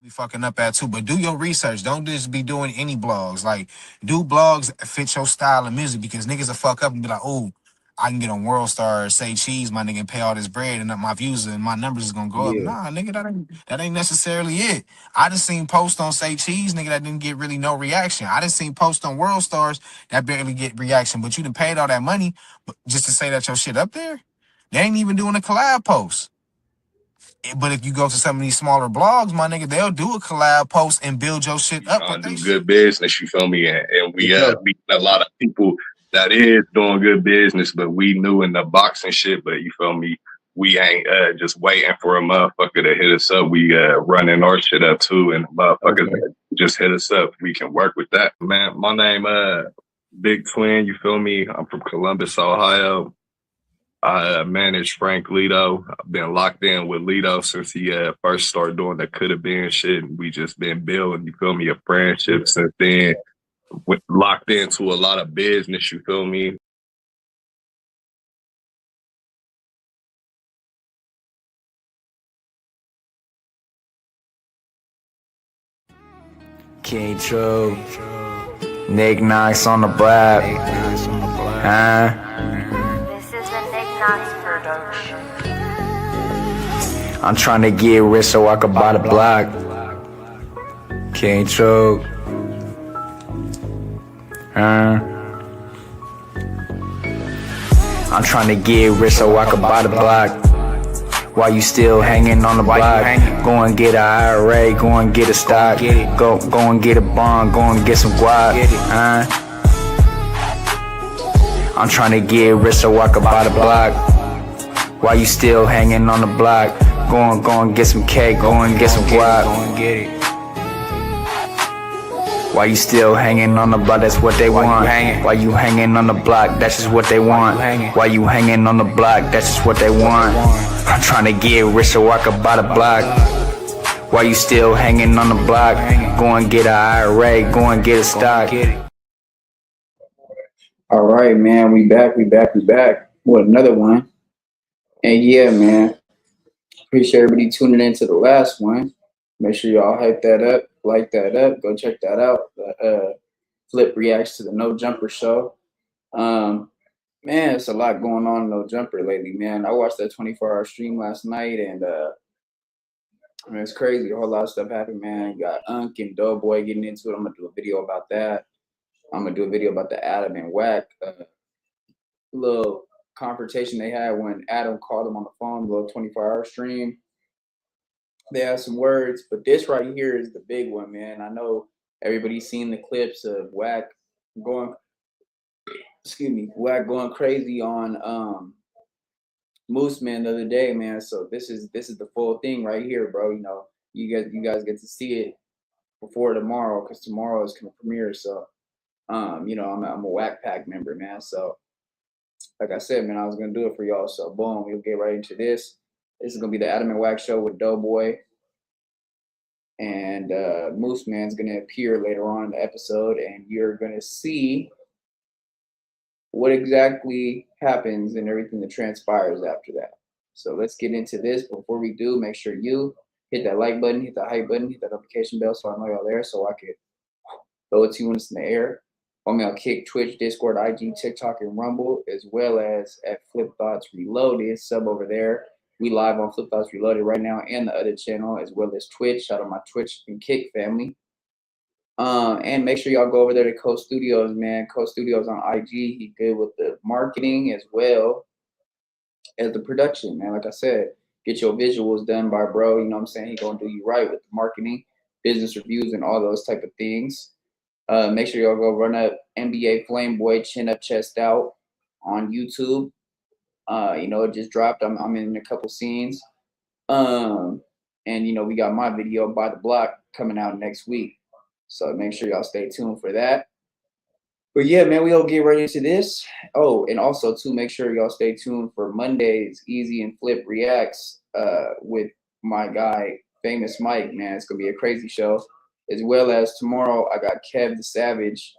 We fucking up at too, but do your research. Don't just be doing any blogs. Like, do blogs that fit your style of music because niggas will fuck up and be like, oh, I can get on World Star, say cheese, my nigga, and pay all this bread, and my views and my numbers is gonna go up. Yeah. Nah, nigga, that ain't necessarily it. I just seen posts on say cheese, nigga, that didn't get really no reaction. I just seen posts on World Stars that barely get reaction, but you done paid all that money just to say that your shit up there. They ain't even doing a collab post. But if you go to some of these smaller blogs, my nigga, they'll do a collab post and build your shit up with Trying to they do shit. good business, you feel me? And For we sure. meeting a lot of people that is doing good business, but we new in the boxing shit. But you feel me? We ain't just waiting for a motherfucker to hit us up. We running our shit up too, and motherfuckers Okay. just hit us up. We can work with that, man. My name Big Twin. You feel me? I'm from Columbus, Ohio. I manage Frank Lito. I've been locked in with Lito since he first started doing the could have been shit. And we just been building, you feel me, a friendship since then. Locked into a lot of business, you feel me? King True, Nick Knox on the block, huh? This is the Nick Knox production. I'm trying to get rich so I can buy the block. King True, huh? I'm trying to get rich so I can buy the block. While you still hanging on the block, go and get a IRA, go and get a stock, go and get a bond, go and get some guap, I'm trying to get rich so I can buy the block. While you still hanging on the block, go and get some cake, go and get some guap. While you still hanging on the block, that's what they want. While you hanging on the block, that's just what they want. While you hanging on the block, that's just what they want. I'm trying to get rich so I can buy the block. While you still hanging on the block, go and get a IRA, go and get a stock. All right, man. We back with another one. And yeah, man. Appreciate everybody tuning in to the last one. Make sure y'all hype that up, like that up, go check that out. Flip reacts to the No Jumper show. Man, it's a lot going on in No Jumper lately, man. I watched that 24-hour stream last night, and I mean, it's crazy. A whole lot of stuff happened, man. You got Unk and Doeboy getting into it. I'm gonna do a video about that. I'm gonna do a video about the Adam and Wack little confrontation they had when Adam called him on the phone, little 24-hour stream. They had some words, but this right here is the big one, man. I know everybody's seen the clips of Wack going crazy on Mooseman the other day, man. So this is the full thing right here, bro. You know, you guys get to see it before tomorrow, because tomorrow is gonna premiere. So you know, I'm a Wack Pack member, man. So like I said, man, I was gonna do it for y'all. So boom, we'll get right into this. This is gonna be the Adam and Wack show with Doeboy. And Mooseman's gonna appear later on in the episode, and you're gonna see what exactly happens and everything that transpires after that. So let's get into this. Before we do, make sure you hit that like button, hit that hype button, hit that notification bell so I know y'all there, so I can throw it to you when it's in the air. Follow me on Kick, Twitch, Discord, IG, TikTok, and Rumble, as well as at Flip Thoughts Reloaded. Sub over there. We live on Flip Thoughts Reloaded right now and the other channel, as well as Twitch. Shout out my Twitch and Kick family. And make sure y'all go over there to Co Studios, man. Co Studios on IG. He good with the marketing as well as the production, man. Like I said, get your visuals done by bro. You know what I'm saying? He gonna do you right with the marketing, business reviews, and all those type of things. Make sure y'all go run up NBA Flameboy Chin Up Chest Out on YouTube. You know, it just dropped. I'm in a couple scenes. And you know, we got my video by the block coming out next week. So make sure y'all stay tuned for that. But yeah, man, we'll get right into this. Oh, and also too, make sure y'all stay tuned for Monday's Easy and Flip Reacts with my guy, Famous Mike, man. It's gonna be a crazy show. As well as tomorrow, I got Kev the Savage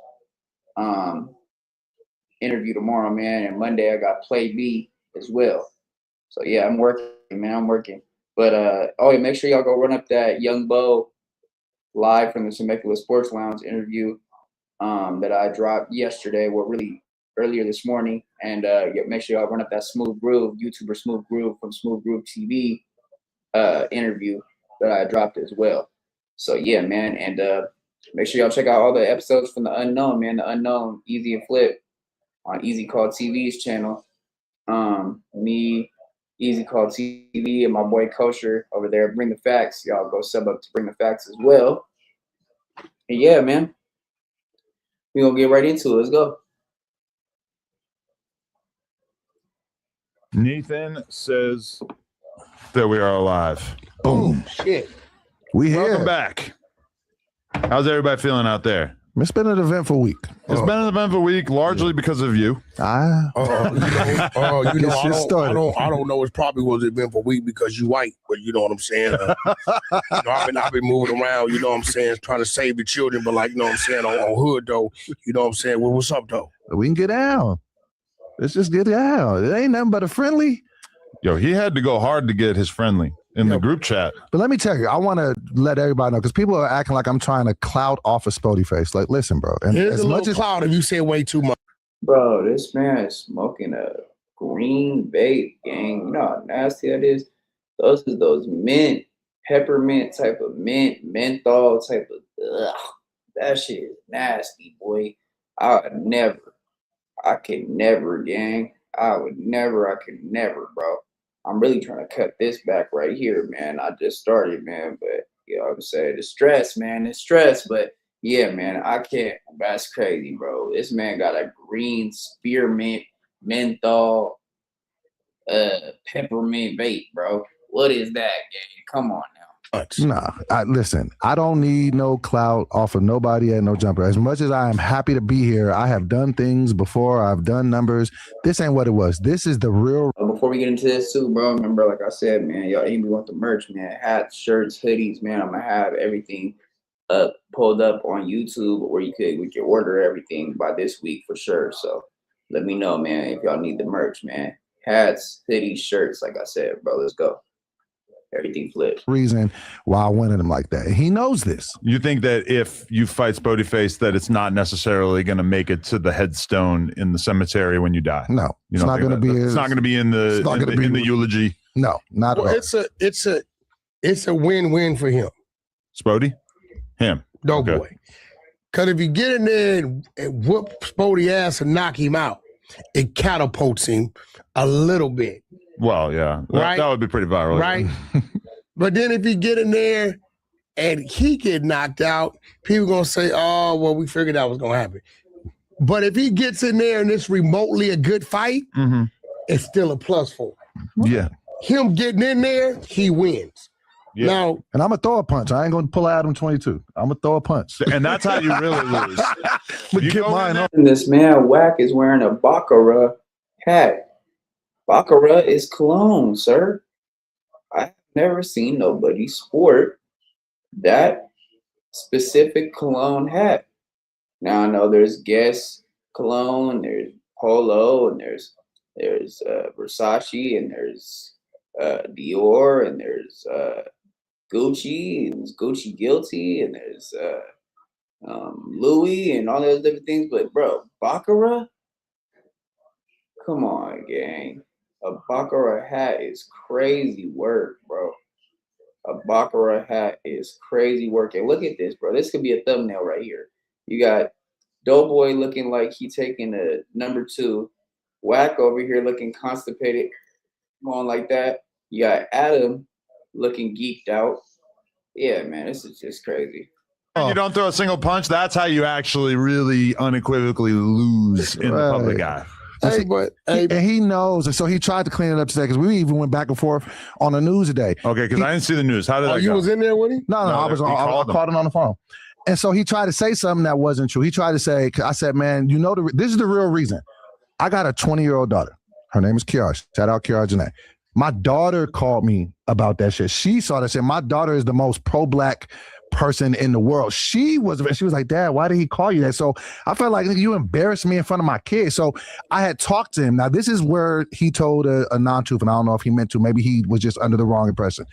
interview tomorrow, man. And Monday, I got Play B as well. So yeah, I'm working, man. I'm working. But oh yeah, make sure y'all go run up that Young Bo live from the Temecula Sports Lounge interview that I dropped yesterday, well, really earlier this morning. And make sure y'all run up that Smooth Groove, YouTuber Smooth Groove from Smooth Groove TV interview that I dropped as well. So yeah, man, and make sure y'all check out all the episodes from The Unknown, man. The Unknown, Easy and Flip on Easy Call TV's channel. Me, Easy Call TV, and my boy Kosher over there, Bring the Facts. Y'all go sub up to Bring the Facts as well. And yeah, man, we're gonna get right into it. Let's go. Nathan says that we are alive. Boom. Shit. We here. Welcome back. How's everybody feeling out there? It's been an eventful week. It's been an eventful week, largely because of you. I don't know. It probably was an eventful week because you white, but you know what I'm saying. I've been moving around. You know what I'm saying, trying to save the children, but like you know what I'm saying on hood though. You know what I'm saying. Well, what's up though? We can get down. Let's just get down. It ain't nothing but a friendly. Yo, he had to go hard to get his friendly in the group chat. But let me tell you, I want to let everybody know because people are acting like I'm trying to clout off a Spody face. Like, listen, bro. And here's a little cloud if you say way too much. Bro, this man is smoking a green vape, gang. You know how nasty that is? Those mint, peppermint type of mint, menthol type of, that shit is nasty, boy. I could never, gang. I could never, bro. I'm really trying to cut this back right here, man. I just started, man, but you know what I'm saying? The stress, man, but yeah, man, I can't. That's crazy, bro. This man got a green spearmint, menthol, peppermint vape, bro. What is that, gang? Come on now. Nah, listen, I don't need no clout off of nobody at no jumper. As much as I am happy to be here, I have done things before. I've done numbers. This ain't what it was. This is the real. Before we get into this too, bro, remember, like I said, man, y'all even want the merch, man. Hats, shirts, hoodies, man. I'm going to have everything pulled up on YouTube where we can order everything by this week for sure. So let me know, man, if y'all need the merch, man. Hats, hoodies, shirts, like I said, bro, let's go. Everything flips. Reason why I wanted him like that. He knows this. You think that if you fight Spody Face, that it's not necessarily going to make it to the headstone in the cemetery when you die? No, it's not going to be. It's not going to be in the eulogy. No, not at all. It's a win-win for him. Spody, him, Doeboy. Because if you get in there and whoop Spody ass and knock him out, it catapults him a little bit. Well, yeah, that would be pretty viral, right? But then if you get in there and he get knocked out, people gonna say, "Oh, well, we figured that was gonna happen." But if he gets in there and it's remotely a good fight, it's still a plus for him. Yeah, him getting in there, he wins. Yeah. Now, and I'm gonna throw a punch. I ain't gonna pull out Adam 22. I'm gonna throw a punch, and that's how you really lose. You get mine up. This man Wack is wearing a Baccarat hat. Baccarat is cologne, sir. I've never seen nobody sport that specific cologne hat. Now I know there's Guess cologne, there's Polo, and there's Versace, and there's Dior, and there's Gucci, and there's Gucci Guilty, and there's Louis, and all those different things. But bro, Baccarat, come on, gang. A Baccarat hat is crazy work, bro. A Baccarat hat is crazy work. And look at this, bro. This could be a thumbnail right here. You got Doeboy looking like he taking a number 2. Wack over here looking constipated, going like that. You got Adam looking geeked out. Yeah, man, this is just crazy. You don't throw a single punch. That's how you actually really unequivocally lose in the public eye. And he knows, and so he tried to clean it up today because we even went back and forth on the news today. Okay, because I didn't see the news. How did that go? You was in there with him? No, I caught him on the phone. And so he tried to say something that wasn't true. He tried to say, I said, man, you know, this is the real reason. I got a 20-year-old daughter. Her name is Kiara. Shout out Kiara Janae. My daughter called me about that shit. She saw that shit. My daughter is the most pro-black person in the world. She was like, Dad, why did he call you that? So I felt like you embarrassed me in front of my kids. So I had talked to him. Now this is where he told a non-truth, and I don't know if he meant to. Maybe he was just under the wrong impression.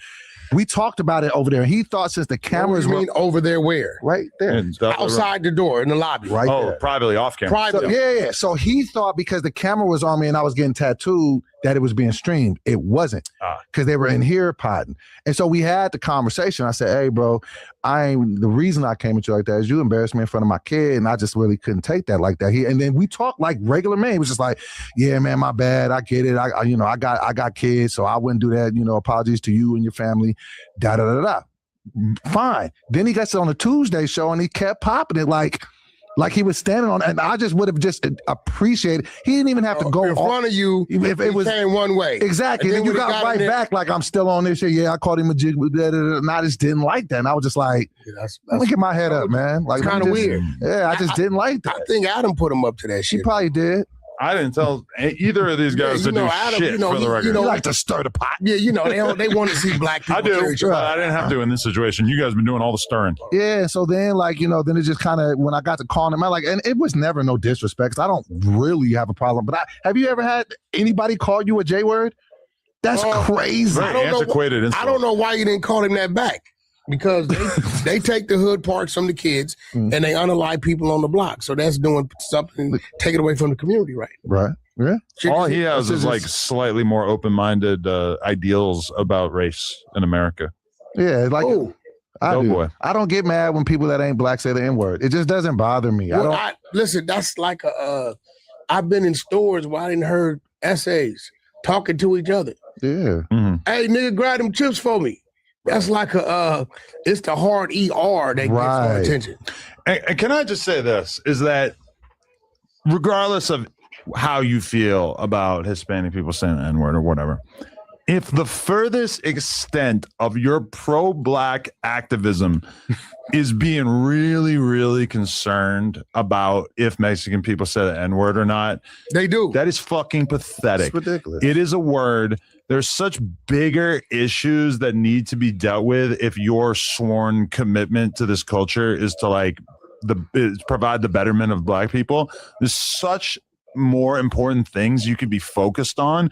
We talked about it over there. He thought since the cameras were over there where? Right there. Outside the door in the lobby. Right there. Privately off camera. So, yeah. So he thought because the camera was on me and I was getting tattooed that it was being streamed. It wasn't because they were in here potting. And so we had the conversation. I said, hey, bro, the reason I came at you like that is you embarrassed me in front of my kid and I just really couldn't take that like that. And then we talked like regular men. He was just like, yeah, man, my bad. I get it. I got kids, so I wouldn't do that. Apologies to you and your family. Da da da da. Fine. Then he got on a Tuesday show and he kept popping it like he was standing on, and I just would have just appreciated. He didn't even have to go in front of you. If it was came one way, exactly. And then you got right back like I'm still on this shit. Yeah, I called him a jig, and I just didn't like that. And I was just like, let me get my head up, man. Like kind of weird. Yeah, I just didn't like that. I think Adam put him up to that shit. He probably did. I didn't tell either of these guys to do Adam, shit for the record. You like to stir the pot. Yeah, they want to see black people. I do, but I didn't have to in this situation. You guys been doing all the stirring. Yeah, so then then it just kind of, when I got to calling him out, and it was never no disrespect. I don't really have a problem. But have you ever had anybody call you a J word? That's crazy. Very antiquated. I don't know why you didn't call him that back. Because they take the hood parts from the kids and they unalive people on the block. So that's doing something, take it away from the community, right? Right. Yeah. All he has is like slightly more open-minded ideals about race in America. Yeah, like Doeboy. I don't get mad when people that ain't black say the N-word. It just doesn't bother me. Listen, that's like I've been in stores where I didn't heard essays talking to each other. Yeah. Mm-hmm. Hey, nigga, grab them chips for me. That's like it's the hard ER that gets more attention. And can I just say this, is that regardless of how you feel about Hispanic people saying the N-word or whatever, if the furthest extent of your pro-black activism is being really, really concerned about if Mexican people say the N-word or not, they do. That is fucking pathetic. It's ridiculous. It is a word. There's such bigger issues that need to be dealt with if your sworn commitment to this culture is to provide the betterment of black people. There's such more important things you could be focused on.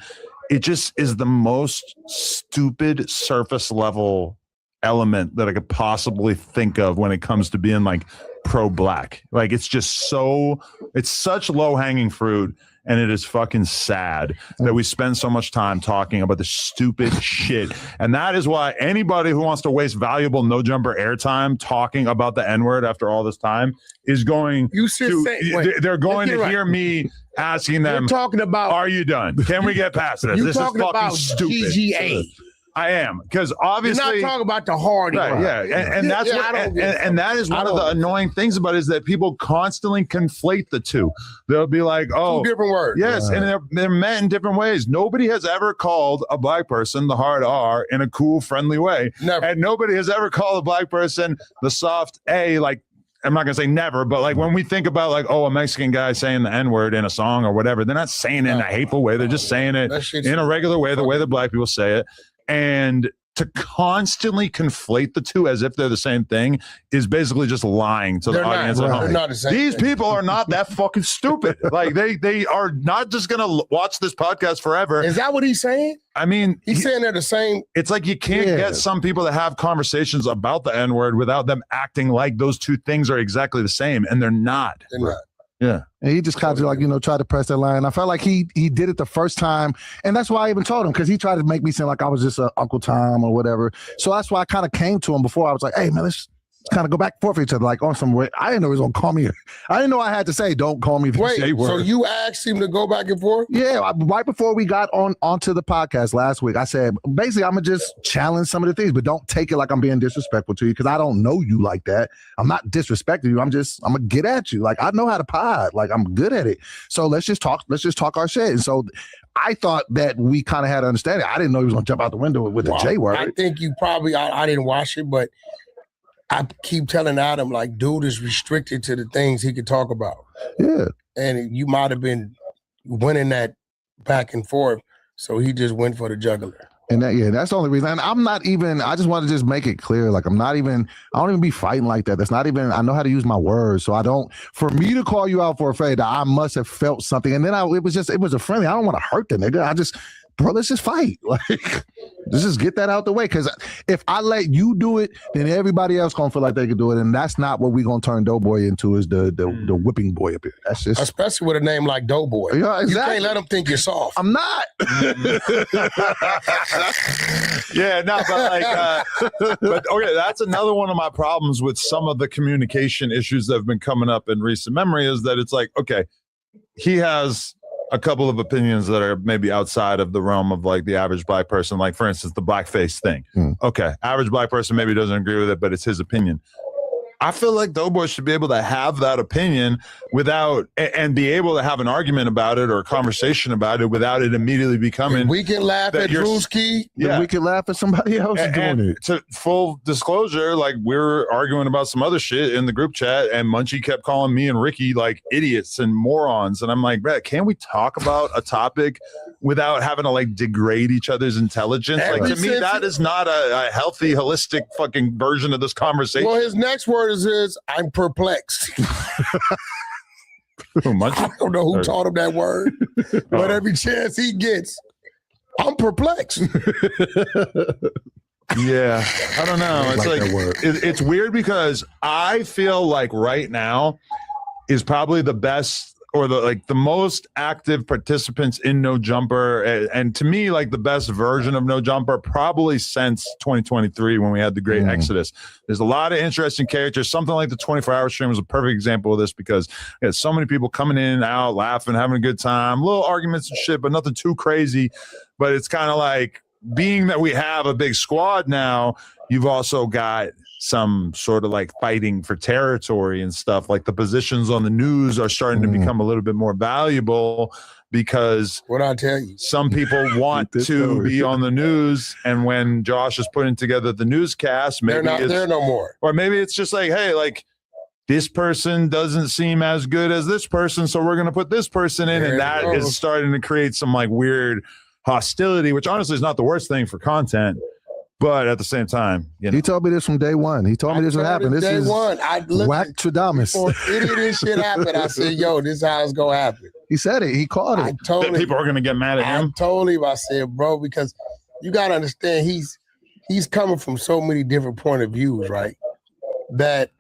It just is the most stupid surface level element that I could possibly think of when it comes to being like pro-black. Like it's such low-hanging fruit. And it is fucking sad that we spend so much time talking about the stupid shit. And that is why anybody who wants to waste valuable no jumper airtime talking about the N-word after all this time is going they're going to hear me asking them, talking about, are you done? Can we get past this? This is fucking stupid. GGA. I am, because obviously you're not talking about the hard, right? Yeah, and that's and that is one of the annoying things about it, is that people constantly conflate the two. They'll be like, "Oh, two different words." Yes, and they're meant in different ways. Nobody has ever called a black person the hard R in a cool, friendly way. Never. And nobody has ever called a black person the soft A. Like, I'm not gonna say never, but like when we think about like, a Mexican guy saying the N-word in a song or whatever, they're not saying it in a hateful way. They're just saying it in a regular way, the way that black people say it. And to constantly conflate the two as if they're the same thing is basically just lying to the audience at home. They're not the same These thing. people are not that fucking stupid. Like they are not just gonna watch this podcast forever. Is that what he's saying? I mean, he's saying they're the same. It's like you can't get some people to have conversations about the N-word without them acting like those two things are exactly the same, and they're not. They're not. Yeah. And he just kind of tried to press that line. I felt like he did it the first time. And that's why I even told him, because he tried to make me seem like I was just a Uncle Tom or whatever. So that's why I kind of came to him before. I was like, hey, man, let's kind of go back and forth with each other, like on some way. I didn't know he was going to call me. I didn't know I had to say, don't call me the J word. So you asked him to go back and forth? Yeah. Right before we got onto the podcast last week, I said, basically, I'm going to just challenge some of the things, but don't take it like I'm being disrespectful to you, because I don't know you like that. I'm not disrespecting you. I'm going to get at you. Like, I know how to pod. Like, I'm good at it. So let's just talk our shit. And so I thought that we kind of had an understanding. I didn't know he was going to jump out the window with the J word. I think you probably, I didn't watch it, but I keep telling Adam, like, dude is restricted to the things he could talk about. Yeah. And you might have been winning that back and forth, so he just went for the jugular. And that's the only reason. And I'm not even, I just want to just make it clear. Like, I don't even be fighting like that. That's not even, I know how to use my words. So for me to call you out for a fade, I must have felt something. And then it was a friendly, I don't want to hurt the nigga. bro, let's just fight. Like, let's just get that out the way. Because if I let you do it, then everybody else gonna feel like they can do it, and that's not what we gonna turn Doeboy into. Is the whipping boy up here? That's just especially with a name like Doeboy. Yeah, exactly. You can't let them think you're soft. I'm not. Yeah, no, but okay, that's another one of my problems with some of the communication issues that have been coming up in recent memory is that it's like, okay, he has a couple of opinions that are maybe outside of the realm of like the average black person, like for instance, the blackface thing. Okay, average black person maybe doesn't agree with it, but it's his opinion. I feel like Doeboy should be able to have that opinion without and be able to have an argument about it or a conversation about it without it immediately becoming. We can laugh at Drewski. Yeah, we can laugh at somebody else doing it. To full disclosure, like we're arguing about some other shit in the group chat, and Munchie kept calling me and Ricky like idiots and morons, and I'm like, Brett, can we talk about a topic without having to like degrade each other's intelligence? Like to me, that is not a healthy, holistic fucking version of this conversation. Well, his next word is I'm perplexed. I don't know who taught him that word, but every chance he gets, I'm perplexed. Yeah, I don't know. It's like it's weird because I feel like right now is probably the best or the most active participants in No Jumper, and to me, like the best version of No Jumper probably since 2023 when we had the great Exodus. There's a lot of interesting characters. Something like the 24-hour stream was a perfect example of this because we had so many people coming in and out, laughing, having a good time, little arguments and shit, but nothing too crazy. But it's kind of like, being that we have a big squad now, you've also got some sort of like fighting for territory and stuff. Like the positions on the news are starting to become a little bit more valuable because what I tell you, some people want to be on the news. And when Josh is putting together the newscast, maybe they're not there no more. Or maybe it's just like, hey, like this person doesn't seem as good as this person, so we're going to put this person in. And that is starting to create some like weird hostility, which honestly is not the worst thing for content. But at the same time, you know. He told me this from day one. He told me this would happen. This is Wack Tradamus. Before any of this shit happened, I said, yo, this is how it's going to happen. He said it. He called it. I told him. People are going to get mad at him. I told him, I said, bro, because you got to understand, he's coming from so many different point of views, right? That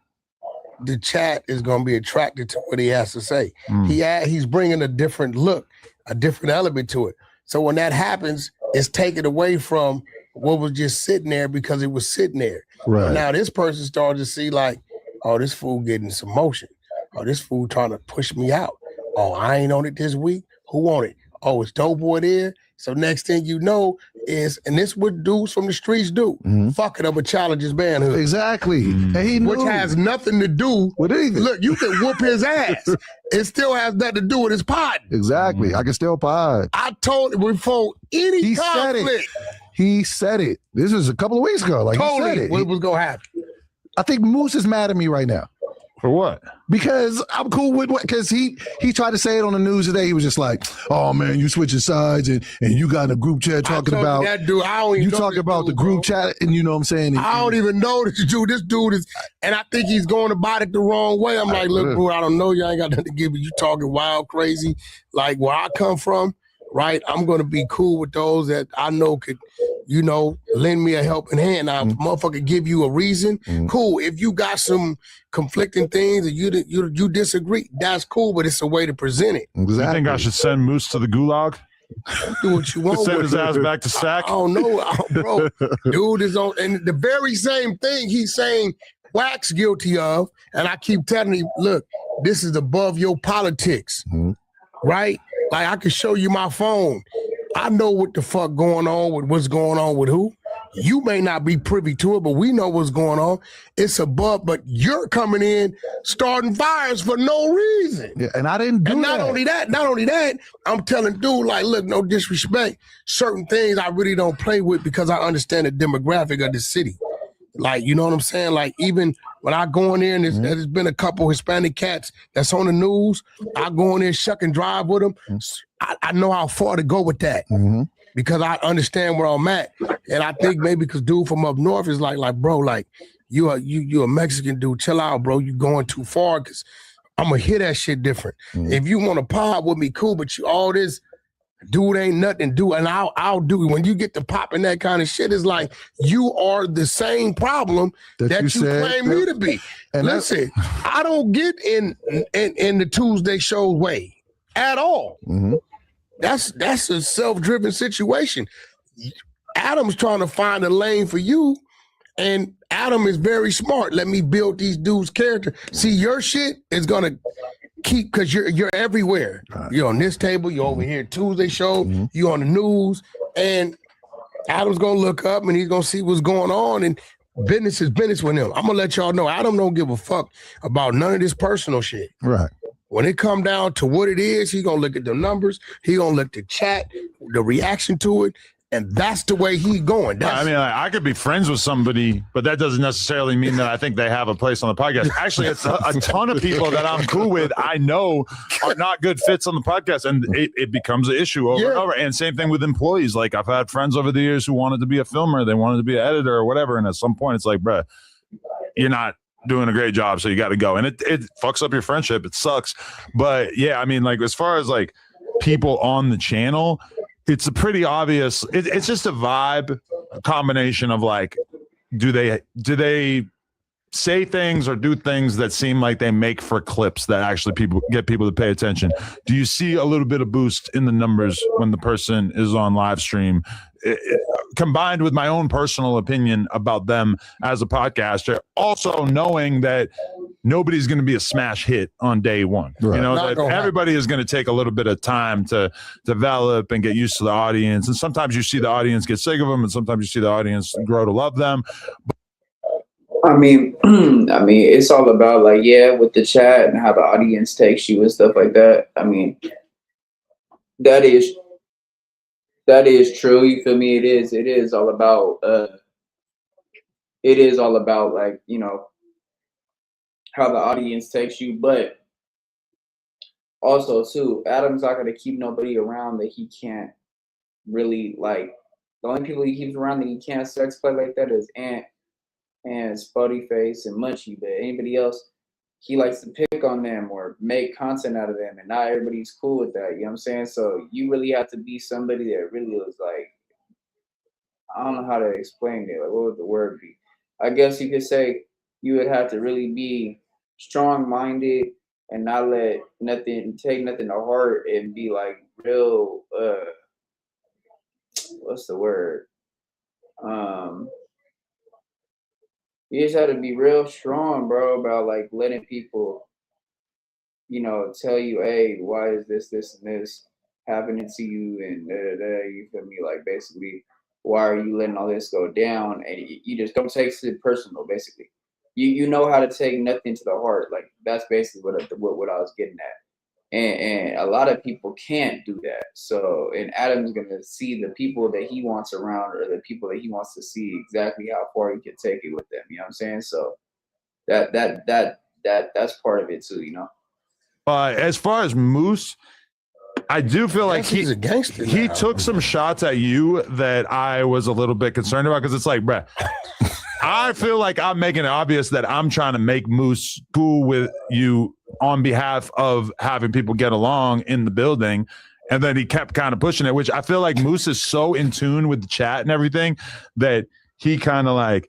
the chat is going to be attracted to what he has to say. He's bringing a different look, a different element to it. So when that happens, it's taken away from what was just sitting there because it was sitting there. Right. Now this person started to see like, oh, this fool getting some motion. Oh, this fool trying to push me out. Oh, I ain't on it this week. Who on it? Oh, it's Doeboy there. So next thing you know is, and this what dudes from the streets do, fuck it up a challenger's manhood. Exactly. And he knew. Which has nothing to do with anything. Look, you can whoop his ass. It still has nothing to do with his pod. Exactly. I can still pod. I told him before any conflict. He said it. This was a couple of weeks ago. Like totally he said it. What was going to happen? I think Moose is mad at me right now. For what? Because I'm cool with what, because he tried to say it on the news today. He was just like, oh man, you switching sides and you got in a group chat talking about that dude. I don't even you know talking about the group chat, and you know what I'm saying? I don't even know this dude. This dude is, and I think he's going about it the wrong way. I'm like, look, bro, I don't know. You ain't got nothing to give me. You talking wild, crazy, like where I come from, right? I'm going to be cool with those that I know could, you know, lend me a helping hand. Now, if a motherfucker give you a reason, cool. If you got some conflicting things and you disagree, that's cool, but it's a way to present it. Exactly. You think I should send Moose to the gulag? Do what you want. Send his ass back to sack? I don't know, bro. Dude is on, and the very same thing he's saying Wack's guilty of, and I keep telling him, look, this is above your politics, right? Like, I can show you my phone. I know what the fuck going on with what's going on with who. You may not be privy to it, but we know what's going on. It's above, but you're coming in starting fires for no reason. Yeah, and I didn't do and that. Not only that, I'm telling dude, like, look, no disrespect. Certain things I really don't play with because I understand the demographic of the city. Like, you know what I'm saying? Like, even when I go in there and there's been a couple Hispanic cats that's on the news, I go in there, shuck and drive with them. I know how far to go with that because I understand where I'm at. And I think maybe because dude from up north is like, bro, like, you a Mexican dude, chill out, bro. You going too far because I'm going to hear that shit different. If you want to pod with me, cool, but you all this Dude ain't nothing. And I'll do it. When you get to popping that kind of shit, it's like you are the same problem that you claim me to be. And listen, I don't get in the Tuesday show way at all. Mm-hmm. That's a self-driven situation. Adam's trying to find a lane for you, and Adam is very smart. Let me build these dudes' character. See, your shit is gonna keep, because you're everywhere. You're on this table, you're over here Tuesday show, you on the news, and Adam's gonna look up and he's gonna see what's going on, and business is business with him. I'm gonna let y'all know Adam don't give a fuck about none of this personal shit. Right. When it come down to what it is, he's gonna look at the numbers, he gonna look at the chat, the reaction to it, and that's the way he's going. I mean, I could be friends with somebody, but that doesn't necessarily mean that I think they have a place on the podcast. Actually, it's a ton of people that I'm cool with, I know are not good fits on the podcast, and it becomes an issue over and over. And same thing with employees. Like, I've had friends over the years who wanted to be a filmer, they wanted to be an editor or whatever, and at some point it's like, bruh, you're not doing a great job, so you got to go. And it fucks up your friendship. It sucks. But yeah, I mean, like, as far as like people on the channel, it's a pretty obvious, it's just a vibe, a combination of like, do they say things or do things that seem like they make for clips that actually get people to pay attention? Do you see a little bit of boost in the numbers when the person is on live stream? Combined with my own personal opinion about them as a podcaster, also knowing that nobody's going to be a smash hit on day one. Right. You know, that everybody is going to take a little bit of time to develop and get used to the audience. And sometimes you see the audience get sick of them, and sometimes you see the audience grow to love them. I mean, it's all about like, with the chat and how the audience takes you and stuff like that. I mean, that is true. You feel me? It is all about like, you know, how the audience takes you, but also too, Adam's not gonna keep nobody around that he can't really like. The only people he keeps around that he can't sex play like that is Ant and Spuddy Face and Munchie, but anybody else, he likes to pick on them or make content out of them, and not everybody's cool with that. You know what I'm saying? So you really have to be somebody that really was like, I don't know how to explain it. Like, what would the word be? I guess you could say you would have to really be strong-minded and not take nothing to heart and be like real, what's the word? You just have to be real strong, bro, about like letting people, you know, tell you, hey, why is this, and this happening to you, and you feel me? Like, basically, why are you letting all this go down? And you just don't take it personal, basically. You know how to take nothing to the heart. Like, that's basically what I was getting at. And a lot of people can't do that. So, and Adam's gonna see the people that he wants around, or the people that he wants to see, exactly how far he can take it with them. You know what I'm saying? So that's part of it too, you know. As far as Moose, I do feel like he's a gangster. He took some shots at you that I was a little bit concerned about, because it's like, bruh, I feel like I'm making it obvious that I'm trying to make Moose cool with you on behalf of having people get along in the building. And then he kept kind of pushing it, which I feel like Moose is so in tune with the chat and everything that he kind of like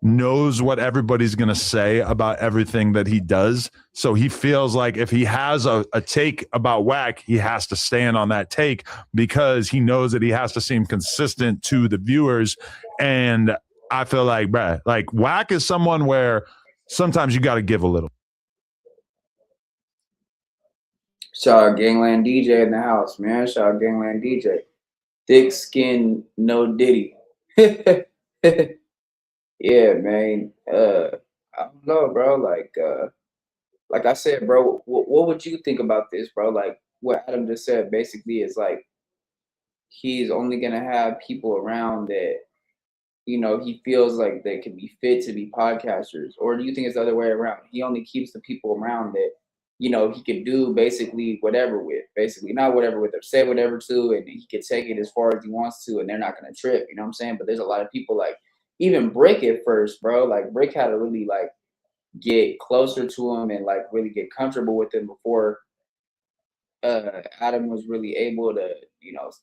knows what everybody's going to say about everything that he does. So he feels like if he has a take about Wack, he has to stand on that take, because he knows that he has to seem consistent to the viewers. And I feel like, bruh, like Wack is someone where sometimes you got to give a little. Shout out Gangland DJ in the house, man. Shout out Gangland DJ. Thick skin, no Diddy. Yeah, man. I don't know, bro. Like I said, bro, what would you think about this, bro? Like what Adam just said basically is like, he's only gonna have people around that, you know, he feels like they can be fit to be podcasters. Or do you think it's the other way around? He only keeps the people around that, you know, he can do basically whatever with, not whatever with, or say whatever to, and he can take it as far as he wants to, and they're not gonna trip, you know what I'm saying? But there's a lot of people like, even Brick at first, bro, like Brick had to really like get closer to him and like really get comfortable with him before Adam was really able to,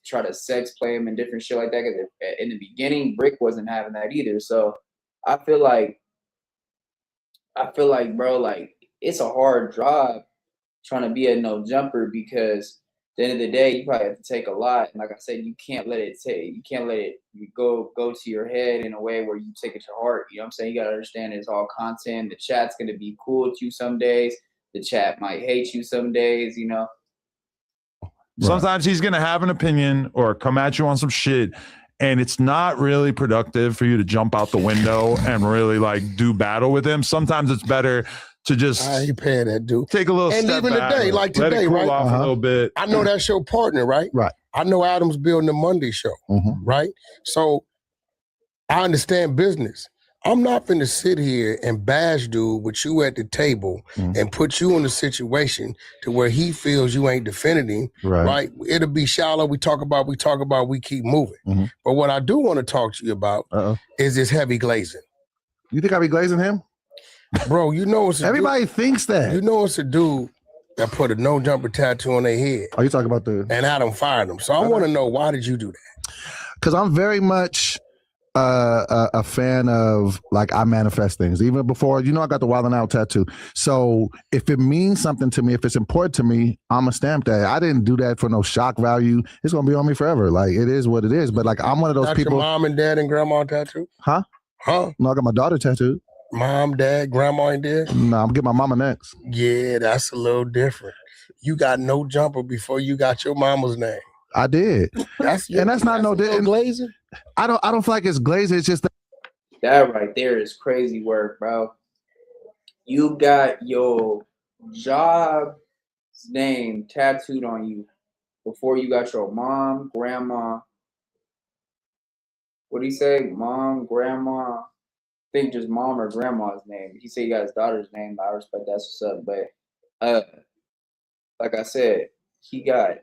try to sex play him and different shit like that. Because in the beginning, Brick wasn't having that either. So I feel like, bro, like it's a hard job trying to be a no jumper because at the end of the day, you probably have to take a lot. And like I said, you can't let it go to your head in a way where you take it to heart. You know what I'm saying? You gotta understand it's all content. The chat's gonna be cool with you some days. The chat might hate you some days, Sometimes he's going to have an opinion or come at you on some shit, and it's not really productive for you to jump out the window and really like do battle with him. Sometimes it's better to just I ain't paying that dude. Take a little and step even back, today, like let today, it cool right? off a little bit. I know that's your partner, right? Right. I know Adam's building the Monday show, right? So I understand business. I'm not finna sit here and bash dude with you at the table and put you in a situation to where he feels you ain't defending him, right? It'll be shallow. We talk about, we keep moving. But what I do want to talk to you about is this heavy glazing. You think I be glazing him? Bro, you know it's everybody thinks that. You know it's a dude that put a no jumper tattoo on their head. Oh, you talking about the... And Adam fired him. So I want to know, why did you do that? Because I'm very much... a fan of, like, I manifest things even before, I got the Wild 'N Out tattoo. So if it means something to me, if it's important to me, I'm gonna stamp that. I didn't do that for no shock value. It's gonna be on me forever. Like, it is what it is. But like, I'm one of those people. Your mom and dad and grandma tattoo? Huh? No, I got my daughter tattooed. Mom, dad, grandma ain't there? No, I'm gonna get my mama next. Yeah, that's a little different. You got no jumper before you got your mama's name. I did. That's not no glazing. I don't feel like it's glazing. It's just that right there is crazy work, bro. You got your job's name tattooed on you before you got your mom, grandma. What do you say? Mom, grandma. I think just mom or grandma's name. He said he got his daughter's name. I respect that's what's up. But like I said, he got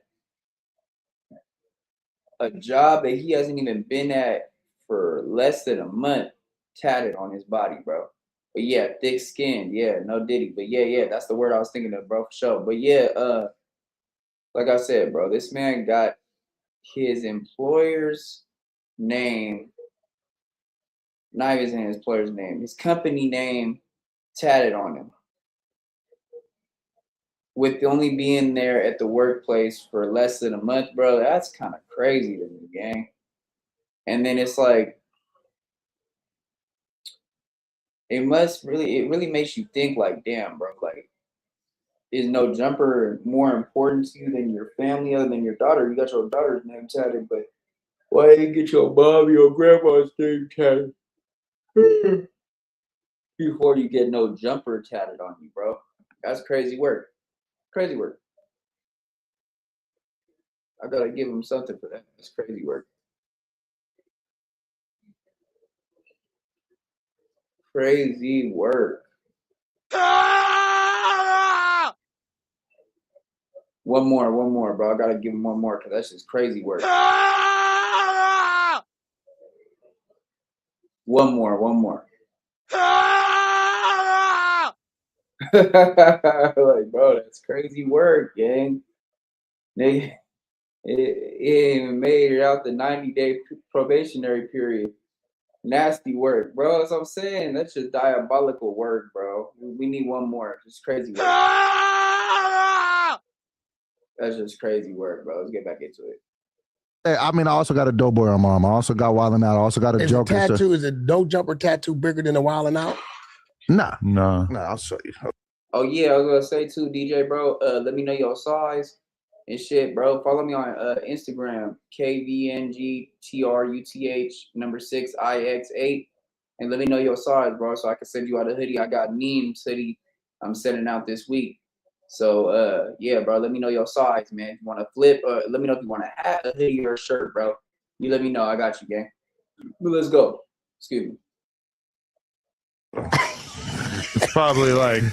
a job that he hasn't even been at for less than a month tatted on his body, bro. But yeah, thick skin. Yeah, no diddy. But yeah, that's the word I was thinking of, bro, for sure. But yeah, like I said, bro, this man got his employer's name, not even his employer's name, his company name tatted on him. With only being there at the workplace for less than a month, bro, that's kind of crazy to me, gang. And then it's like, it really makes you think like, damn, bro, like, is no jumper more important to you than your family other than your daughter? You got your daughter's name tatted, but why didn't you get your mom, your grandma's name tatted before you get no jumper tatted on you, bro? That's crazy work. Crazy work. I gotta give him something for that. That's crazy work. Crazy work. One more, bro. I gotta give him one more because that's just crazy work. One more. Like, bro, that's crazy work, gang. It even made it out the 90-day probationary period. Nasty work, bro. That's what I'm saying. That's just diabolical work, bro. We need one more. Just crazy work. That's just crazy work, bro. Let's get back into it. I mean, I also got a Doeboy on my arm. I also got Wild 'N Out. I also got a Joker. Tattoo, is a no jumper tattoo bigger than a Wild 'N Out? No, I'll show you. Oh yeah, I was gonna say too, DJ, bro. Let me know your size and shit, bro. Follow me on Instagram, KVNGTRUTH6IX8, and let me know your size, bro, so I can send you out a hoodie. I got Neem's hoodie I'm sending out this week. So yeah, bro, let me know your size, man. If you want to flip, let me know if you want to have a hoodie or a shirt, bro. You let me know. I got you, gang. But let's go. Excuse me. It's probably like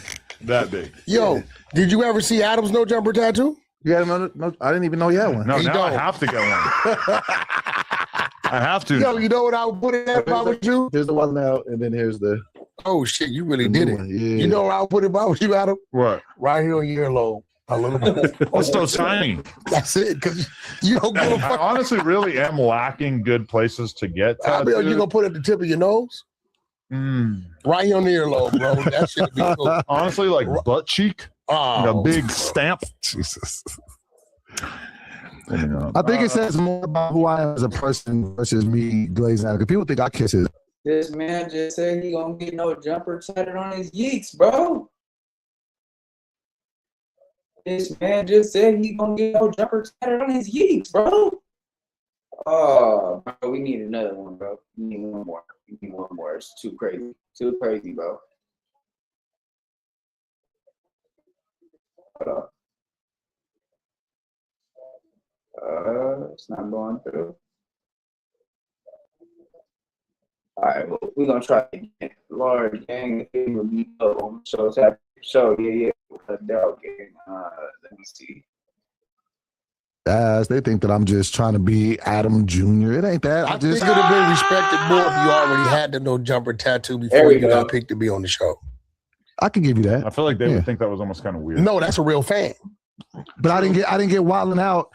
that big. Yo, did you ever see Adam's no jumper tattoo? Yeah, no, I didn't even know he had one. No, now I have to get one. I have to. Yo, you know what I would put in that if I was you? Here's the Wild 'N Out, and then here's the... Oh, shit, you really did it. Yeah. You know what I would put if I was you, Adam? What? Right here on your earlobe. A little bit. It's so tiny. That's it. Because you don't give a I fuck. honestly really am lacking good places to get I mean, tattooed. you gonna put it at the tip of your nose? Right here on the earlobe, bro. That should be cool. Honestly, like butt cheek. Oh, A big stamp. Jesus. I think it says more about who I am as a person versus me glazing out. Because people think I kiss it. This man just said he gonna get no jumper tatted on his yeeks, bro. This man just said he gonna get no jumper tatted on his yeeks, bro. Oh, bro, we need another one, bro. We need one more. We need one more. It's too crazy. Too crazy, bro. Hold up. It's not going through. All right, well, we're gonna try again. Lord, gang, it will be low. So it's happy. So yeah. Dog gang. Let me see. They think that I'm just trying to be Adam Jr. It ain't that. I think it would have been respected more if you already had the no jumper tattoo There before we you go. got picked to be on the show. I can give you that. I feel like they would think that was almost kind of weird. No, that's a real fan. But I didn't get Wildin' Out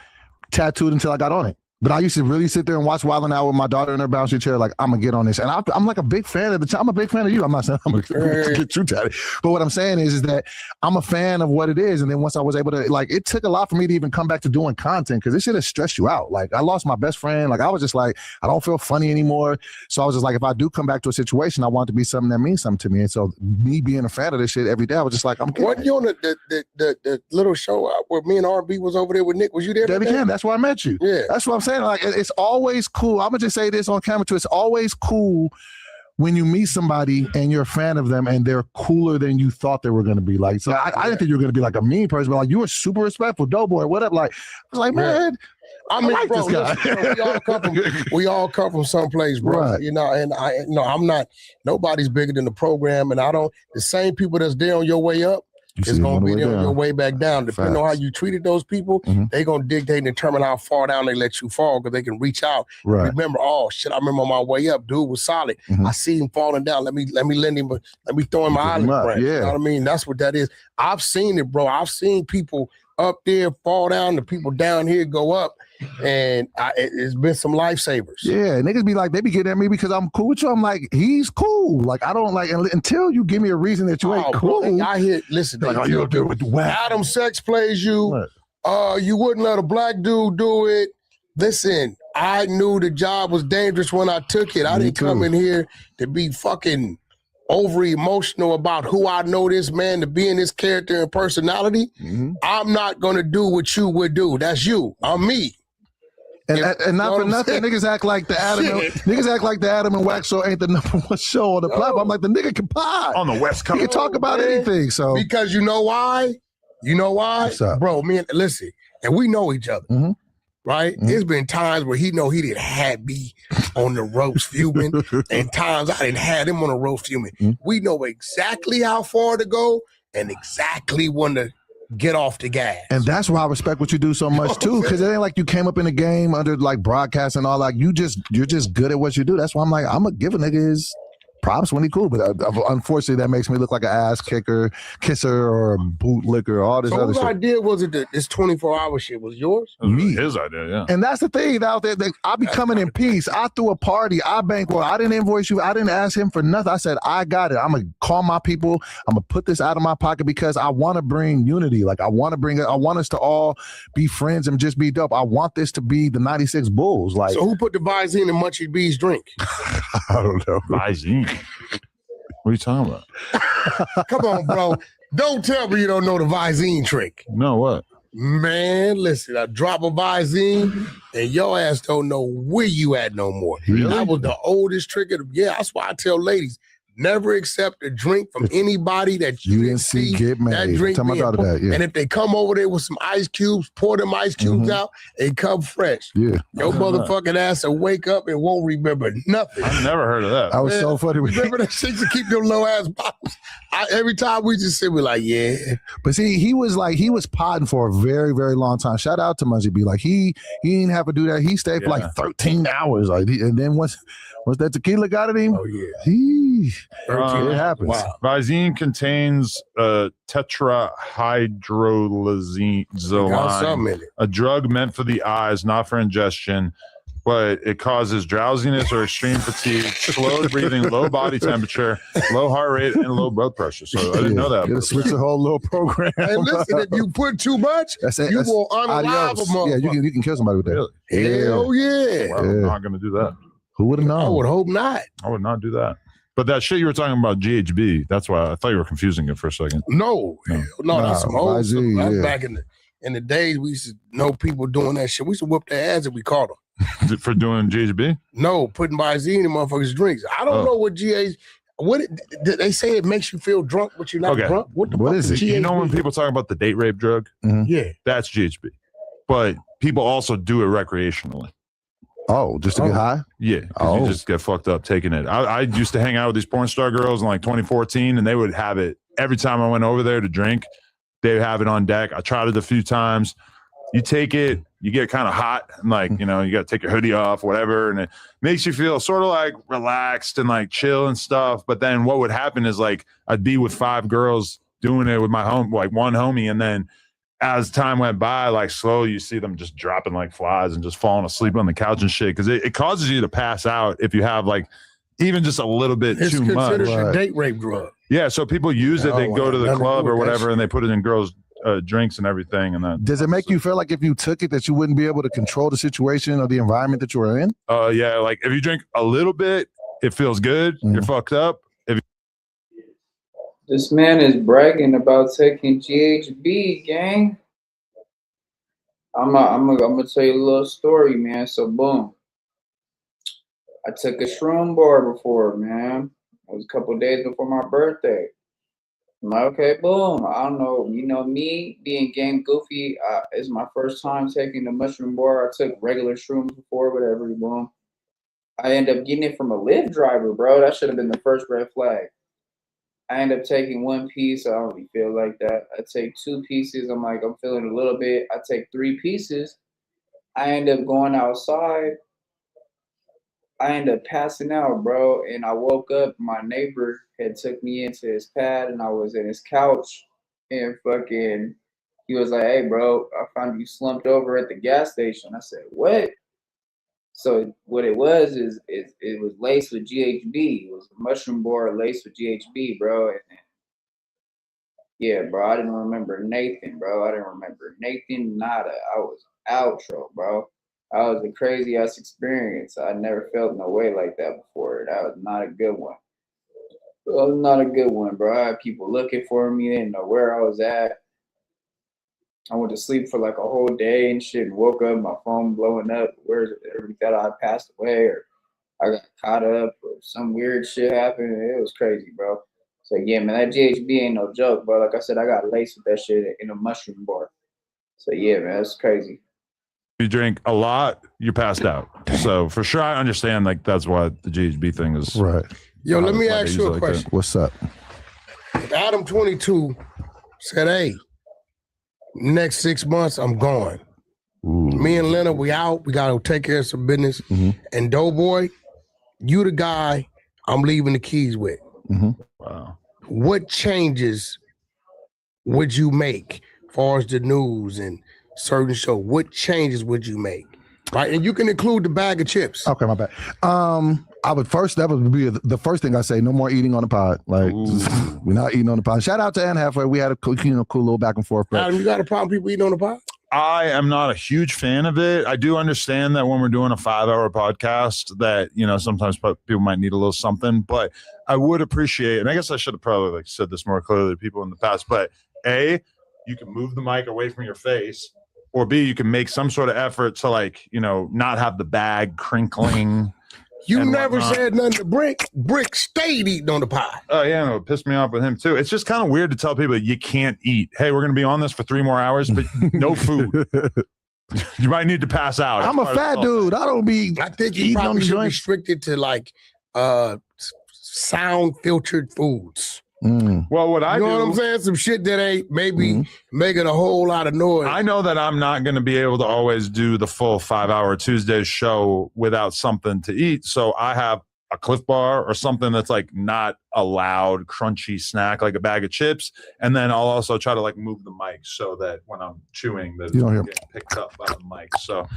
tattooed until I got on it. But I used to really sit there and watch Wildin' Out with my daughter in her bouncy chair, like, I'm gonna get on this. And I'm like a big fan of the time. I'm a big fan of you. I'm not saying I'm gonna get you tatted. But what I'm saying is that I'm a fan of what it is. And then once I was able to, like, it took a lot for me to even come back to doing content because this shit has stressed you out. Like, I lost my best friend. Like, I was just like, I don't feel funny anymore. So I was just like, if I do come back to a situation, I want it to be something that means something to me. And so me being a fan of this shit every day, I was just like, I'm Wasn't you on the little show where me and RB was over there with Nick? Was you there? Debbie Cam, that's where I met you. Yeah. That's what I'm saying. Like, it's always cool. I'm gonna just say this on camera too. It's always cool when you meet somebody and you're a fan of them and they're cooler than you thought they were gonna be. Like, so I didn't think you were gonna be like a mean person, but like you were super respectful, Doeboy, whatever. Like, I was like, man, I mean, like bro, this guy. listen, we all come from someplace, bro. Right. You know, and I'm not. Nobody's bigger than the program, and I don't. The same people that's there on your way up is going to be there on your way back down. Depending on how you treated those people, they going to dictate and determine how far down they let you fall because they can reach out. Right. Remember, oh shit, I remember on my way up, dude was solid. I see him falling down. Let me lend him. Let me throw him my olive branch. Yeah. You know what I mean? That's what that is. I've seen it, bro. I've seen people up there fall down, the people down here go up, and it's been some lifesavers. Yeah, niggas be like, they be getting at me because I'm cool with you. I'm like, he's cool. Like, I don't like, until you give me a reason that you ain't cool. Bro, I hear, listen, like, you do it with the Wack. Adam Sex plays you. You wouldn't let a black dude do it. Listen, I knew the job was dangerous when I took it. I didn't come in here to be fucking over emotional about who I know this man to be in this character and personality. I'm not gonna do what you would do. That's you. I'm me. And not for nothing, niggas act like the Adam and Wack show ain't the #1 show on the platform. I'm like, the nigga can pod on the West Coast. He can talk about anything. So because you know why? You know why? What's up? Bro, man, listen, and we know each other. Right? There's been times where he didn't have me on the ropes fuming, and times I didn't have him on the ropes fuming. We know exactly how far to go and exactly when to get off the gas. And that's why I respect what you do so much too, because it ain't like you came up in the game under like broadcast and all that. You're just good at what you do. That's why I'm like, I'm gonna give a nigga his props when he cool, but unfortunately that makes me look like an ass kicker, kisser, or a bootlicker, all this other shit. Whose idea was it that this 24-hour shit was yours? Me. His idea, yeah. And that's the thing out there. I be coming in peace. I threw a party. I bankroll. I didn't invoice you. I didn't ask him for nothing. I said, I got it. I'm going to call my people. I'm going to put this out of my pocket because I want to bring unity. Like, I want us to all be friends and just be dope. I want this to be the 96 Bulls. Like, so who put the Visine in Munchie B's drink? I don't know. Visine. What are you talking about? Come on, bro. Don't tell me you don't know the Visine trick. No, what? Man, listen, I drop a Visine and your ass don't know where you at no more. Really? That was the oldest trick. That's why I tell ladies, never accept a drink from anybody that you didn't see get made. that drink Tell my being daughter poured. that, yeah. And if they come over there with some ice cubes, pour them ice cubes out and come fresh. Yeah. Your motherfucking ass will wake up and won't remember nothing. I've never heard of that. I was so funny. Remember that shit to keep them low ass bottles? Every time we just sit, we're like, yeah. But see, he was podding for a very, very long time. Shout out to Munchie B. Like, he didn't have to do that. He stayed for like 13 hours. Like, and then once that tequila got at him, It happens. Wow. Visine contains tetrahydrozoline, a drug meant for the eyes, not for ingestion, but it causes drowsiness or extreme fatigue, slow breathing, low body temperature, low heart rate, and low blood pressure. So I didn't know that. It'll switch the whole little program. Hey, listen, if you put too much, you will unalive a motherfucker. Yeah, you can kill somebody with that. Really? Hell yeah. Well, I'm not going to do that. Who would have known? I would hope not. I would not do that. But that shit you were talking about, GHB, that's why I thought you were confusing it for a second. No, that's some old stuff. That's yeah. back in the days we used to know people doing that shit. We used to whoop their ass if we caught them. For doing GHB? No, putting Visine in motherfuckers' drinks. I don't know what they say it makes you feel drunk, but you're not drunk. What is it? GHB? You know when people talk about the date rape drug? Yeah. That's GHB. But people also do it recreationally. Oh, just to get high? Yeah, you just get fucked up taking it. I used to hang out with these porn star girls in like 2014, and they would have it every time I went over there to drink. They would have it on deck. I tried it a few times. You take it, you get kind of hot, and like, you know, you got to take your hoodie off, whatever, and it makes you feel sort of like relaxed and like chill and stuff. But then what would happen is like I'd be with 5 girls doing it with my one homie, and then as time went by, like slowly you see them just dropping like flies and just falling asleep on the couch and shit, because it causes you to pass out if you have like even just a little bit too much. It's considered a date rape drug. Yeah, so people use it. They go to the club or whatever, and they put it in girls' drinks and everything. And that. Does it make you feel like if you took it that you wouldn't be able to control the situation or the environment that you were in? Yeah, like if you drink a little bit, it feels good. You're fucked up. This man is bragging about taking GHB, gang. I'm gonna tell you a little story, man. So boom, I took a shroom bar before, man. It was a couple of days before my birthday. I'm like, okay, boom. I don't know, you know me being game goofy. It's my first time taking the mushroom bar. I took regular shrooms before, whatever. Boom. I end up getting it from a Lyft driver, bro. That should have been the first red flag. I end up taking 1 piece. I don't really feel like that. I take 2 pieces. I'm like, I'm feeling a little bit. I take 3 pieces. I end up going outside. I end up passing out, bro. And I woke up. My neighbor had took me into his pad, and I was in his couch. And fucking, he was like, hey, bro, I found you slumped over at the gas station. I said, what? So what it was is it was laced with GHB. It was a mushroom bar laced with GHB, bro. And yeah, bro, I didn't remember Nathan, bro. I didn't remember Nathan, nada. I was outro, bro. That was a crazy ass experience. I never felt no way like that before. That was not a good one. It was not a good one, bro. I had people looking for me. They didn't know where I was at. I went to sleep for like a whole day and shit, and woke up, my phone blowing up. Everybody thought I passed away or I got caught up or some weird shit happened. It was crazy, bro. So yeah, man, that GHB ain't no joke, bro. Like I said, I got laced with that shit in a mushroom bar. So yeah, man, that's crazy. You drink a lot, you're passed out. So for sure, I understand. Like that's why the GHB thing is right. Yo, let me ask you a question. What's up? If Adam 22 said, hey, next 6 months, I'm going. Ooh. Me and Leonard, we out. We got to take care of some business. And Doeboy, you the guy I'm leaving the keys with. Wow. What changes would you make as far as the news and certain show? What changes would you make? Right, and you can include the bag of chips. Okay, my bad. That would be the first thing I say. No more eating on the pod. Like we're not eating on the pod. Shout out to Ann Halfway. We had a cool little back and forth. Adam, you got a problem people eating on the pod? I am not a huge fan of it. I do understand that when we're doing a 5-hour podcast that, you know, sometimes people might need a little something, but I would appreciate, and I guess I should have probably like said this more clearly to people in the past, but A, you can move the mic away from your face, or B, you can make some sort of effort to like, you know, not have the bag crinkling. You never said nothing to Brick. Brick stayed eating on the pod. Oh, yeah, no, it pissed me off with him, too. It's just kind of weird to tell people you can't eat. Hey, we're going to be on this for 3 more hours, but no food. You might need to pass out. I'm a fat dude. I don't be I think you probably should restrict to like sound filtered foods. Well, what I do, you know what I'm saying? Some shit that ain't maybe making a whole lot of noise. I know that I'm not going to be able to always do the full 5-hour Tuesday show without something to eat. So I have a Cliff Bar or something that's like not a loud, crunchy snack, like a bag of chips. And then I'll also try to like move the mic so that when I'm chewing, that You don't hear getting picked up by the mic. So,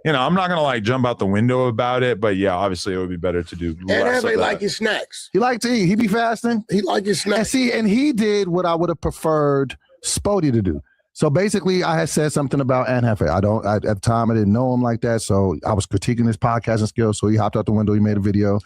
you know, I'm not gonna like jump out the window about it, but yeah, obviously it would be better to do less of And that. like his snacks. He liked to eat. He be fasting. He like his And snacks. see, and he did what I would have preferred Spody to do. So basically, I had said something about Anne Hefe. At the time, I didn't know him like that. So I was critiquing his podcasting skills. So he hopped out the window. He made a video,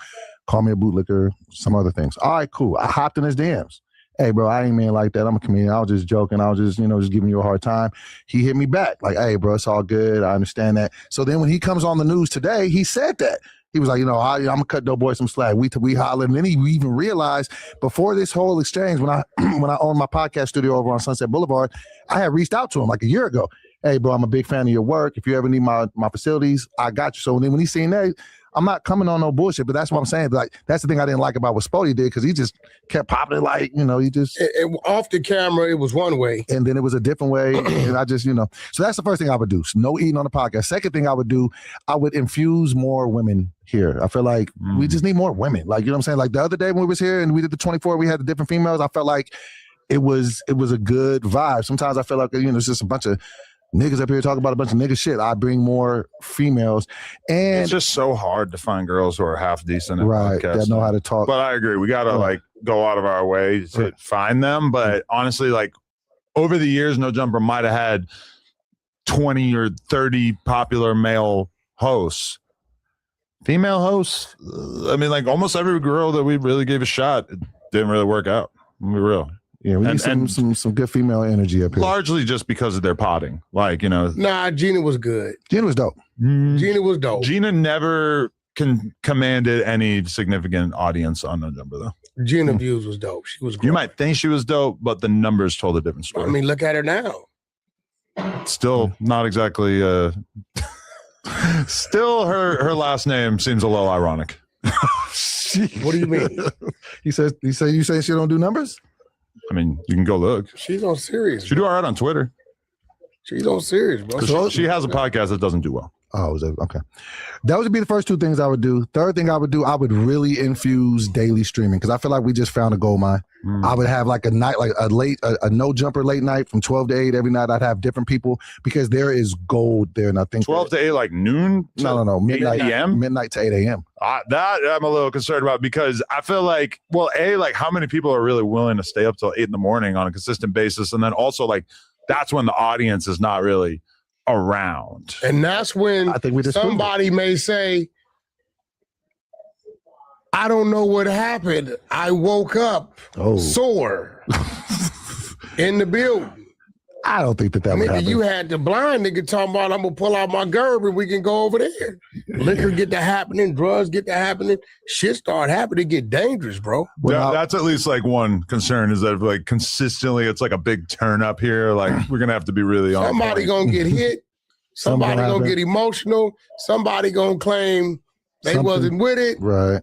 called me a bootlicker, some other things. All right, cool. I hopped in his DMs. Hey, bro, I ain't mean like that. I'm a comedian. I was just joking. I was just, just giving you a hard time. He hit me back like, hey, bro, it's all good. I understand that. So then when he comes on the news today, he said that. He was like, I'm gonna cut Doeboy some slack. We hollered, and then he even realized before this whole exchange, when I owned my podcast studio over on Sunset Boulevard, I had reached out to him like a year ago. Hey, bro, I'm a big fan of your work. If you ever need my facilities, I got you. So then when he seen that, I'm not coming on no bullshit, but that's what I'm saying. Like that's the thing I didn't like about what Spody did because he just kept popping it like, he just Off the camera, it was one way. and then it was a different way. And I just, so that's the first thing I would do. No eating on the podcast. Second thing I would do, I would infuse more women here. I feel like we just need more women. Like, you know what I'm saying? Like the other day when we was here and we did the 24, we had the different females. I felt like it was a good vibe. Sometimes I feel like, it's just a bunch of niggas up here talking about a bunch of nigga shit. I bring more females. And it's just so hard to find girls who are half decent at right, podcasts. that know how to talk. But I agree. We got to like go out of our way to find them. But honestly, like over the years, No Jumper might have had 20 or 30 popular male hosts. Female hosts, I mean, like almost every girl that we really gave a shot, it didn't really work out. We'll be real. Yeah, we need some good female energy up here. Largely just because of their potting. Like, Nah, Gina was good. Gina was dope. Gina was dope. Gina never commanded any significant audience on No Jumper, though. Gina Views was dope. She was great. You might think she was dope, but the numbers told a different story. I mean, look at her now. Still not exactly... Still, her last name seems a little ironic. What do you mean? You say she don't do numbers? I mean, you can go look. She's on Sirius. She do all right on Twitter. She's on Sirius, bro. So she has a podcast that doesn't do well. Oh, okay. That would be the first two things I would do. Third thing I would do, I would really infuse daily streaming because I feel like we just found a gold mine. I would have like a night, like a No Jumper late night from 12 to 8 every night. I'd have different people because there is gold there. And I think 12 to 8, like noon? No. Midnight 8 a.m.? Midnight to 8 a.m. That I'm a little concerned about because I feel like, well, like how many people are really willing to stay up till 8 in the morning on a consistent basis? And then also like, that's when the audience is not really around. And that's when I think we just somebody may say, I don't know what happened. I woke up sore in the building. I don't think that would happen. You had the blind nigga talking about I'm gonna pull out my gerb and we can go over there. Liquor get to happening, drugs get to happening, shit start happening, get dangerous, bro. That's at least like one concern is that like consistently it's like a big turn up here. Like we're gonna have to be really on. Somebody gonna get hit, somebody gonna get emotional, somebody gonna claim they wasn't with it. Right.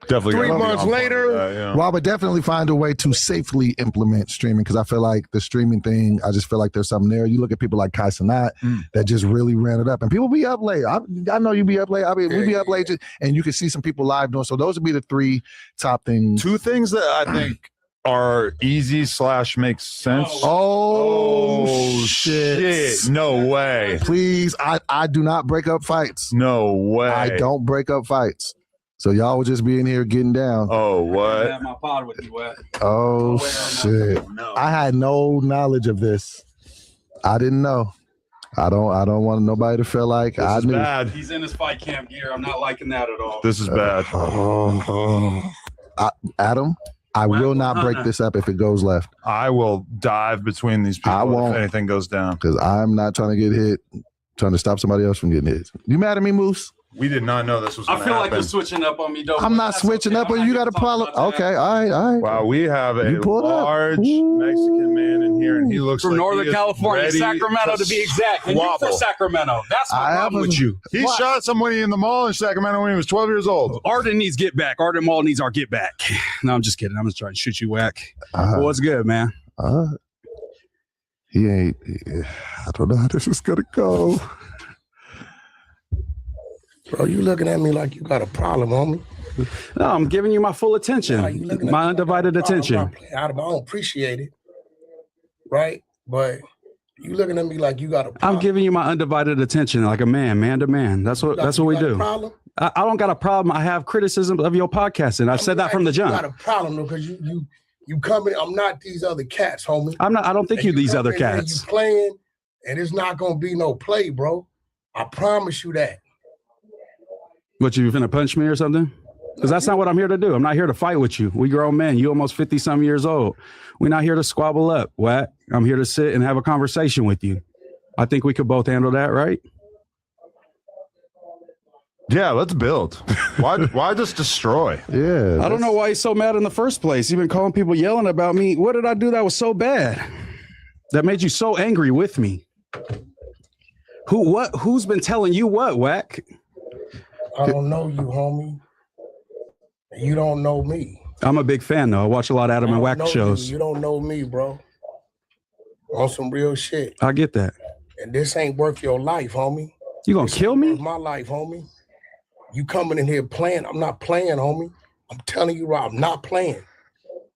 Definitely 3 months later. Well, I would definitely find a way to safely implement streaming because I feel like the streaming thing, I just feel like there's something there. You look at people like Kai Cenat that just really ran it up and people be up late. I know you be up late. I mean, we be up late and you can see some people live doing. So those would be the 3 top things. 2 things that I think are easy / makes sense. Oh shit. No way. Please, I do not break up fights. No way. I don't break up fights. So y'all would just be in here getting down. Oh, what? I have my pod with you, Wack. Oh, shit. I had no knowledge of this. I didn't know. I don't want nobody to feel like I knew. Bad. He's in his fight camp gear. I'm not liking that at all. This is bad. Adam, I will not break this up if it goes left. I will dive between these people I won't, if anything goes down. Because I'm not trying to get hit, trying to stop somebody else from getting hit. You mad at me, Moose? We did not know this was going to happen. I feel like you're switching up on me, though. I'm not switching up, but you got a problem. Okay, all right. Wow, we have a large Mexican man in here, and he looks from like Northern California, Sacramento to be exact. And you're from Sacramento. That's my problem with you. He shot somebody in the mall in Sacramento when he was 12 years old. Arden needs get back. Arden Mall needs our get back. No, I'm just kidding. I'm just trying to shoot you, Wack. What's good, man? He ain't. I don't know how this is gonna go. Bro, you looking at me like you got a problem, homie. No, I'm giving you my full attention, Nah, you looking at my me undivided like I'm attention. not playing. I don't appreciate it, right? But you looking at me like you got a problem. I'm giving you my undivided attention, like a man to man. That's what we do. Problem? I don't got a problem. I have criticism of your podcasting. I've said that from the jump. You got a problem though, because you come in. I'm not these other cats, homie. I'm not. I don't think And you these come other in here, cats. You playing, and it's not gonna be no play, bro. I promise you that. What, you finna punch me or something? Because that's not what I'm here to do. I'm not here to fight with you. We grown men. You almost 50-some years old. We're not here to squabble up, Wack. I'm here to sit and have a conversation with you. I think we could both handle that, right? Yeah, let's build. Why just destroy? Yeah. I don't know why he's so mad in the first place. He's been calling people yelling about me. What did I do that was so bad? That made you so angry with me? Who's been telling you what, Wack? I don't know you, homie. You don't know me. I'm a big fan, though. I watch a lot of Adam and Wack shows. You don't know me, bro. On some real shit. I get that. And this ain't worth your life, homie. You gonna kill me? My life, homie. You coming in here playing. I'm not playing, homie. I'm telling you right, I'm not playing.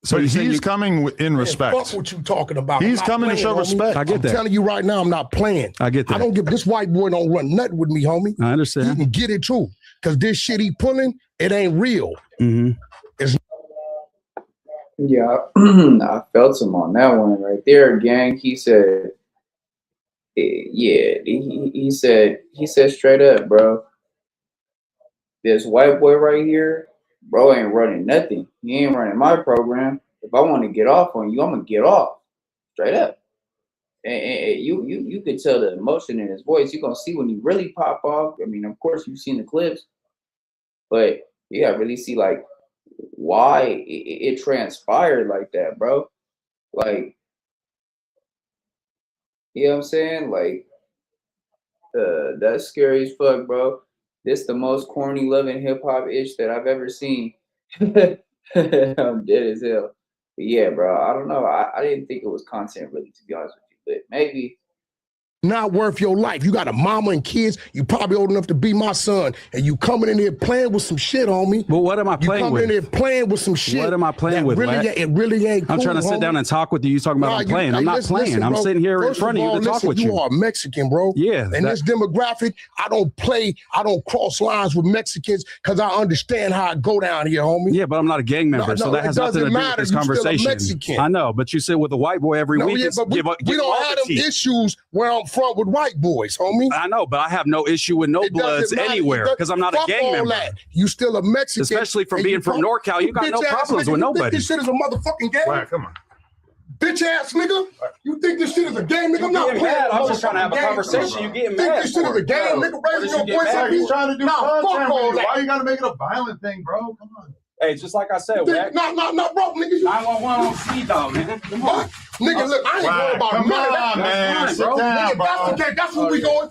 So he's coming in respect. Fuck what you talking about. He's coming to show respect. I get that. I'm telling you right now, I'm not playing. I get that. I don't give this white boy don't run nothing with me, homie. I You understand. can get it too. Cause this shit he pulling, it ain't real. Mm-hmm. Yeah, I felt him on that one right there, gang. He said, yeah, he said straight up, bro. This white boy right here, bro, ain't running nothing. He ain't running my program. If I want to get off on you, I'm gonna get off, straight up. And you could tell the emotion in his voice. You're gonna see when he really pop off. I mean, of course, you've seen the clips, but you gotta really see like why it transpired like that, bro. Like, you know what I'm saying? Like, that's scary as fuck, bro. This the most corny loving hip hop itch that I've ever seen. I'm dead as hell. But yeah, bro, I don't know. I didn't think it was content really, to be honest with you, but maybe. Not worth your life. You got a mama and kids. You probably old enough to be my son, and you coming in here playing with some shit, homie. But what am I playing you with? coming in here playing with some shit. What am I playing with, really, Wack? it really ain't cool, I'm trying to sit down and talk with you. You talking about I'm playing. I'm not playing. Listen, I'm bro. sitting here in First front of you to talk with you. You are Mexican, bro. Yeah. And this demographic, I don't play, I don't cross lines with Mexicans because I understand how I go down here, homie. Yeah, but I'm not a gang member, so that has nothing to do with this conversation. I know, but you sit with a white boy every week. Yeah, but we don't have them issues where I'm from with white boys, homie. I know, but I have no issue with no bloods anywhere because I'm not a gang member. You still a Mexican. Especially from being from NorCal, you got no problems with nobody. This shit is a motherfucking game. Right, come on. Bitch ass nigga. You think this shit is a game, nigga? I'm not playing. I'm just trying to have a conversation. You getting mad? This shit is a game, nigga. Raising your voice up. He's trying to do fuck all that. Why you gotta make it a violent thing, bro? Come on. Hey, just like I said, Wack. No, bro, nigga. 911 on speed dog, nigga. Come on. Nigga, look, I ain't worried about none of that. Man, sit down, bro. That's okay. That's where we going.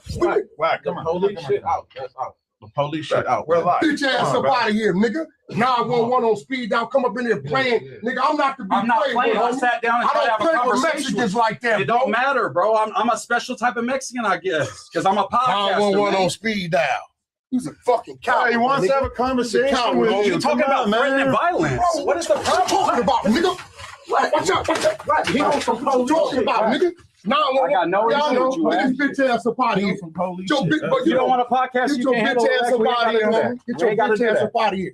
Wack, come on. Police shit out. That's out. The police shit out. We're live. Bitch ass up out of here, nigga. 911 on speed down. Come up in here playing. Nigga, I'm not to be I'm not playing. I with, sat down and tried to have a play with conversation. Mexicans like that, It bro. don't matter, bro. I'm a special type of Mexican, I guess, because I'm a podcaster. 911 on speed dial. He's a fucking coward. He wants to have a conversation with you. You're talking about threatening violence. Bro, What is the problem? talking about, nigga? Watch out. He on some police talking about, nigga. I got no issue with you, Get this bitch ass up out of here. You don't want a podcast, Get you your can't handle bitch ass it. up out of here, homie. Get your bitch ass up out of here.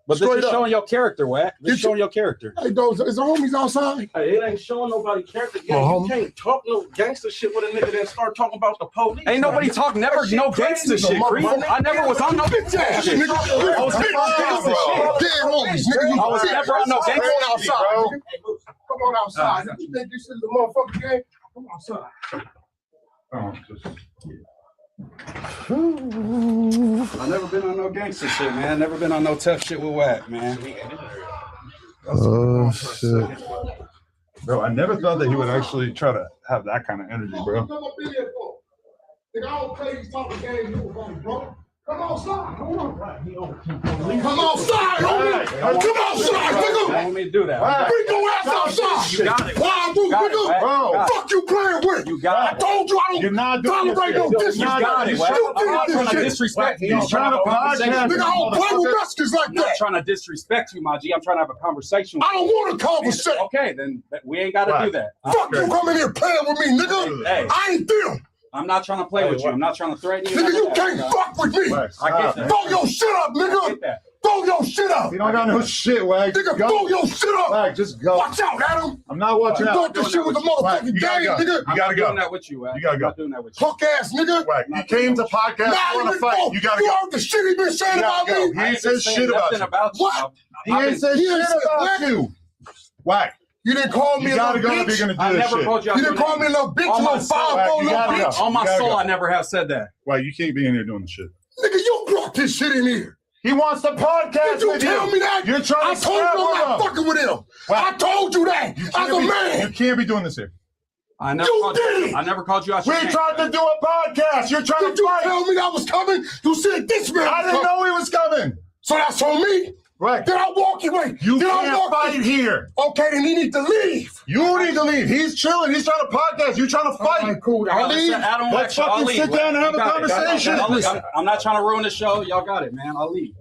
But this Straight is up. showing your character, Wack. This is showing your character. Hey, those is the homies outside. Hey, it ain't showing nobody character. Yeah, Well, you can't talk no gangster shit with a nigga that start talking about the police. Ain't nobody talk never no gangster shit, Creed. I never was on no Bitch ass shit. nigga. I was never on gangster shit. Dead homies, nigga. I was never on no Come gangster on outside, shit, nigga. Come on outside. You think this is the motherfucking game? Come outside. I never been on no gangster shit, man. Never been on no tough shit with Wack, man. Oh shit, bro! I never thought that he would actually try to have that kind of energy, bro. Come up in here for. Nigga, I don't play these type of games, bro. Come outside. Come outside, homie. Come outside, I nigga. want me to do that. Bring your ass outside. You got it. Why I'm do, nigga. Bro, fuck you playing with. You got I told you I don't You're not doing tolerate no disrespect. You got it, Wack. I'm not trying to shit. disrespect you. He's trying to podcast. Nigga, I don't play with Mexicans like I'm not that. trying to disrespect you, my G. I'm trying to have a conversation with I don't want a conversation. Okay, then we ain't got to do that. Fuck you coming here playing with me, nigga. Hey. I ain't them. I'm not trying to play with you. I'm not trying to threaten you. Nigga, you can't fuck with me. I get that. Throw your shit up, I nigga. get that. Throw your shit up. You don't got no shit, Wack. Nigga, throw your shit up. Wack, just go. Watch out, Adam. I'm not watching You out. thought this shit was a motherfucking You gotta game, go. nigga. You I'm gotta not go. doing that with you, Wack. You gotta I'm go. not doing that with you. Punk ass nigga. Wack, you came to podcast. You want to fight. You gotta You go. heard the shit he been saying about me? He ain't said shit about you. What? He ain't said shit about you. Wack. You didn't call me You a gotta little go if bitch. you're gonna do I this never shit. called you out You didn't your call me a name. little bitch, On my little soul, 5'4" you little gotta bitch. go. On my You gotta soul, go. I never have said that. Wack, you can't be in here doing this shit. Nigga, you brought this shit in here. He wants to podcast Did you with tell me that? You're trying I to told you I'm not scrap fucking with him. Wow. I told you that as a You man. can't be doing this here. I never You called did you. it. I never called you out We your name. tried to do a podcast. You're trying Did to you fight. tell me that was coming? You said this man. I was didn't coming. know he was coming. So that's on me. Right. Did I walk away? You Did I can't walk fight here. Okay, then he need to leave. You need to leave. He's chilling. He's trying to podcast. You're trying to fight. All right, cool. I'll leave. Let's fucking sit down and have a conversation. I'm not trying to ruin the show. Y'all got it, man. I'll leave.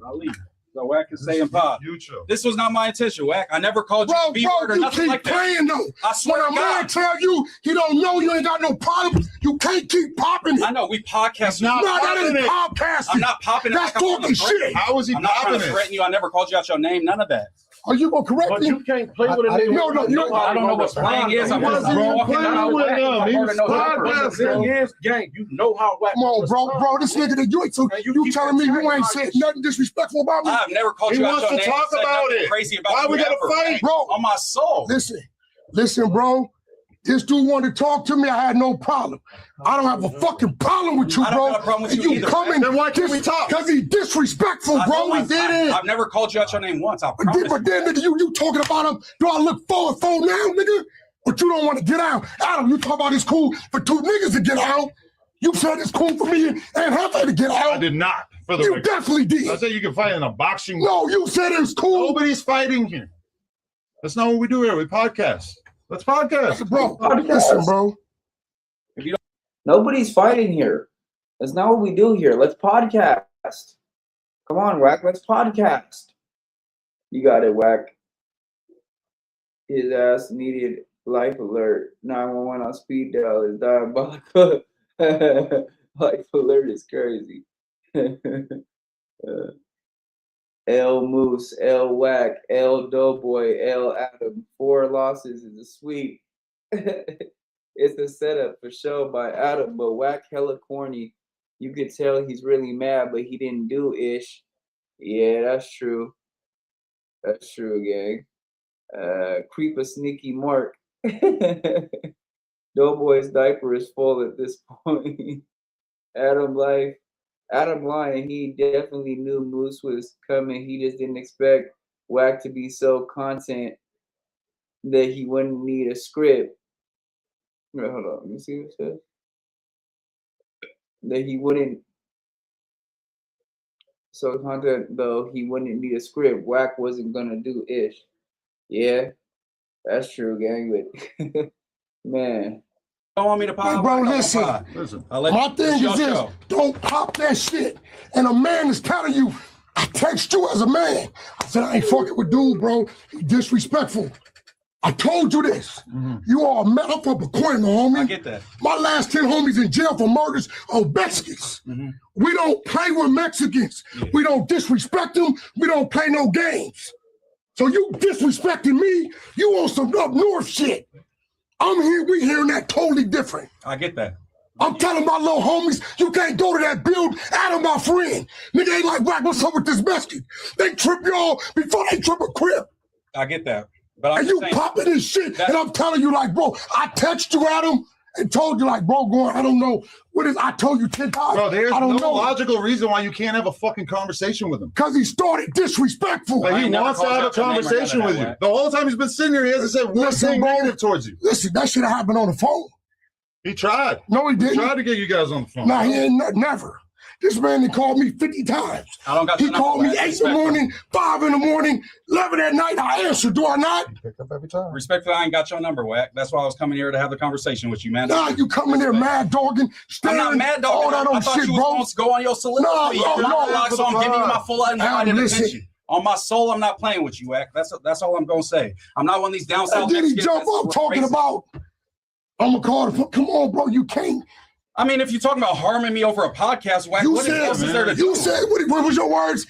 So Wack can stay in pod. You chill. This was not my intention, Wack. I never called you Bro, B-word or you nothing keep like that. playing though. I swear When a to God. man tell you he don't know you ain't got no problem, you can't keep popping it. I know we podcast. not No, that popping ain't it. podcasting. I'm not popping it. That's like I'm on the talking break. shit. How is he I'm not trying popping to it? threaten you. I never called you out your name. None of that. Are you gonna correct But me? you can't play with a I- nigga. no, you don't- I don't know what slang is. I'm just wasn't even walking playing out with Wack. him. I'm He hard was to know that podcasting. But the thing is, gang, you know how Wack. Come on, bro, this nigga that you so Man, you you keep telling me you attacking ain't my said shit. nothing disrespectful about me? I've never called He you out wants your to name. talk said about nothing it. Crazy about Why you we gotta ever. fight? Bro, On my soul. Listen, bro. This dude wanted to talk to me. I had no problem. I don't have a fucking problem with you, I don't bro. have a problem with And you you either, coming? Then why can't we talk? Because he disrespectful, bro. I've never called you out your name once. I promise. But then, nigga, you talking about him? Do I look forward for now, nigga? But you don't want to get out. Adam, you talk about it's cool for two niggas to get out. You said it's cool for me and Hefe to get out. I did not. For the You record. definitely did. I said you can fight in a boxing. No, you said it's cool. Nobody's fighting here. That's not what we do here. We podcast. Let's podcast. Bro, listen, bro. Nobody's fighting here. That's not what we do here. Let's podcast. Come on, Wack. Let's podcast. You got it, Wack. His ass needed life alert. 911 on speed dial is diabolical. Life alert is crazy. L Moose, L Wack, L Doughboy, L Adam. 4 losses is a sweep. It's a setup for show by Adam, but Wack hella corny. You could tell he's really mad, but he didn't do ish. Yeah, that's true. That's true, gang. Creep a sneaky mark. Doughboy's diaper is full at this point. Adam lying. He definitely knew Moose was coming. He just didn't expect Wack to be so content that he wouldn't need a script. Wait, hold on. Let me see what it says. That he wouldn't. So content though he wouldn't need a script. Wack wasn't gonna do ish. Yeah, that's true, gang. But man. Don't want me to pop. Bro, listen. My thing is this: don't pop that shit. And a man is telling you, I text you as a man. I said I ain't fucking with dude, bro. He disrespectful. I told you this. You are a man. I'm from Pacoima, homie. I get that. My last 10 homies in jail for murders on Mexicans. We don't play with Mexicans. We don't disrespect them. We don't play no games. So you disrespecting me, you on some up north shit. I'm here, we hearing that totally different. I get that. I'm telling my little homies, you can't go to that build. Adam, my friend. Nigga ain't like, Wack, what's up with this Mexican? They trip y'all before they trip a crib. I get that. But I'm And you popping this shit, and I'm telling you, like, bro, I text you, Adam, and told you, like, bro, going, I don't know. What is, I told you 10 times. Bro, there's I don't no know. logical reason why you can't have a fucking conversation with him. Because he started disrespectful. But he wants to have a conversation with you. The whole time he's been sitting here, he hasn't said one thing negative towards you. Listen, that should have happened on the phone. He tried. No, he didn't. He tried to get you guys on the phone. No, he ain't never. This man he called me 50 times. I don't got He your number, called me Wack. 8 in the morning, 5 in the morning, 11 at night. I answer, do I not? You picked up every time. Respectfully, I ain't got your number, Wack. That's why I was coming here to have the conversation with you, man. Nah, you coming there mad dogging, I'm not mad dogging. all that I old thought shit, you was bro. going to go on your soliloquy. So I'm giving you my full undivided attention. On my soul, I'm not playing with you, Wack. That's all I'm gonna say. I'm not one of these down south. And then he Mexicans jump up talking about, I'm gonna call the come on, bro, you can't. I mean, if you're talking about harming me over a podcast, Wack, what else is there to do? You said, what was your words?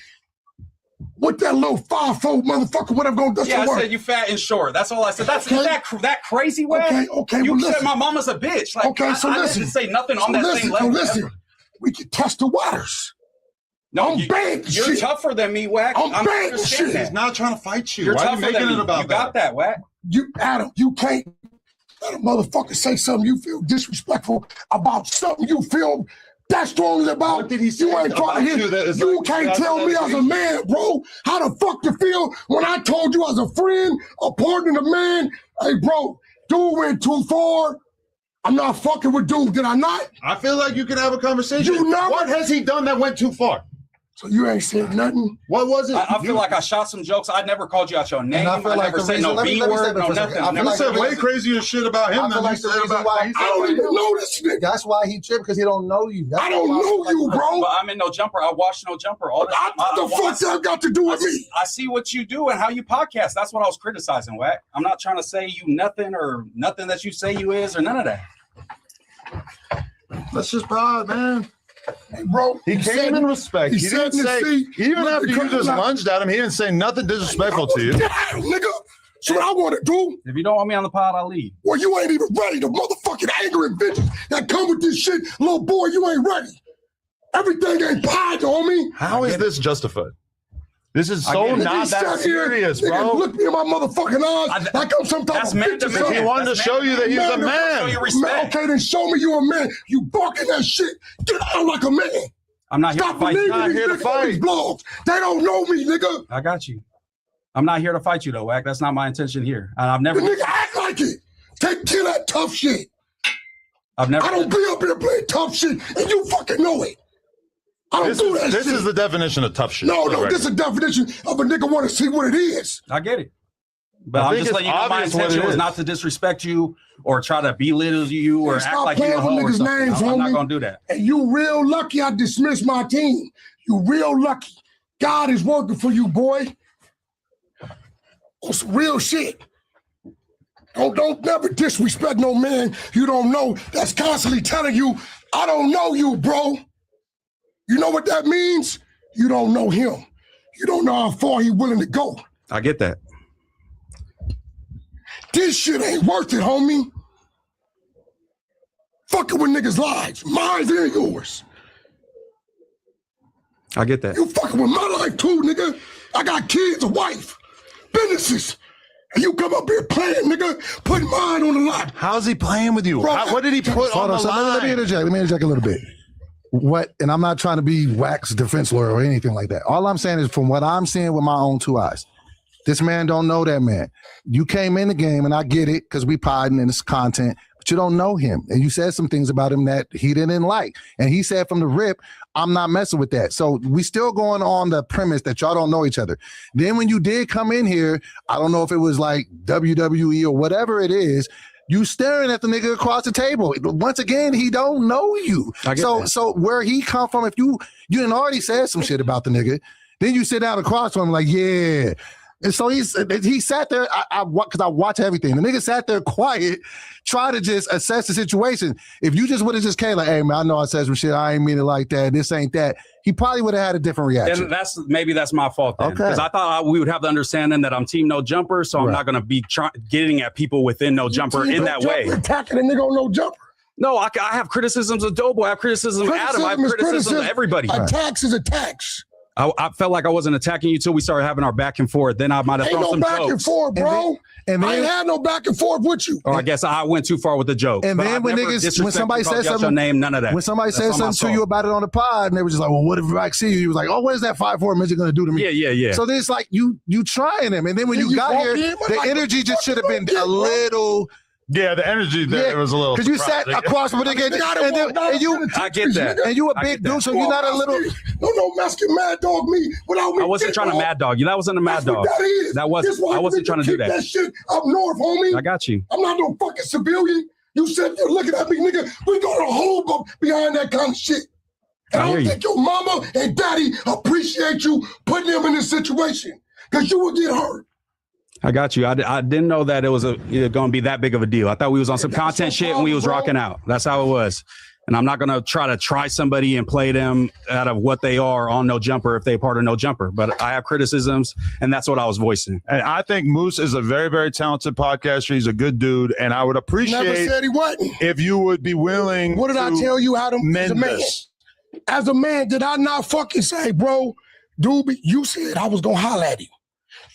What that little 5'4" motherfucker, whatever gonna do? Yeah, I said you fat and short. That's all I said. That's Okay. that crazy, Wack? Okay, You well, said listen. my mama's a bitch. Like, Okay, so I listen. didn't say nothing on So that listen, same level. so listen. ever. We can test the waters. No, I'm bad you're shit. tougher than me, Wack. I'm bad understand shit. that. He's not trying to fight you. You're Why are you tougher making than it me. about You got that, Wack. You, Adam, you can't let a motherfucker say something you feel disrespectful about something you feel that strongly about. What did he say You ain't about trying to you hear. that is You like- can't tell me as a man, bro, how the fuck you feel when I told you as a friend, a partner, a man, hey, bro, dude went too far. I'm not fucking with dude, did I not? I feel like you can have a conversation. You never- What has he done that went too far? So you ain't said nothing? What was it? I feel like I shot some jokes. I never called you out your name. I feel I like never the said reason- no let me B say word, that no for a second. nothing. I feel You like said the way reason- crazier shit about him I than feel you like the said reason about why I don't even know this nigga. That's why he tripped, because he don't know you. That's I don't why know you, bro. But I'm in no jumper. I watch no jumper all the time. What the fuck that got to do with me? I see what you do and how you podcast. That's what I was criticizing, Wack. I'm not trying to say you nothing or nothing that you say you is or none of that. Let's just pod, man. Hey, bro, He came in respect. He sat didn't in the say, seat, even looked after the you crowd just like- lunged at him, he didn't say nothing disrespectful to you. Get out, nigga. So what I want to do, If you don't want me on the pod, I'll leave. well, you ain't even ready. The motherfucking anger and vengeance that come with this shit, little boy, you ain't ready. Everything ain't pie, homie. How is this justified? This is I so get it. not Nigga, that sat here, serious, nigga, bro. Look me in my motherfucking eyes like I'm some type That's of man bitch to or man. something. He wanted to That's show you that he's a Show man. you respect. Okay, then show me you a man. You barking that shit. Get out like a man. I'm not here Stop to fight believing you. Not these here to niggas on these fight. blogs. They don't know me, nigga. I got you. I'm not here to fight you though, Wack. That's not my intention here. And I've The never. nigga act like it. Kill that tough shit. I've never. I don't be up here playing tough shit, and you fucking know it. I don't do that This shit. is the definition of tough shit. No, for the this is a definition of a nigga want to see what it is. I get it. But I I'm think just it's letting you know my obvious what intention it was is. not to disrespect you or try to belittle you or Stop act like you playing a hoe with or niggas' something. names, I'm not homie. gonna do that. And you real lucky I dismissed my team. You real lucky. God is working for you, boy. On some real shit. Don't never disrespect no man you don't know that's constantly telling you, I don't know you, bro. You know what that means? You don't know him. You don't know how far he's willing to go. I get that. This shit ain't worth it, homie. Fucking with niggas' lives, mine and yours. I get that. You fucking with my life too, nigga. I got kids, a wife, businesses. And you come up here playing, nigga, put mine on the line. How's he playing with you? Bro, What did he put on the So let me line? interject. Let me interject a little bit. What, and I'm not trying to be Wack's defense lawyer or anything like that. All I'm saying is from what I'm seeing with my own two eyes, this man don't know that man. You came in the game, and I get it because we podding and it's content, but you don't know him. And you said some things about him that he didn't like. And he said from the rip, I'm not messing with that. So we still going on the premise that y'all don't know each other. Then when you did come in here, I don't know if it was like WWE or whatever it is, you staring at the nigga across the table. Once again, he don't know you. So where he come from, if you didn't already said some shit about the nigga, then you sit down across from him like, yeah. And so he sat there, because I watch everything. The nigga sat there quiet, try to just assess the situation. If you just would have just came like, hey, man, I know I said some shit. I ain't mean it like that. This ain't that. He probably would have had a different reaction. And that's my fault then. Okay. Because I thought we would have the understanding that I'm team no jumper, so I'm Right. not going to be getting at people within no jumper in that way. Attacking a nigga on no jumper. No, I have criticisms of Doeboy. I have criticism of Adam. I have criticism of everybody. Attacks is attacks. I felt like I wasn't attacking you till we started having our back and forth. Then I might have Ain't thrown no some back and jokes. forth, bro. And I then, ain't had no back and forth with you. Or I guess I went too far with the joke. And But then I've when never niggas, when somebody disrespected, called says you out something, your name, none of that. when somebody That's says on my something to you soul. about it on the pod, and they were just like, well, what if I see you? He was like, oh, what is that 5'4" midget gonna do to me? Yeah. So then it's like you trying him, and then when Yeah, you you got walk here, in, but the like, energy what just the should have been fuck you a gonna get, bro? little Yeah, the energy there was a little. Because you sat across from a nigga and you. I get that. And you a big dude, so you're not a little. No, Mexican mad dog me without me. I wasn't trying to mad dog you. That wasn't a mad dog. That was. I wasn't trying to do that. That shit up north, homie. I got you. I'm not no fucking civilian. You said you're looking at me, nigga. We go to hole behind that kind of shit. And I don't think your mama and daddy appreciate you putting them in this situation because you will get hurt. I got you. I didn't know that it was going to be that big of a deal. I thought we was on some content shit and we was rocking out. That's how it was. And I'm not going to try somebody and play them out of what they are on No Jumper if they're part of No Jumper. But I have criticisms, and that's what I was voicing. And I think Moose is a very, very talented podcaster. He's a good dude, and I would appreciate Never said he wasn't. If you would be willing. What did I tell you how to mend this? As a man, did I not fucking say, bro, dude, you said I was going to holler at him.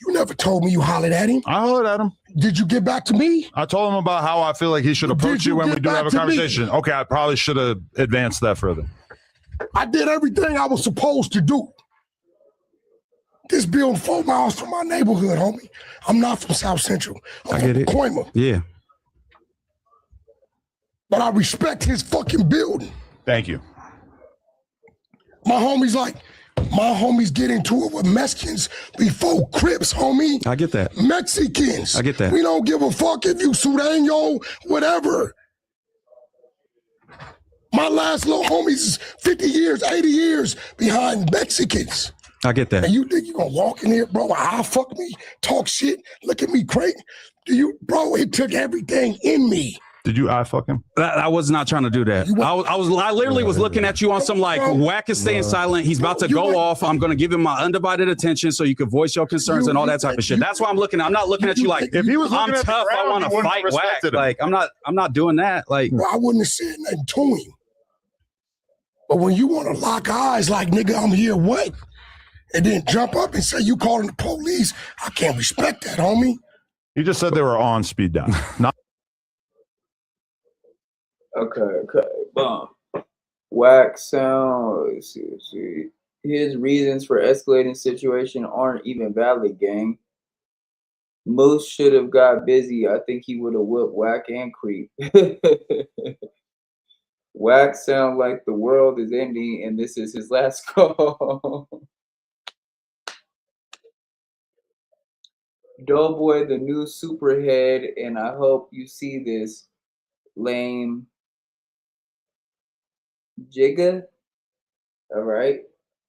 You never told me you hollered at him. I hollered at him. Did you get back to me? I told him about how I feel like he should approach you when we do have a conversation. Okay, I probably should have advanced that further. I did everything I was supposed to do. This building 4 miles from my neighborhood, homie. I'm not from South Central. I'm from Pacoima. Yeah. But I respect his fucking building. Thank you. My homies get into it with Mexicans before Crips, homie. I get that. Mexicans. I get that. We don't give a fuck if you Sureño, whatever. My last little homies is 50 years, 80 years behind Mexicans. I get that. And you think you gonna walk in here, bro? I'll fuck me, talk shit, look at me crazy. Bro, it took everything in me. Did you fuck him? I was not trying to do that. I literally was looking at you on some like Wack is staying silent. He's about to go off. I'm going to give him my undivided attention so you can voice your concerns and all that type of shit. That's why I'm looking. I'm not looking at you like if he was I'm tough. I want to fight Wack. Like I'm not doing that. Like I wouldn't have said nothing to him. But when you want to lock eyes, like nigga, I'm here. What? And then jump up and say you calling the police. I can't respect that, homie. You just said they were on speed dial. Not. Okay. Boom. Wack sound. Let's see. His reasons for escalating situation aren't even valid, gang. Moose should have got busy. I think he would have whipped Wack and Creep. Wack sound like the world is ending and this is his last call. Doeboy, the new superhead, and I hope you see this lame Jigga. All right.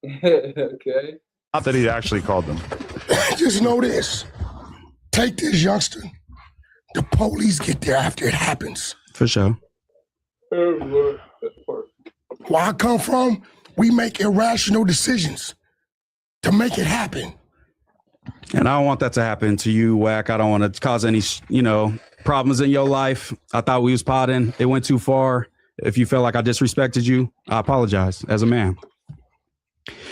Okay. Not that he actually called them. Just know this. Take this youngster. The police get there after it happens. For sure. Where I come from, we make irrational decisions to make it happen. And I don't want that to happen to you, Wack. I don't want to cause any, problems in your life. I thought we was potting. It went too far. If you felt like I disrespected you, I apologize as a man.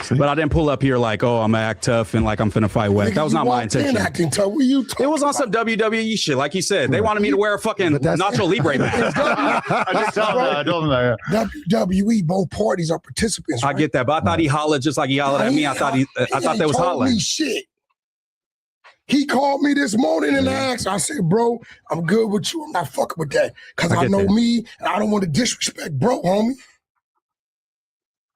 But I didn't pull up here like, oh, I'm gonna act tough and like I'm finna fight Wack. That was not my intention. Acting tough. What you it was on some WWE shit, like you said. They wanted me to wear a fucking Nacho Libre mask. I told him that. WWE, both parties are participants. Right? I get that, but I thought he hollered just like he hollered at me. I thought they was hollering. Shit. He called me this morning and asked. I said, bro, I'm good with you. I'm not fucking with that. Because I know me and I don't want to disrespect bro, homie.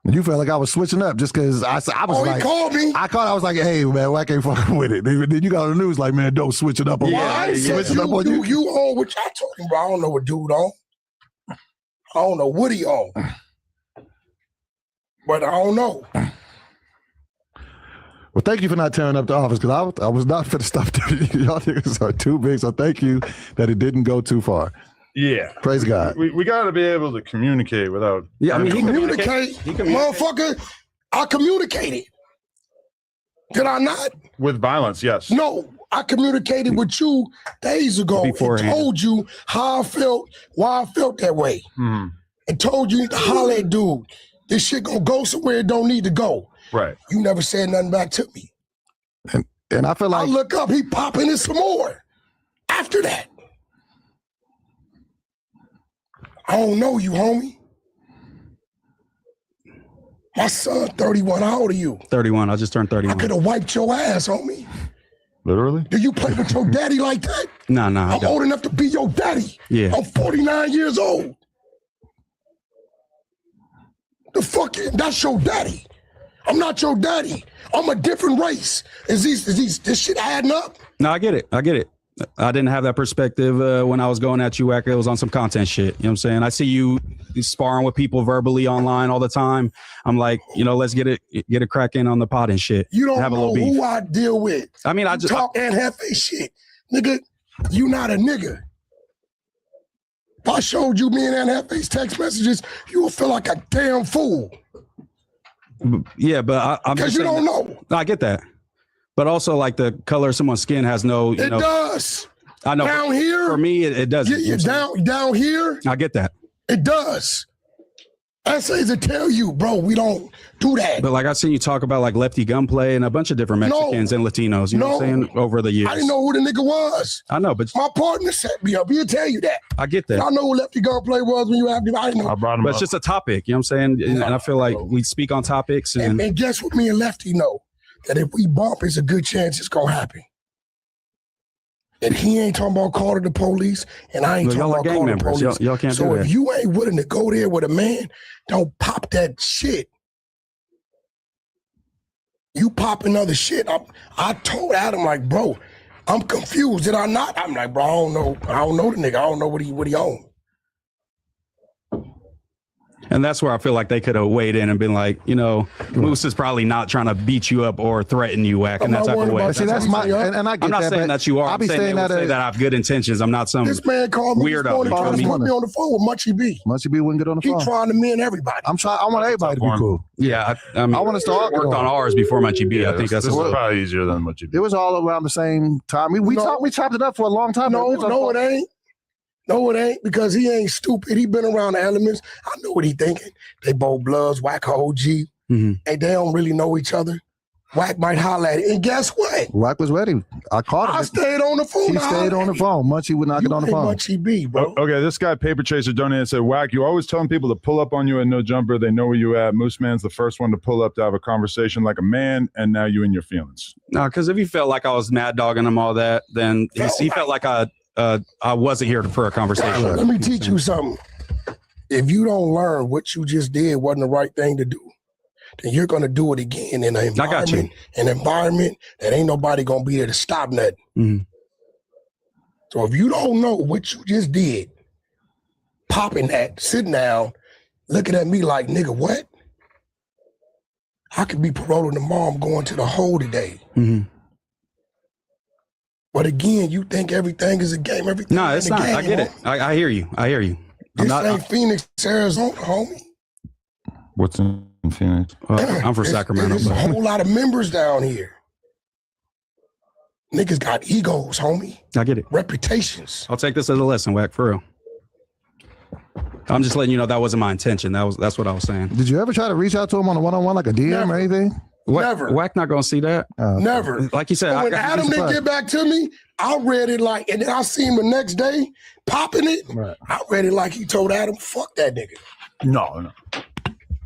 You felt like I was switching up just because I was like, he called me. I was like, hey, man, Wack ain't fucking with it. Then you got on the news like, man, don't switch it up on switching up on you on, which I told him, bro, I don't know what dude on. I don't know what he on. But I don't know. Well, thank you for not tearing up the office because I was not for the stuff that y'all niggas are too big. So thank you that it didn't go too far. Yeah. Praise God. We got to be able to communicate without. Yeah, I mean, he communicate. Motherfucker, I communicated. Did I not? With violence, yes. No, I communicated with you days ago beforehand. And told you how I felt, why I felt that way. Mm-hmm. And told you to holler at dude. This shit gonna go somewhere it don't need to go. Right. You never said nothing back to me. And I feel like I look up, he popping in some more after that. I don't know you, homie. My son, 31. How old are you? 31. I just turned 31. I could have wiped your ass, homie. Literally? Do you play with your daddy like that? Nah, I'm old enough to be your daddy. Yeah. I'm 49 years old. The fuck? That's your daddy. I'm not your daddy. I'm a different race. Is this shit adding up? No, I get it. I didn't have that perspective when I was going at you, Wack. It was on some content shit. You know what I'm saying? I see you sparring with people verbally online all the time. I'm like, let's get a crack in on the pot and shit. You don't have a know little beef. who I deal with. I mean, I just talk and have face shit. Nigga, you not a nigga. If I showed you me and Ann Hefe's text messages, you will feel like a damn fool. Yeah, but I'm because you don't know. I get that, but also like the color of someone's skin has no. It does. I know. Down here, for me, it doesn't. You down here. I get that. It does. Essays that tell you, bro, we don't do that. But like I've seen you talk about like Lefty Gunplay and a bunch of different Mexicans and Latinos. You know what I'm saying? Over the years, I didn't know who the nigga was. I know, but my partner set me up. He'll tell you that. I get that. I know who Lefty Gunplay was when you asked me. I didn't know. I brought him but up. it's just a topic. You know what I'm saying? And I feel like we speak on topics. And guess what? Me and Lefty know that if we bump, it's a good chance it's gonna happen. And he ain't talking about calling the police, and I ain't talking about calling the police. Y'all can't do that. So if you ain't willing to go there with a man, don't pop that shit. You popping other shit. I told Adam, like, bro, I'm confused. Did I not? I'm like, bro, I don't know the nigga. I don't know what he own. And that's where I feel like they could have weighed in and been like, Moose is probably not trying to beat you up or threaten you, Wack, in that type of way. See, that's my, and I get I'm not that, saying that you are. I'm saying that I have good intentions. I'm not some This man called me weirdo. He put me on the phone with Munchie B. Munchie B wouldn't get on the phone. He trying to mend everybody. I want everybody to be cool. Yeah, I mean, I want to start worked on ours before Munchie B. I think that's probably easier than Munchie B. It was all around the same time. We chopped it up for a long time. No, it ain't. No, it ain't, because he ain't stupid. He been around the elements. I know what he thinking. They both bloods, Wack OG, and they don't really know each other. Wack might holler at it. And guess what? Wack was ready. I caught him. I stayed on the phone. He stayed on the phone. Munchie would not get on the phone. Munchie B, bro. Okay, this guy, Paper Chaser, donated and said, Wack, you always telling people to pull up on you at No Jumper. They know where you at. Mooseman's the first one to pull up to have a conversation like a man, and now you in your feelings. No, because if he felt like I was mad dogging him all that, then he felt like I wasn't here for a conversation. Let me teach you something. If you don't learn what you just did wasn't the right thing to do, then you're going to do it again in an environment that ain't nobody going to be there to stop nothing. Mm-hmm. So if you don't know what you just did, popping that, sitting down, looking at me like, nigga, what? I could be paroling tomorrow. I'm going to the hole today. Mm-hmm. But again, you think everything is a game. Everything. No, it's not. Game, I get it. I hear you. This ain't Phoenix, Arizona, homie. What's in Phoenix? I'm from Sacramento. There's a whole lot of members down here. Niggas got egos, homie. I get it. Reputations. I'll take this as a lesson, Wack, for real. I'm just letting you know that wasn't my intention. That's what I was saying. Did you ever try to reach out to him on a one-on-one, like a DM or anything? Never. Wack not gonna see that. Never. Like you said, so when Adam didn't get back to me, I read it like, and then I seen him the next day popping it. Right. I read it like he told Adam, "Fuck that nigga." No.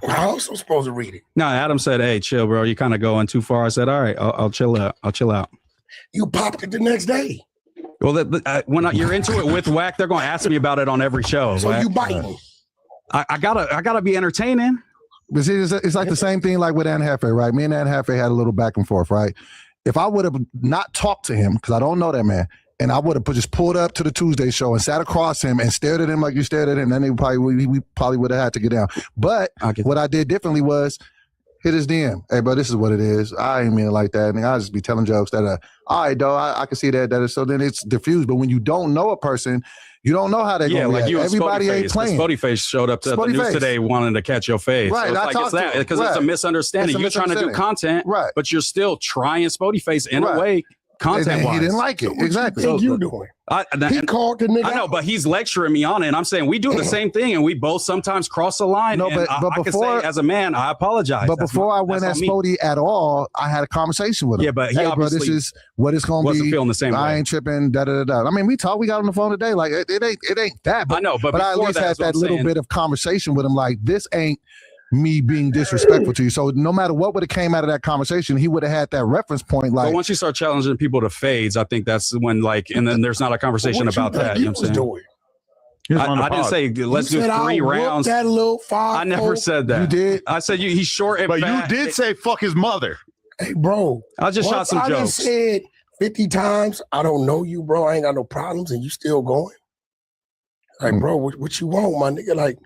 How else am I supposed to read it? No, Adam said, "Hey, chill, bro. You're kind of going too far." I said, "All right, I'll chill out. I'll chill out." You popped it the next day. Well, when you're into it with Wack, they're gonna ask me about it on every show. So Wack. you biting. I gotta be entertaining. But see, it's like the same thing like with Ann Hefe, right? Me and Ann Hefe had a little back and forth, right? If I would have not talked to him, because I don't know that man, and I would have just pulled up to the Tuesday show and sat across him and stared at him like you stared at him, then we probably would have had to get down. But what I did differently was hit his DM. Hey, bro, this is what it is. I ain't mean it like that. And I just be telling jokes that, all right, dog, I can see that is. So then it's diffused. But when you don't know a person, you don't know how they're going to react. You Everybody ain't playing. Spotty Face showed up to the news today wanting to catch your face. Right, so it's like because it's a misunderstanding. You're trying to do content, right? But you're still trying Spotty Face in a way, content-wise. He didn't like it. Exactly. What you doing? He called the nigga. I know, but he's lecturing me on it. And I'm saying we do the same thing, and we both sometimes cross the line. No, but I can say as a man, I apologize. But before I went at Spotty at all, I had a conversation with him. Yeah, but he obviously bro, this is what it's going to be. Wasn't feeling the same way. I ain't tripping. I mean, we talked. We got on the phone today. Like it ain't that. But, I know, but I at least had that little bit of conversation with him. Like this ain't me being disrespectful to you. So no matter what would have came out of that conversation, he would have had that reference point. Like, but once you start challenging people to fades, I think that's when and then there's not a conversation about that. You know what I'm saying? I didn't say let's do 3 rounds. That little 5. I never said that. You did. I said he's short and but fat. You did say fuck his mother. Hey, bro. I just shot some I jokes. I said 50 times, I don't know you, bro. I ain't got no problems, and you still going. Like, bro, what you want, my nigga? Like,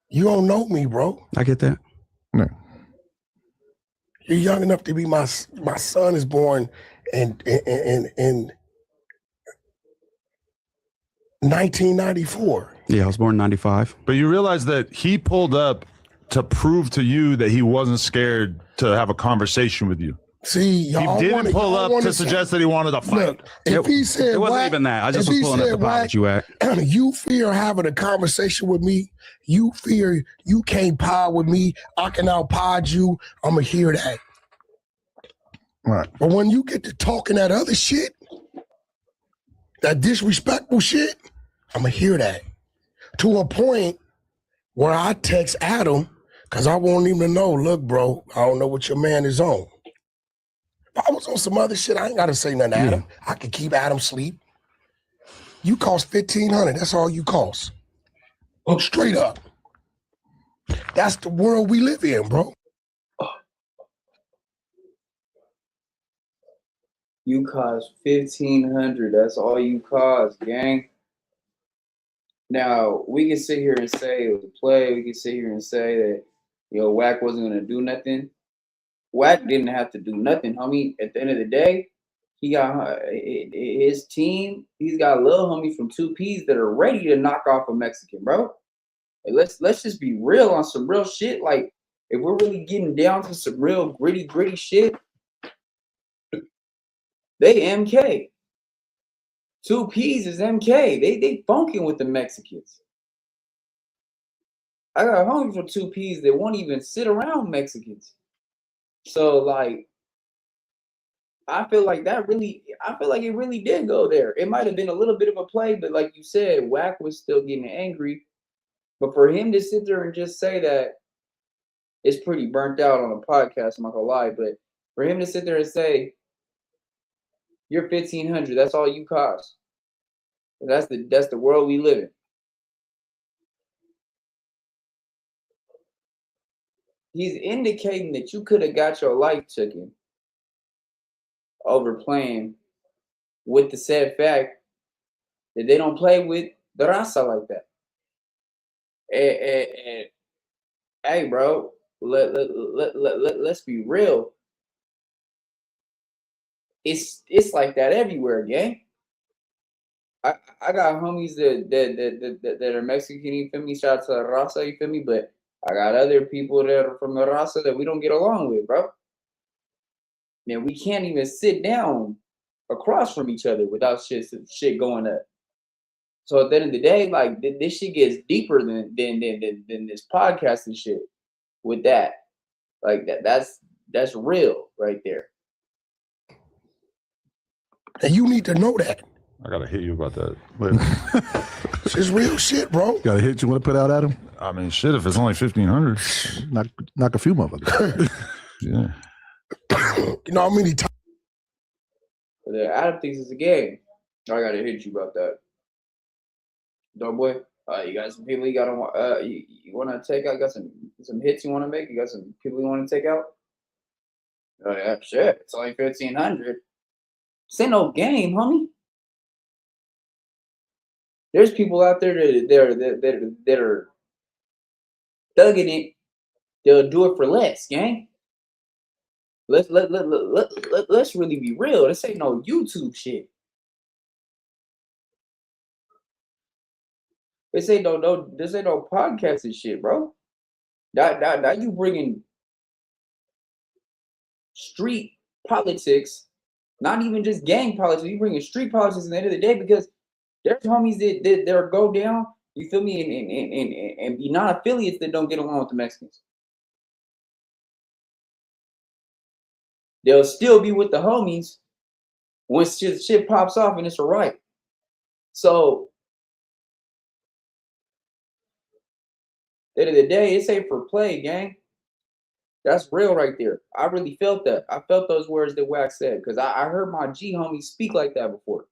you don't know me, bro. I get that. No. You're young enough to be my son is born in 1994. Yeah, I was born in 95. But you realize that he pulled up to prove to you that he wasn't scared to have a conversation with you. See, y'all he didn't pull up to suggest that he wanted to fight. Look, if he said it wasn't Wack, even that. I just was pulling up the pot you at. You fear having a conversation with me. You fear you can't pod with me. I can out-pod you. I'ma hear that. Right. But when you get to talking that other shit, that disrespectful shit, I'ma hear that. To a point where I text Adam, because I won't even know, look, bro, I don't know what your man is on. If I was on some other shit, I ain't got to say nothing to Adam. I could keep Adam sleep. You cost $1,500. That's all you cost. Straight up. That's the world we live in, bro. You cost $1,500. That's all you cost, gang. Now, we can sit here and say it was a play. We can sit here and say that, Wack wasn't going to do nothing. Wack didn't have to do nothing, homie. At the end of the day, he got his team. He's got little homies from 2Ps that are ready to knock off a Mexican, bro. Like, let's just be real on some real shit. Like, if we're really getting down to some real gritty shit, they MK. 2Ps is MK. They funking with the Mexicans. I got homies from 2Ps that won't even sit around Mexicans. So, like, I feel like it really did go there. It might have been a little bit of a play, but like you said, Wack was still getting angry. But for him to sit there and just say that, it's pretty burnt out on a podcast, I'm not gonna lie. But for him to sit there and say, you're $1,500, that's all you cost. That's the world we live in. He's indicating that you could have got your life taken over playing with the said fact that they don't play with the raza like that. And hey, bro, let's be real. It's like that everywhere, gang. I got homies that are Mexican, you feel me? Shout out to the raza, you feel me? But I got other people that are from the raza that we don't get along with, bro. Man, we can't even sit down across from each other without shit going up. So at the end of the day, like, this shit gets deeper than this podcast and shit. With that, like, that's real right there. And you need to know that. I gotta hit you about that. It's real shit, bro. Got a hit you want to put out, Adam? I mean, shit, if it's only 1,500. Knock a few motherfuckers. Yeah. You know how many times? Adam thinks it's a game. I gotta hit you about that. Doeboy, you got some people you gotta you wanna take out? You got some hits you wanna make? You got some people you wanna take out? Oh yeah, shit. It's only 1,500. This ain't no game, homie. There's people out there that are thugging it. They'll do it for less, gang. Let's really be real. This ain't no YouTube shit. This ain't no podcast and shit, bro. Now you bringing street politics, not even just gang politics. You bringing street politics at the end of the day, because there's homies that go down, you feel me, and be non-affiliates that don't get along with the Mexicans. They'll still be with the homies when shit pops off and it's a right. So End of the day, it's ain't for play, gang. That's real right there. I really felt that. I felt those words that Wack said because I heard my G homie speak like that before.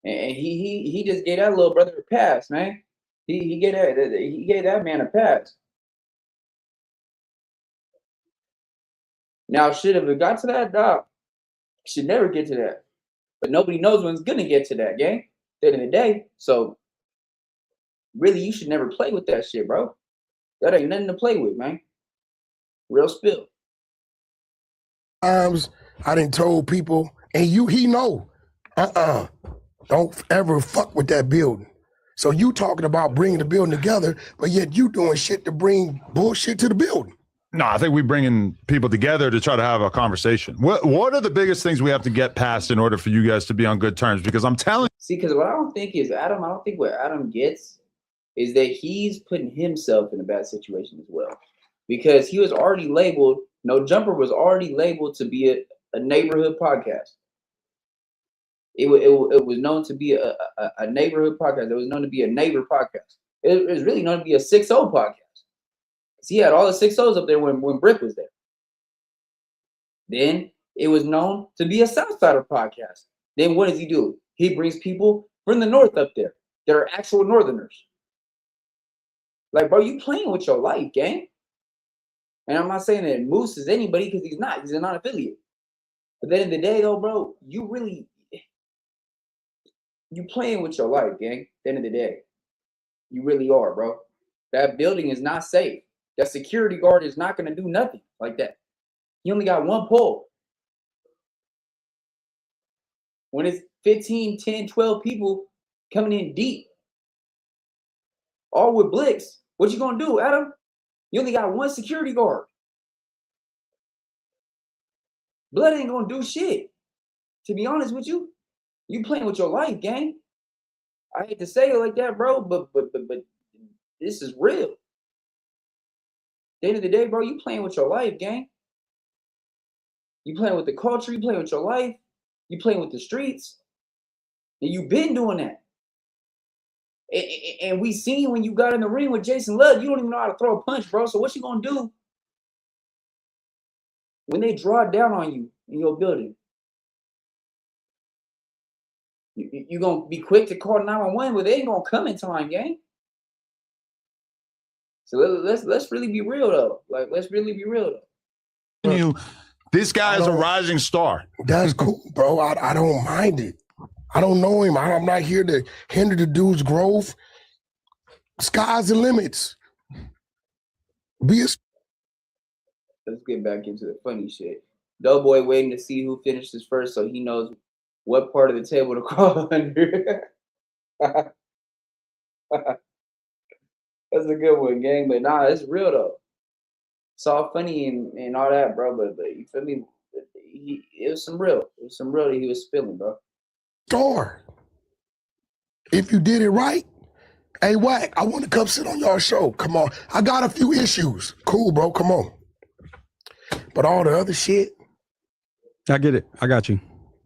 And he just gave that little brother a pass, man. He gave that man a pass. Now, should have got to that, dog. Should never get to that. But nobody knows when it's gonna get to that, gang. At the end of the day. So really, you should never play with that shit, bro. That ain't nothing to play with, man. Real spill. Times I done told people, and he know, don't ever fuck with that building. So you talking about bringing the building together, but yet you doing shit to bring bullshit to the building. No, I think we bringing people together to try to have a conversation. What are the biggest things we have to get past in order for you guys to be on good terms? Because I'm telling you. See, because what I don't think is Adam, I don't think what Adam gets is that he's putting himself in a bad situation as well. Because he was already labeled, No Jumper was already labeled to be a neighborhood podcast. It was known to be a neighborhood podcast. It was known to be a neighbor podcast. It was really known to be a 6-0 podcast. Because he had all the 6-0s up there when Brick was there. Then it was known to be a Southsider podcast. Then what does he do? He brings people from the north up there that are actual Northerners. Like, bro, you playing with your life, gang. And I'm not saying that Moose is anybody because he's not. He's a non-affiliate. But at the end of the day, though, bro, you playing with your life, gang. At the end of the day. You really are, bro. That building is not safe. That security guard is not going to do nothing like that. He only got one pole. When it's 15, 10, 12 people coming in deep, all with Blix, what you going to do, Adam? You only got one security guard. Blood ain't going to do shit. To be honest with you, you playing with your life, gang. I hate to say it like that, bro, but this is real. At the end of the day, bro, you playing with your life, gang. You playing with the culture, you playing with your life, you playing with the streets, and you been doing that. And we seen when you got in the ring with Jason Ludd, you don't even know how to throw a punch, bro. So what you gonna do when they draw down on you in your building? You gonna be quick to call 911, but they ain't gonna come in time, gang. So let's really be real though. Like, let's really be real though. This guy is a rising star. That's cool, bro. I don't mind it. I don't know him. I'm not here to hinder the dude's growth. Sky's the limits. Let's get back into the funny shit. Doeboy waiting to see who finishes first so he knows what part of the table to crawl under. That's a good one, gang. But nah, it's real though. It's all funny and all that, bro. But you feel me? It was some real. It was some real that he was spilling, bro. Star. If you did it right, hey, Wack, I want to come sit on y'all show. Come on. I got a few issues. Cool, bro. Come on. But all the other shit. I get it. I got you.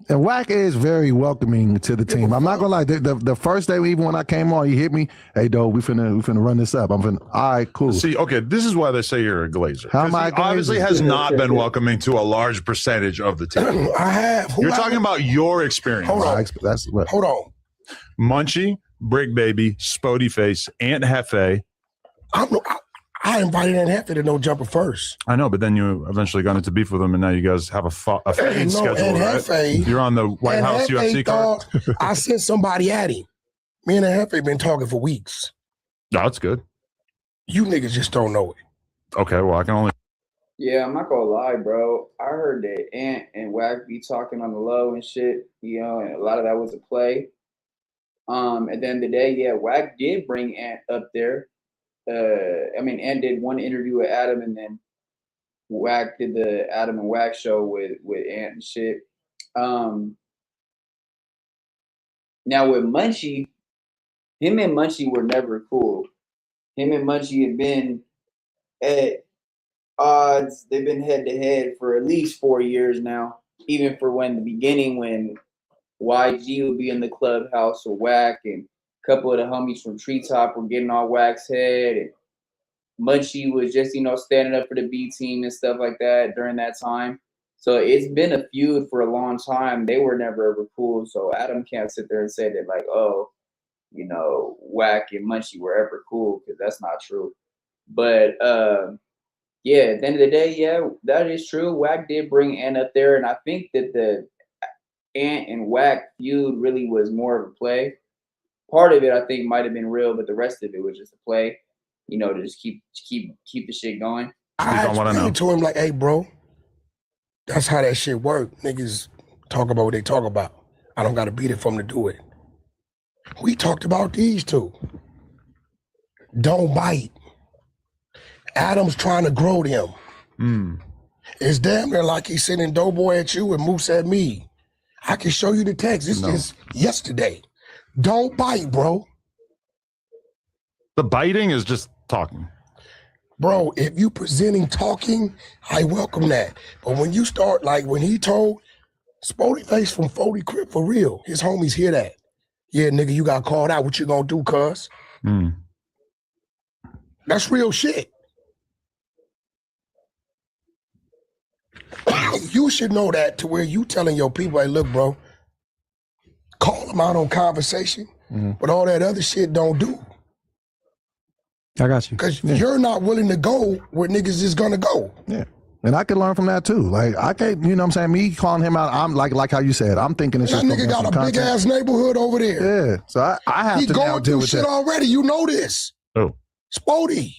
And Wack is very welcoming to the team. I'm not gonna lie. The first day, even when I came on, he hit me. Hey, Doe, we finna run this up. I'm finna. All right, cool. See, okay, this is why they say you're a glazer. How am I? He obviously has not been welcoming to a large percentage of the team. I have. You're talking about your experience. Hold on. That's what. Hold on. Munchie, Brick Baby, Spody Face, Aunt Hefe. I invited Aunt Hefe to No Jumper first. I know, but then you eventually got into beef with him, and now you guys have a feed schedule, Aunt right? Hefe, You're on the White Aunt House Hefe UFC card. I sent somebody at him. Me and Aunt Hefe been talking for weeks. No, that's good. You niggas just don't know it. Okay, well, I can only. Yeah, I'm not gonna lie, bro. I heard that Ant and Wack be talking on the low and shit, you know, and a lot of that was a play. At the end of the day, yeah, Wack did bring Ant up there. Ant did one interview with Adam, and then Wack did the Adam and Wack show with Ant and shit. Now with Munchie, him and Munchie were never cool. Him and Munchie had been at odds. They've been head to head for at least 4 years now. Even for when the beginning, when YG would be in the clubhouse with Wack and couple of the homies from Treetop were getting on Wack's head, and Munchie was just, standing up for the B team and stuff like that during that time. So it's been a feud for a long time. They were never ever cool. So Adam can't sit there and say that like, oh, Wack and Munchie were ever cool, because that's not true. But yeah, at the end of the day, yeah, that is true. Wack did bring Ant up there, and I think that the Ant and Wack feud really was more of a play. Part of it, I think, might have been real, but the rest of it was just a play, to just keep the shit going. I explained to him like, hey, bro, that's how that shit work. Niggas talk about what they talk about. I don't got to beat it for them to do it. We talked about these two. Don't bite. Adam's trying to grow them. It's damn near like he's sending Doeboy at you and Moose at me. I can show you the text. This is yesterday. Don't bite, bro. The biting is just talking. Bro, if you presenting talking, I welcome that. But when you start, like when he told Spody Face from 40 Crip, for real, his homies hear that. Yeah, nigga, you got called out. What you gonna do, cuz? That's real shit. You should know that, to where you telling your people, hey, look, bro, call them out on conversation, but all that other shit don't do. I got you. Because you're not willing to go where niggas is gonna go. Yeah. And I can learn from that too. Like I can't, what I'm saying? Me calling him out, I'm like how you said, I'm thinking it's that just nigga got a big ass neighborhood over there. Yeah. So I have he to now going deal through with shit that. already. You know this. Oh. Spody.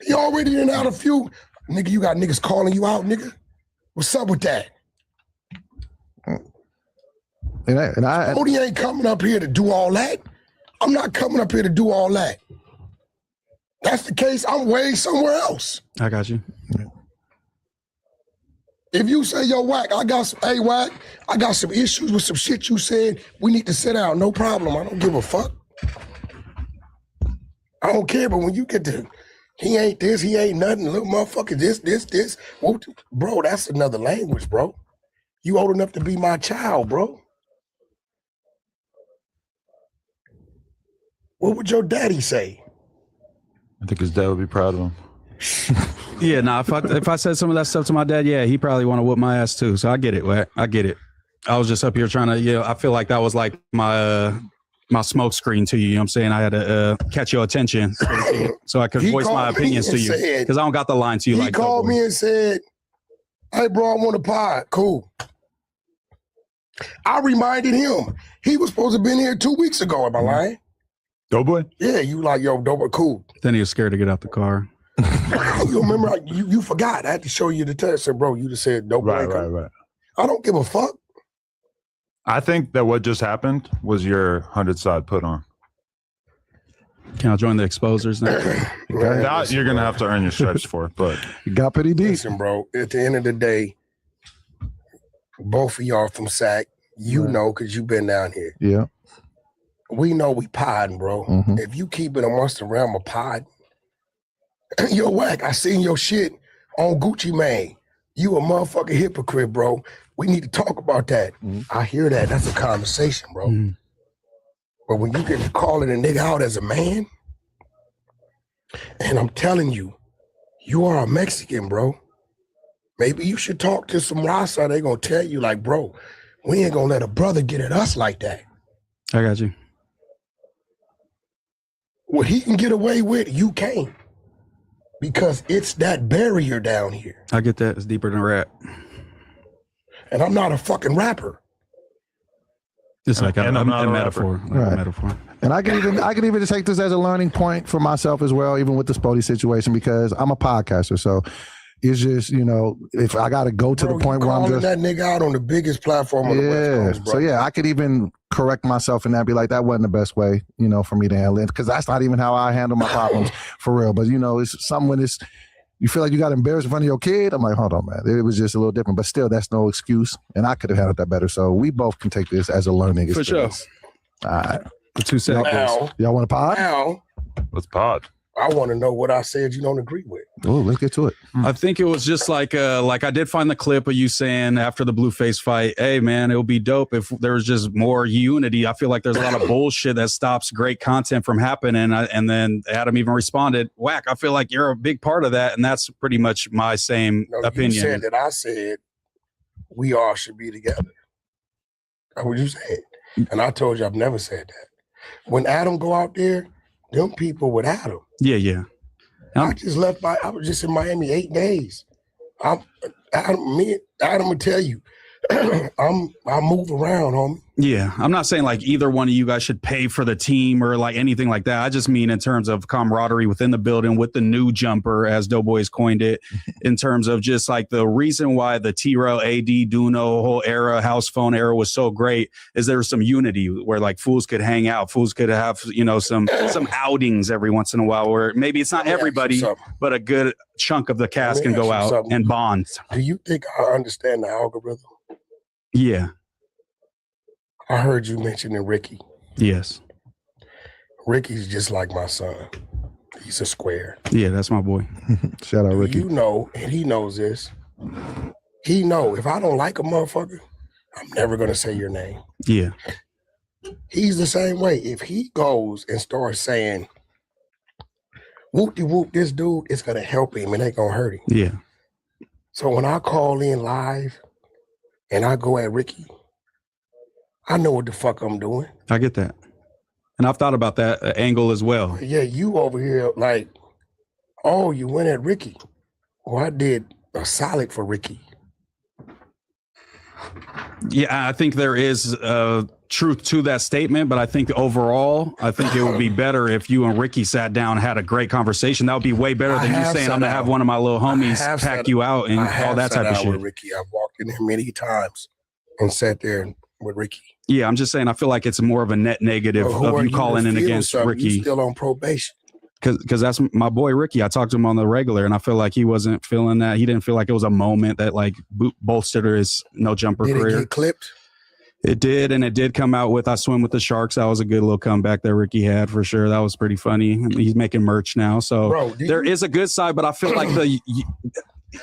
He already done out a few. Nigga, you got niggas calling you out, nigga. What's up with that? Spody ain't coming up here to do all that. I'm not coming up here to do all that. That's the case, I'm way somewhere else. I got you. If you say, yo, Wack, Wack, I got some issues with some shit you said, we need to sit down, no problem. I don't give a fuck. I don't care, but when you get to, he ain't this, he ain't nothing, little motherfucker, this. Well, bro, that's another language, bro. You old enough to be my child, bro. What would your daddy say? I think his dad would be proud of him. Yeah, nah, if I said some of that stuff to my dad, yeah, he probably want to whoop my ass too. So I get it, Wack. I get it. I was just up here trying to, I feel like that was like my my smoke screen to you. You know what I'm saying? I had to catch your attention so I could voice my opinions to you. Because I don't got the line to you like that. He called me and said, hey, bro, I want a pod. Cool. I reminded him. He was supposed to have been here 2 weeks ago. Am I lying? Doeboy? Yeah, you like, yo, Doeboy, cool. Then he was scared to get out the car. You remember, you forgot. I had to show you the text. I said, bro, you just said Doeboy. Right. I don't give a fuck. I think that what just happened was your 100 side put on. Can I join the exposers now? That you're going to have to earn your stripes for, but you got pretty deep. Listen, bro, at the end of the day, both of y'all from SAC, you know, because you've been down here. Yeah. We know we podding, bro. If you keep it amongst the realm of pod, yo, Wack, I seen your shit on Gucci Mane. You a motherfucking hypocrite, bro. We need to talk about that. I hear that. That's a conversation, bro. But when you get to calling a nigga out as a man, and I'm telling you, you are a Mexican, bro. Maybe you should talk to some Rasa. They gonna tell you, like, bro, we ain't gonna let a brother get at us like that. I got you. What he can get away with, you can't. Because it's that barrier down here. I get that. It's deeper than rap. And I'm not a fucking rapper. It's like a metaphor. Right. A metaphor. And I can even take this as a learning point for myself as well, even with the Spody situation, because I'm a podcaster. So it's just, if I got to go to the point where I'm just that nigga out on the biggest platform on the West Coast, bro. So yeah, I could even correct myself and that, be like, that wasn't the best way, for me to handle it, because that's not even how I handle my problems for real. But it's something when you feel like you got embarrassed in front of your kid. I'm like, hold on, man. It was just a little different, but still, that's no excuse. And I could have handled that better. So we both can take this as a learning experience. For sure. All right. The 2 seconds. Y'all want to pod? Now, let's pod. I want to know what I said you don't agree with. Oh, let's get to it. I think it was just like I did find the clip of you saying after the Blueface fight, hey man, it would be dope if there was just more unity. I feel like there's a lot of bullshit that stops great content from happening. And then Adam even responded, Wack, I feel like you're a big part of that. And that's pretty much my same opinion. You said that I said we all should be together. That's what you said. And I told you I've never said that. When Adam go out there, them people with Adam. Yeah. I just left I was just in Miami 8 days. Adam will tell you, I move around, homie. Yeah, I'm not saying like either one of you guys should pay for the team or like anything like that. I just mean in terms of camaraderie within the building with the new jumper, as Doeboy's coined it, in terms of just like the reason why the T-Rail, AD, Duno whole era, house phone era was so great is there was some unity where like fools could hang out, fools could have, some outings every once in a while where maybe it's not everybody, but a good chunk of the cast can go out and bond. Do you think I understand the algorithm? Yeah. I heard you mentioning Ricky. Yes. Ricky's just like my son. He's a square. Yeah, that's my boy. Shout out Ricky. You know, and he knows this. He know if I don't like a motherfucker, I'm never gonna say your name. Yeah. He's the same way. If he goes and starts saying, whoop-de-whoop, this dude, it's gonna help him and ain't gonna hurt him. Yeah. So when I call in live and I go at Ricky, I know what the fuck I'm doing. I get that. And I've thought about that angle as well. Yeah, you over here like, oh, you went at Ricky. Well, I did a solid for Ricky. Yeah, I think there is truth to that statement, but I think overall, I think it would be better if you and Ricky sat down and had a great conversation. That would be way better than you saying, I'm going to have one of my little homies pack you out and all that type of shit. With Ricky. I've walked in there many times and sat there with Ricky. Yeah, I'm just saying, I feel like it's more of a net negative of you calling in against Ricky. You still on probation. Because that's my boy Ricky. I talked to him on the regular, and I feel like he wasn't feeling that. He didn't feel like it was a moment that like bolstered his no jumper career. Did it get clipped? It did, and it did come out with I Swim with the Sharks. That was a good little comeback that Ricky had for sure. That was pretty funny. He's making merch now, so there is a good side, but I feel like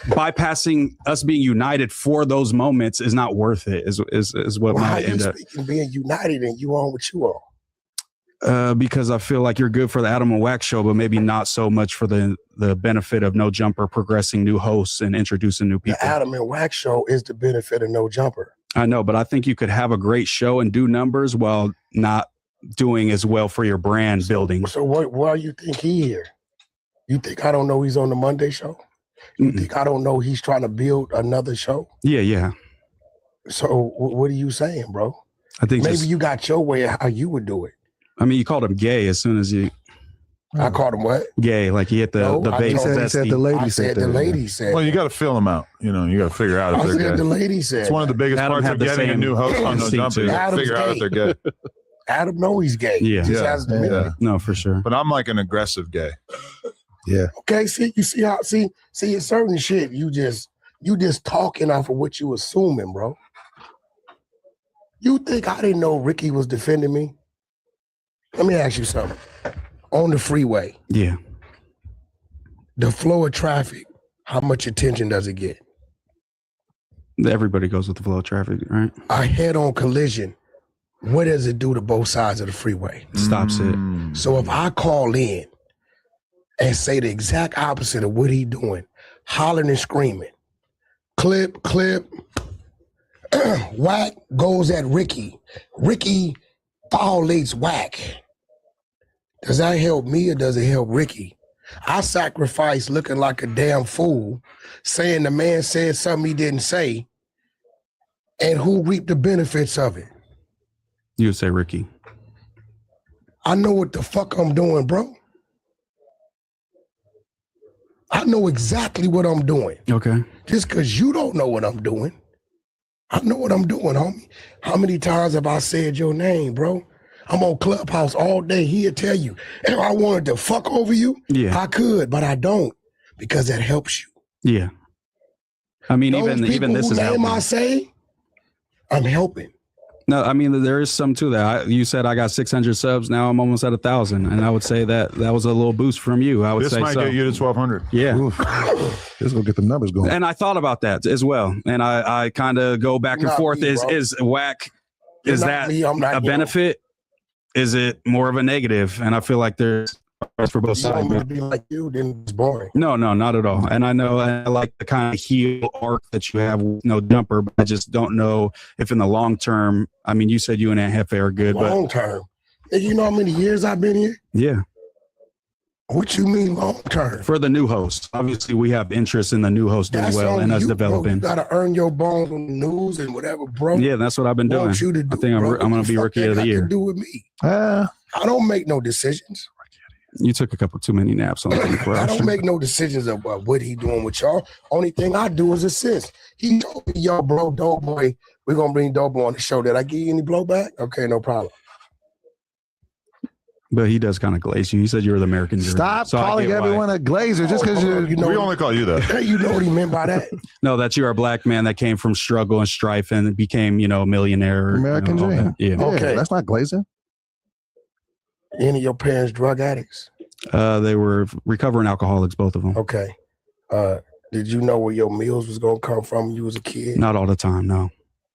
bypassing us being united for those moments is not worth it. Is what might end up being united and you on what you on. Because I feel like you're good for the Adam and Wack show, but maybe not so much for the benefit of No Jumper progressing new hosts and introducing new people. The Adam and Wack show is the benefit of No Jumper. I know, but I think you could have a great show and do numbers while not doing as well for your brand building. So why you think he here? You think I don't know he's on the Monday show? You think I don't know he's trying to build another show? Yeah. So what are you saying, bro? I think maybe you got your way of how you would do it. I mean, you called him gay as soon as you. I called him what? Gay, like he hit the baby. He said the lady said the lady said. Well, you got to feel them out. You got to figure out if they're gay. The lady said. It's one of the biggest Adam parts of getting a new host on No Jumper. You got to figure out if they're gay. Adam know he's gay. Yeah. No, for sure. But I'm like an aggressive gay. Yeah. Okay. See, you see how see it's certain shit. You just talking off of what you assuming, bro. You think I didn't know Ricky was defending me? Let me ask you something. On the freeway. Yeah. The flow of traffic, how much attention does it get? Everybody goes with the flow of traffic, right? A head-on collision, what does it do to both sides of the freeway? Stops it. So if I call in and say the exact opposite of what he doing, hollering and screaming, clip, Wack goes at Ricky. Ricky violates Wack. Does that help me or does it help Ricky? I sacrifice looking like a damn fool, saying the man said something he didn't say, and who reaped the benefits of it? You would say Ricky. I know what the fuck I'm doing, bro. I know exactly what I'm doing. Okay. Just because you don't know what I'm doing, I know what I'm doing, homie. How many times have I said your name, bro? I'm on Clubhouse all day. He'll tell you, if I wanted to fuck over you, I could, but I don't, because that helps you. Yeah. I mean, even this is helping. I say, I'm helping. No, I mean, there is some to that. You said I got 600 subs. Now I'm almost at 1,000. And I would say that was a little boost from you. I would this say might get you to 1,200. Yeah. Let's go get the numbers going. And I thought about that as well. And I kind of go back and forth. Me, is Wack, is that a benefit? Is it more of a negative? And I feel like there's for both sides. You want me to be like you, then it's boring. No, not at all. And I know I like the kind of heel arc that you have with no jumper, but I just don't know if in the long term, I mean, you said you and Aunt Hefe are good, but long term. And you know how many years I've been here? Yeah. What you mean long term? For the new host. Obviously, we have interest in the new host doing well and us developing. Bro, you got to earn your bones on the news and whatever, bro. Yeah, that's what I've been doing. I think I'm going to be rookie of the year. Do with me. I don't make no decisions. You took a couple too many naps on the 24 hours. I don't make no decisions about what he doing with y'all. Only thing I do is assist. He told me, yo, bro, Doeboy, we're going to bring Doeboy on the show. Did I give you any blowback? Okay, no problem. But he does kind of glaze you. He said you were the American dream. Stop calling everyone a glazer just because you know. We only call you that. You know what he meant by that? No, that you're a black man that came from struggle and strife and became, a millionaire. American dream. Yeah. Okay. That's not glazing. Any of your parents drug addicts? They were recovering alcoholics, both of them. Okay. Did you know where your meals was going to come from when you was a kid? Not all the time, no.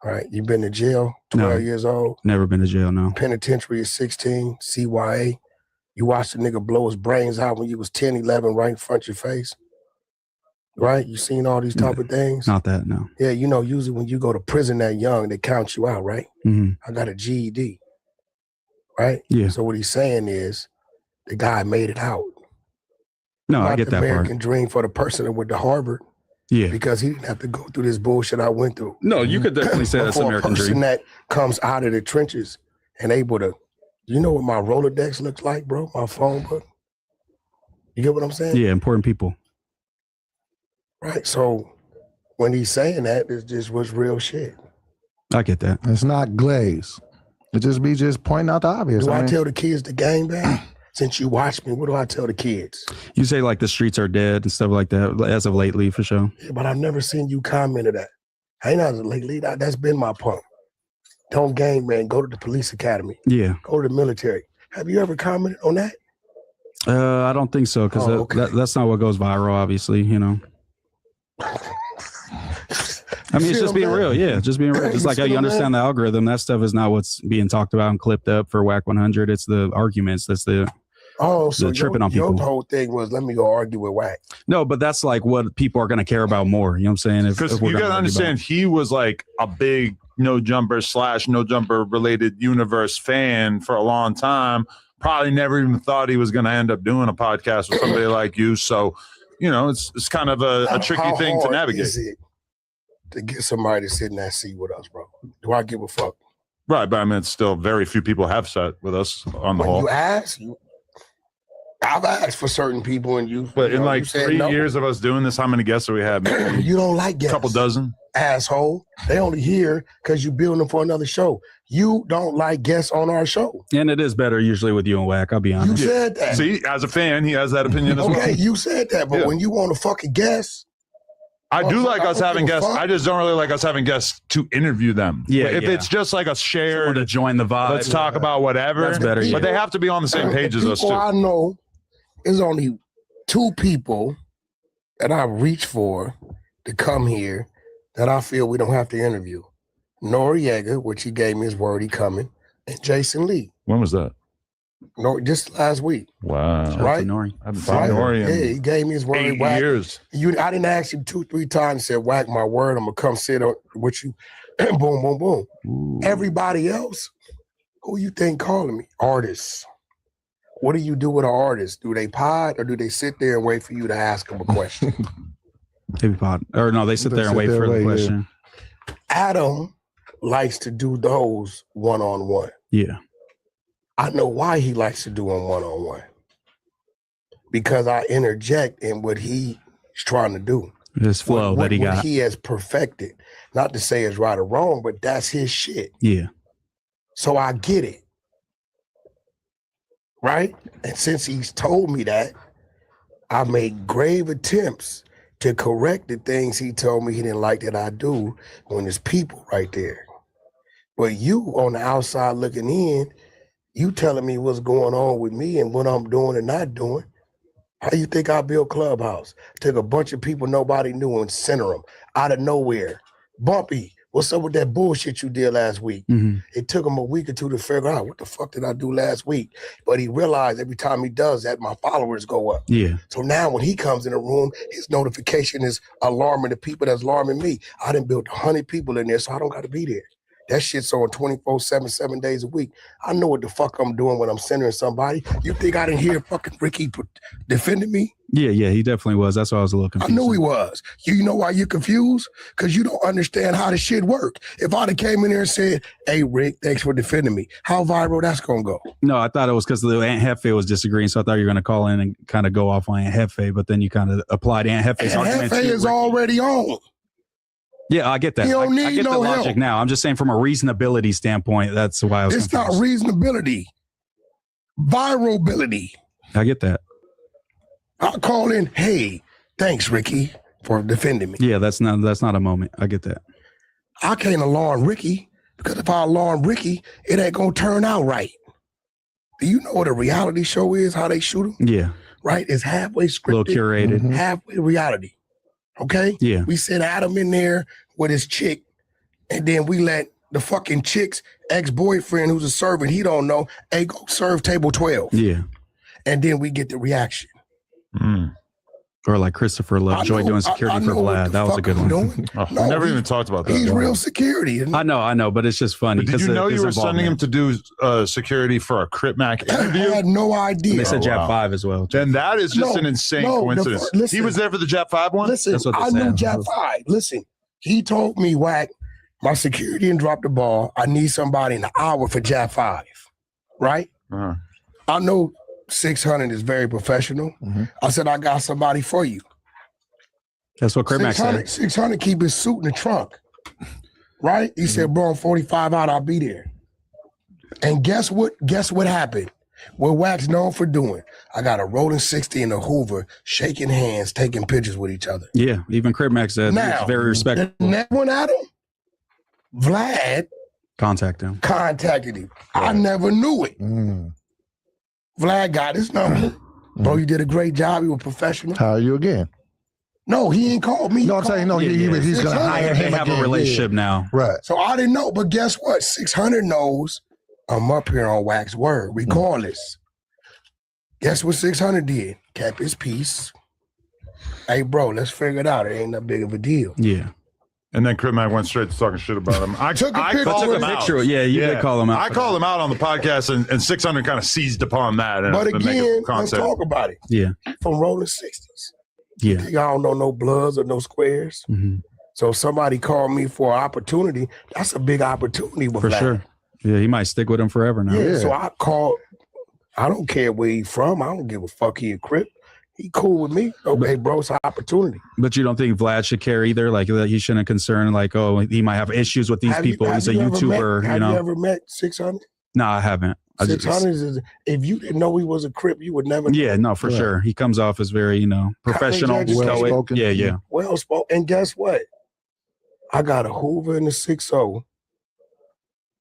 All right. You been to jail, 12 years old? Never been to jail, no. Penitentiary is 16, CYA. You watched a nigga blow his brains out when you was 10, 11 right in front of your face. Right? You seen all these type of things? Not that, no. Yeah, usually when you go to prison that young, they count you out, right? Mm-hmm. I got a GED. Right? Yeah. So what he's saying is the guy made it out. No, Not I get the that American part. dream for the person that went to Harvard. Yeah. Because he didn't have to go through this bullshit I went through. No, you could definitely say that's For American a person dream. that comes out of the trenches and able to, you know what my Rolodex looks like, bro? My phone book. You get what I'm saying? Yeah, important people. Right. So when he's saying that, it just was real shit. I get that. It's not glaze. It just be pointing out the obvious. Do I tell the kids the game back? Since you watch me, what do I tell the kids? You say like the streets are dead and stuff like that as of lately, for sure. Yeah, but I've never seen you comment to that. I ain't not lately. That's been my pump. Don't game, man. Go to the police academy. Yeah. Go to the military. Have you ever commented on that? I don't think so, because that's not what goes viral, obviously, I mean, it's just being real. Yeah, just being real. Just like how you understand the algorithm, that stuff is not what's being talked about and clipped up for Wack 100. It's the arguments. That's the tripping on people. Your whole thing was, let me go argue with Wack. No, but that's like what people are going to care about more. You know what I'm saying? Because you got to understand, he was like a big no jumper related universe fan for a long time. Probably never even thought he was going to end up doing a podcast with somebody like you. So, it's kind of a tricky thing to navigate. Is it to get somebody to sit in that seat with us, bro? Do I give a fuck? Right, but I mean, it's still very few people have sat with us on the When whole. you ask, I've asked for certain people, and But in like you said 3 no. years of us doing this, how many guests do we have? Maybe You don't like guests. a couple dozen. Asshole. They only here because you building them for another show. You don't like guests on our show. And it is better usually with you and Wack, I'll be You honest. said that. See, as a fan, he has that opinion as well. Okay, you said that, but when you want to fucking guess, I do like us having guests. fuck. I just don't really like us having guests to interview them. Yeah, If yeah. it's just like a shared, to join the vibe. let's talk about whatever. That's better, yeah. But they have to be on the same page as us people too. I know is only 2 people that I reach for to come here that I feel we don't have to interview. Noriega, which he gave me his word he coming, and Jason Lee. When was that? No, just last week. Wow. Shout out to Right? Nori. I haven't seen Right? Nori Yeah, in he gave me his word. 8 Wack. years. I didn't ask him 2-3 times. Said, Wack, my word, I'm gonna come sit with you. boom, boom, boom. Ooh. Everybody else, who you think calling me? Artists. What do you do with an artist? Do they pod or do they sit there and wait for you to ask them a question? Maybe pod. Or no, they sit They there and sit wait there for and the wait, question. Adam likes to do those one-on-one. Yeah. I know why he likes to do them one-on-one. Because I interject in what he's trying to do. This flow that he what got. he has perfected. Not to say it's right or wrong, but that's his shit. Yeah. So I get it. Right? And since he's told me that, I made grave attempts to correct the things he told me he didn't like that I do when there's people right there. But you on the outside looking in, you telling me what's going on with me and what I'm doing and not doing. How you think I built Clubhouse? Took a bunch of people nobody knew and center them out of nowhere. Bumpy, what's up with that bullshit you did last week? Mm-hmm. It took him a week or two to figure out what the fuck did I do last week. But he realized every time he does that, my followers go up. Yeah. So now when he comes in the room, his notification is alarming the people that's alarming me. I done built 100 people in there, so I don't got to be there. That shit's on 24/7, 7 days a week. I know what the fuck I'm doing when I'm centering somebody. You think I didn't hear fucking Ricky defending me? Yeah, he definitely was. That's why I was a little confused. I knew he was. You know why you're confused? Because you don't understand how the shit work. If I'd have came in there and said, hey, Rick, thanks for defending me, how viral that's going to go? No, I thought it was because the Aunt Hefe was disagreeing, so I thought you were going to call in and kind of go off on Aunt Hefe, but then you kind of applied Aunt Hefe's argument. Aunt Hefe is already on. Yeah, I get that. You don't need I get no the logic help. now. I'm just saying from a reasonability standpoint, that's why I was It's confused. not reasonability. Viralability. I get that. I'll call in, hey, thanks, Ricky, for defending me. Yeah, that's not a moment. I get that. I can't alarm Ricky because if I alarm Ricky, it ain't going to turn out right. Do you know what a reality show is, how they shoot them? Yeah. Right? It's halfway scripted. A little curated. Halfway reality. Okay? Yeah. We sent Adam in there with his chick, and then we let the fucking chick's ex-boyfriend, who's a servant, he don't know, hey, go serve table 12. Yeah. And then we get the reaction. Mm. Or like Christopher Lovejoy doing security for Vlad. That was a good one. We never even talked about that. He's real security. Isn't he? I know, but it's just funny. But did you know you were sending him to do security for a Crip Mac interview? I had no idea. They said Jap 5 as well. Then that is just an insane coincidence. Listen, he was there for the Jap 5 one? Listen, I knew Jap 5. Listen, he told me, Wack, my security didn't drop the ball. I need somebody in an hour for Jap 5. Right? Uh-huh. I know 600 is very professional. Mm-hmm. I said, I got somebody for you. That's what Kermack said. 600 keep his suit in the trunk. Right? He said, bro, I'm 45 out, I'll be there. And guess what happened? What Wack's known for doing. I got a rolling 60 and a Hoover, shaking hands, taking pictures with each other. Yeah, even Kermack said it's very respectful. The next one at him, Vlad contacted him. I never knew it. Vlad got his number. Bro, you did a great job. You were professional. How are you again? No, he ain't called me. No, I'm saying, no, he's going to hire him. They have a relationship now. Right. So I didn't know, but guess what? 600 knows I'm up here on Wack's word, regardless. Guess what 600 did? Kept his peace. Hey, bro, let's figure it out. It ain't that big of a deal. Yeah. And then Crip Mac went straight to talking shit about him. I took a picture. called him out. Yeah, you did call him out. I called him out on the podcast, and 600 kind of seized upon that. And But the again, negative let's concept. talk about it. Yeah. From rolling 60s. Yeah. Y'all don't know no bloods or no squares. Mm-hmm. So if somebody called me for an opportunity, that's a big opportunity with For Vlad. sure. Yeah, he might stick with him forever now. Yeah, so I called. I don't care where he from. I don't give a fuck. He a Crip. He cool with me. Okay, bro, it's an opportunity. But you don't think Vlad should care either? Like that he shouldn't concern, like, oh, he might have issues with these people. He's a YouTuber, Have you ever met 600? No, I haven't. 600 is, if you didn't know he was a Crip, you would never know. Yeah, no, for sure. He comes off as very, professional. Well-spoken. Yeah. Well spoken. And guess what? I got a Hoover and a 6-0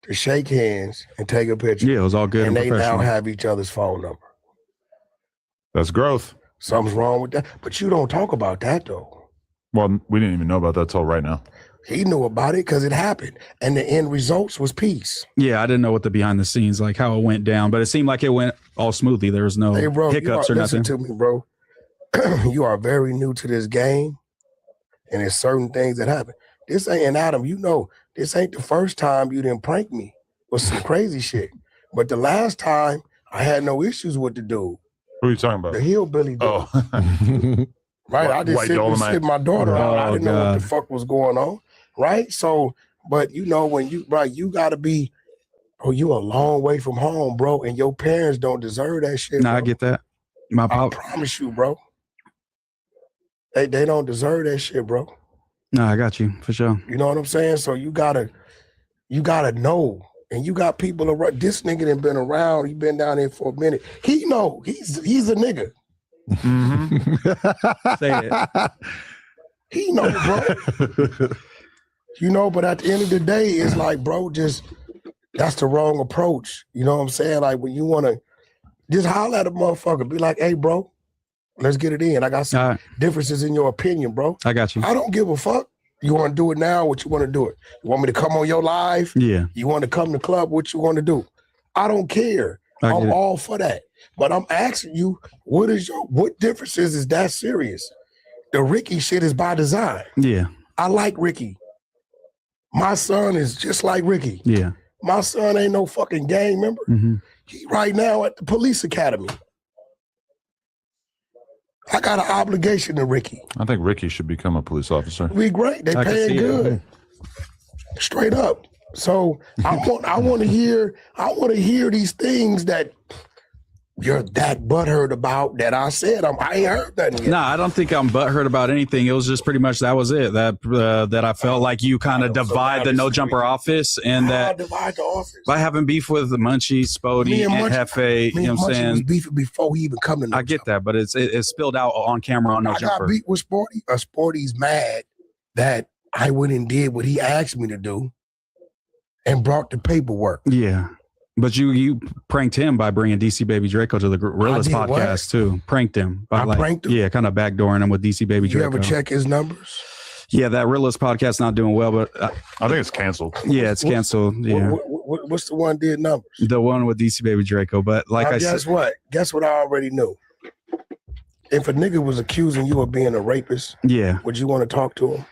to shake hands and take a picture. Yeah, it was all good and and they now professional. have each other's phone number. That's growth. Something's wrong with that. But you don't talk about that, though. Well, we didn't even know about that till right now. He knew about it because it happened. And the end results was peace. Yeah, I didn't know what the behind the scenes, like how it went down, but it seemed like it went all smoothly. There was no hiccups or listen nothing. to me, bro. You are very new to this game, and there's certain things that happen. This ain't, and Adam, this ain't the first time you didn't prank me with some crazy shit. But the last time, I had no issues with the dude. Who are you talking about? The hillbilly dude. Oh. Right? I just sit my daughter out. I didn't know what the fuck was going on. Right? So, but when you gotta be, you a long way from home, bro, and your parents don't deserve that shit. No, bro. I get that. I promise you, bro. They don't deserve that shit, bro. No, I got you for sure. You know what I'm saying? So you gotta know. And you got people around. This nigga done been around. He been down there for a minute. He know. He's a nigga. Mm-hmm. Say it. He know, bro. But at the end of the day, it's like, bro, just That's the wrong approach. You know what I'm saying? Like when you want to just holler at a motherfucker, be like, hey, bro, let's get it in. I got some differences in your opinion, bro. I got you. I don't give a fuck. You want to do it now? What you want to do it? You want me to come on your live? Yeah. You want to come to the club? What you want to do? I don't care. I'm all for that. But I'm asking you, what differences is that serious? The Ricky shit is by design. Yeah. I like Ricky. My son is just like Ricky. Yeah. My son ain't no fucking gang member. Mm-hmm. He right now at the police academy. I got an obligation to Ricky. I think Ricky should become a police officer. We great. They paying good. Straight up. So I want to hear these things that you're that butthurt about that I said. I ain't heard that yet. No, I don't think I'm butthurt about anything. It was just pretty much that was it. That I felt like you kind of divide the no jumper office and that divide the office by having beef with the Munchie, Spody, and Hefe. You know what I'm saying? Was beefing before he even come to no I get that, but it's spilled out on camera on no jumper. I got beat with Sporty. Sporty's mad that I went and did what he asked me to do and brought the paperwork. Yeah. But you pranked him by bringing DC Baby Draco to the Gorillas podcast too. Pranked him. By pranked him? Yeah, kind of backdooring him with DC Baby Draco. You ever check his numbers? Yeah, that Gorillas podcast not doing well, but I think it's canceled. Yeah, it's canceled. Yeah. What's the one did numbers? The one with DC Baby Draco. But like I said, guess what? Guess what I already knew. If a nigga was accusing you of being a rapist, yeah, would you want to talk to him?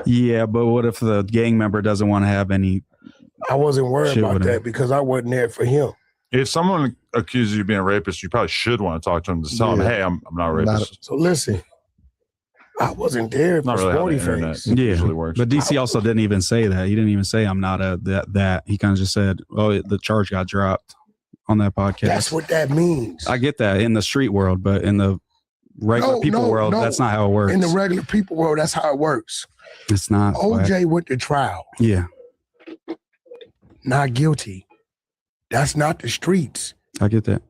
Yeah, but what if the gang member doesn't want to have any? I wasn't worried about that because I wasn't there for him. If someone accuses you of being a rapist, you probably should want to talk to him to tell him, hey, I'm not a rapist. So listen, I wasn't there for Sporty Face. Yeah, works. But DC also didn't even say that. He didn't even say I'm not that. He kind of just said, oh, the charge got dropped on that podcast. That's what that means. I get that in the street world, but in the regular people world, that's not how it works. In the regular people world, that's how it works. It's not. OJ went to trial. Yeah. Not guilty. That's not the streets. I get that.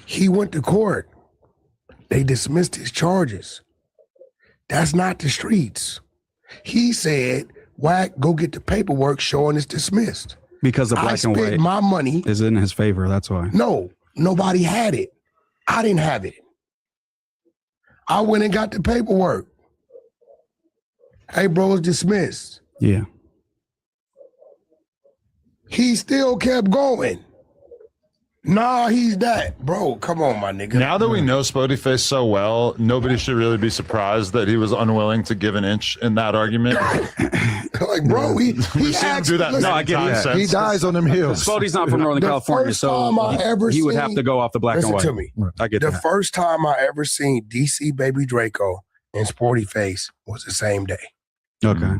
He went to court. They dismissed his charges. That's not the streets. He said, Wack, go get the paperwork showing it's dismissed. Because the black and white my money is in his favor. That's why. No, nobody had it. I didn't have it. I went and got the paperwork. Hey, bro, it's dismissed. Yeah. He still kept going. Nah, he's that. Bro, come on, my nigga. Now that we know Spody Face so well, nobody should really be surprised that he was unwilling to give an inch in that argument. Like, bro, he asked, do that. Listen, no, I get that. He dies on them hills. Spody's not from Northern California, so he would have to go off the black and white. Listen to me. I get the that. first time I ever seen DC Baby Draco and Sporty Face was the same day. Okay.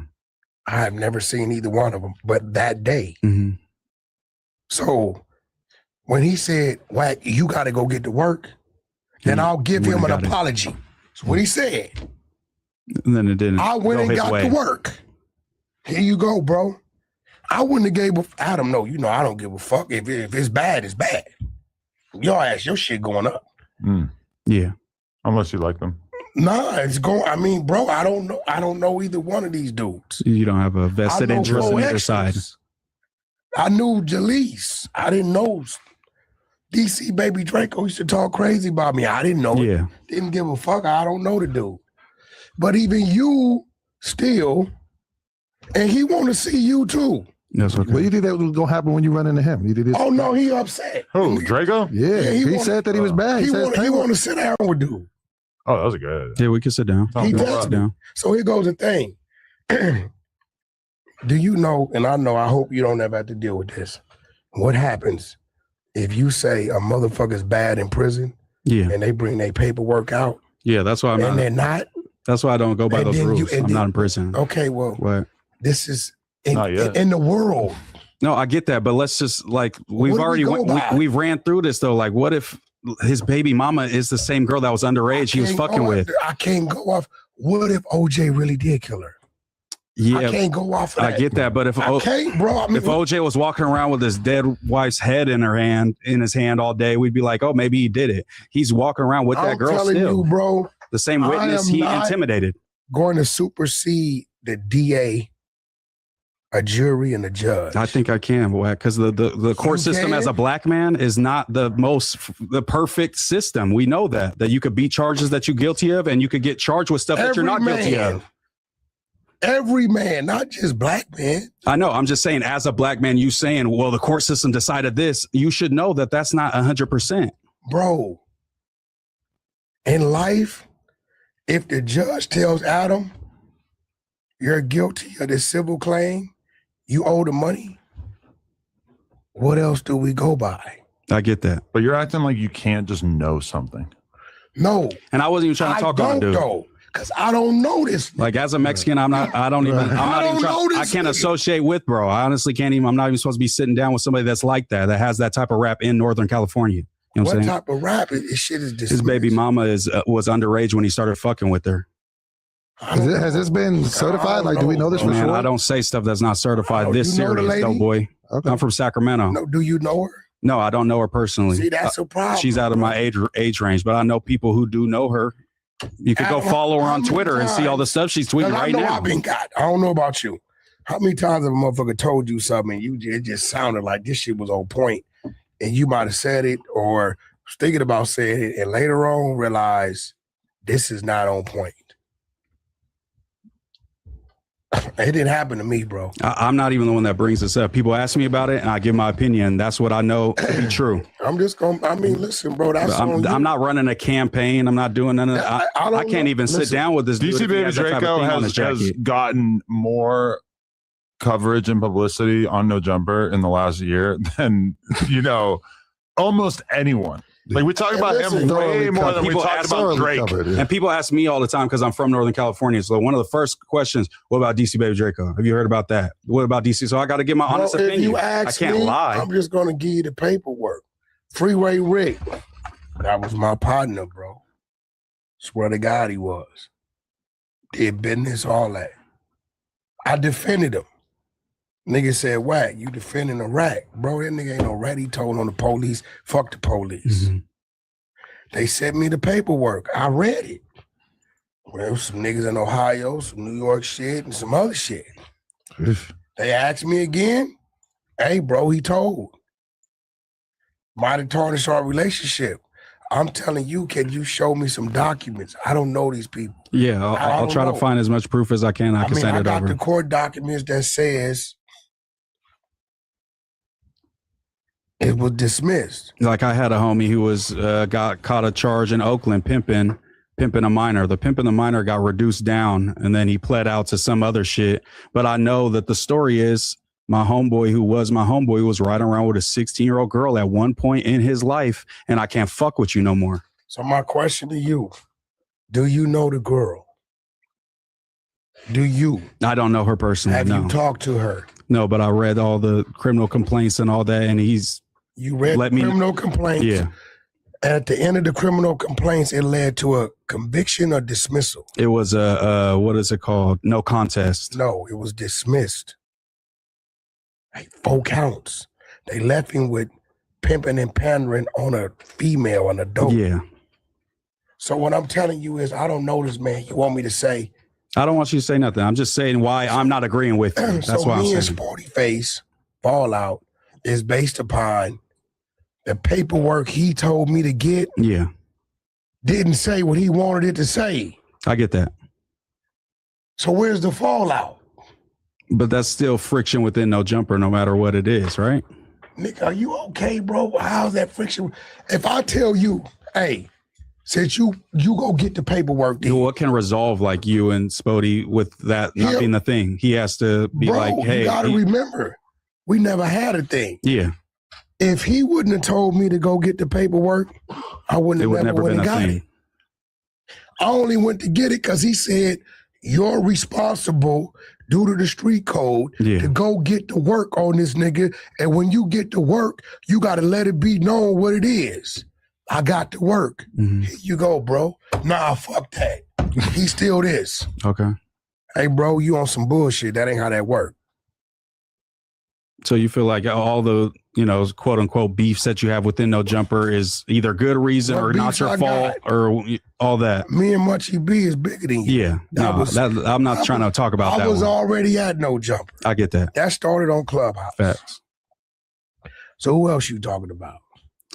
I have never seen either one of them, but that day. Mm-hmm. So when he said, Wack, you got to go get to work, then I'll give him an apology. That's what he said. And then it didn't. I went and got to work. Here you go, bro. I wouldn't have gave Adam, no, you know, I don't give a fuck. If it's bad, it's bad. Your ass, your shit going up. Yeah. Unless you like them. Nah, it's going. I mean, bro, I don't know either one of these dudes. You don't have a vested interest in either side. I knew Jaleese. I didn't know DC Baby Draco used to talk crazy about me. I didn't know it. Didn't give a fuck. I don't know the dude. But even you still, and he want to see you too. That's okay. What do you think that was gonna happen when you run into him? You did this? Oh no, he upset. Who, Draco? Yeah, he said that he was bad. He want to sit down with dude. Oh, that was a good. Yeah, we can sit down. He does. So here goes the thing. Do you know, and I know, I hope you don't ever have to deal with this. What happens if you say a motherfucker's bad in prison and they bring their paperwork out? Yeah, that's why they're not. That's why I don't go by those rules. I'm not in prison. Okay, well, what? This is in the world. No, I get that, but let's just we've ran through this though. Like, what if his baby mama is the same girl that was underage he was fucking with? I can't go off. What if OJ really did kill her? Yeah, I can't go off of that. I get that, but if I can't, bro. I mean, if OJ was walking around with his dead wife's head in his hand all day, we'd be like, oh, maybe he did it. He's walking around with that girl telling still. You, bro, the same witness he intimidated. Going to supersede the DA a jury and a judge? I think I can, because the court system as a black man is not the perfect system. We know that you could beat charges that you're guilty of, and you could get charged with stuff that you're not guilty of. Every man, not just black men. I know. I'm just saying, as a black man, you saying, well, the court system decided this. You should know that that's not 100%. Bro, in life, if the judge tells Adam, you're guilty of this civil claim, you owe the money, what else do we go by? I get that. But you're acting like you can't just know something. No. And I wasn't even trying to talk on dude. Because I don't know this. Like, as a Mexican, I can't associate with, bro. I honestly can't even, I'm not even supposed to be sitting down with somebody that's like that has that type of rap in Northern California. You know what I'm saying? Type of rap? This shit is dismissed. His baby mama was underage when he started fucking with her. Has this been certified? Like, do we know this for sure? I don't say stuff that's not certified this serious, though, boy. Okay. I'm from Sacramento. No, do you know her? No, I don't know her personally. See, that's a problem. She's out of my age range, but I know people who do know her. You could go follow her on Twitter and see all the stuff she's tweeting right now. I don't know about you. How many times have a motherfucker told you something and it just sounded like this shit was on point, and you might have said it or was thinking about saying it, and later on realize this is not on point. It didn't happen to me, bro. I'm not even the one that brings this up. People ask me about it, and I give my opinion. That's what I know to be true. I'm just going to, listen, bro. I'm not running a campaign. I'm not doing none of that. I can't even sit down with this dude. DC Baby Draco has gotten more coverage and publicity on No Jumper in the last year than, almost anyone. Like, we talk about him way more than we talk about Drake. And people ask me all the time because I'm from Northern California. So one of the first questions, what about DC Baby Draco? Have you heard about that? What about DC? So I got to give my honest opinion. You ask I can't lie. I'm just going to give you the paperwork. Freeway Rick, that was my partner, bro. Swear to God he was. Did business, all that. I defended him. Nigga said, Wack, you defending a rat. Bro, that nigga ain't no rat. He told on the police, fuck the police. Mm-hmm. They sent me the paperwork. I read it. Well, there was some niggas in Ohio, some New York shit, and some other shit. They asked me again. Hey, bro, he told. Might have tarnished our relationship. I'm telling you, can you show me some documents? I don't know these people. Yeah, I'll try to find as much proof as I can. I can send it over. I got the court documents that says it was dismissed. Like, I had a homie who was got caught a charge in Oakland pimping a minor. The pimp and the minor got reduced down, and then he pled out to some other shit. But I know that the story is my homeboy was riding around with a 16-year-old girl at one point in his life, and I can't fuck with you no more. So my question to you, do you know the girl? Do you? I don't know her personally. Have you talked to her? No, but I read all the criminal complaints and all that, and You read criminal complaints? Yeah. At the end of the criminal complaints, it led to a conviction or dismissal? It was what is it called? No contest. No, it was dismissed. Like 4 counts. They left him with pimping and pandering on a female, on a dope. Yeah. So what I'm telling you is, I don't know this man. You want me to say? I don't want you to say nothing. I'm just saying why I'm not agreeing with you. That's so why I'm saying. Me and Sporty Face fallout is based upon the paperwork he told me to get. Yeah. Didn't say what he wanted it to say. I get that. So where's the fallout? But that's still friction within No Jumper, no matter what it is, right? Nick, are you okay, bro? How's that friction? If I tell you, hey, since you go get the paperwork. What can resolve like you and Spody with that not being the thing? He has to be like, hey. You gotta remember, we never had a thing. Yeah. If he wouldn't have told me to go get the paperwork, I wouldn't have never went and got it. I only went to get it because he said, you're responsible due to the street code to go get the work on this nigga. And when you get to work, you got to let it be known what it is. I got to work. Mm-hmm. Here you go, bro. Nah, fuck that. He still this. Okay. Hey, bro, you on some bullshit. That ain't how that work. So you feel like all the, quote unquote beefs that you have within No Jumper is either good reason or not your fault or all that. Me and Munchie B is bigger than you. Yeah. I'm not trying to talk about that. I was already at No Jumper. I get that. That started on Clubhouse. Facts. So who else you talking about?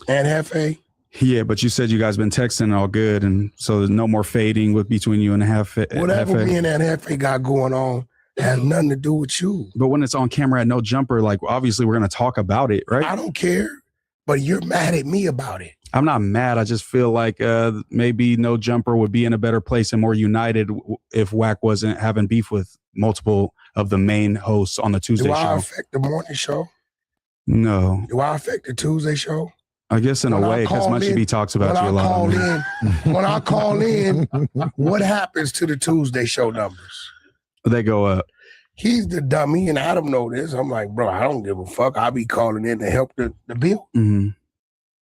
And Hefe? Yeah, but you said you guys been texting all good, and so there's no more fading between you and Hefe. Whatever me and that Hefe got going on has nothing to do with you. But when it's on camera at No Jumper, like obviously we're gonna talk about it, right? I don't care, but you're mad at me about it. I'm not mad. I just feel like maybe No Jumper would be in a better place and more united if Wack wasn't having beef with multiple of the main hosts on the Tuesday show. Do I affect the morning show? No. Do I affect the Tuesday show? I guess in a way, because Munchie B talks about you a lot. When I call in, what happens to the Tuesday show numbers? They go up. He's the dummy, and Adam know this. I'm like, bro, I don't give a fuck. I be calling in to help the bill. Mm-hmm.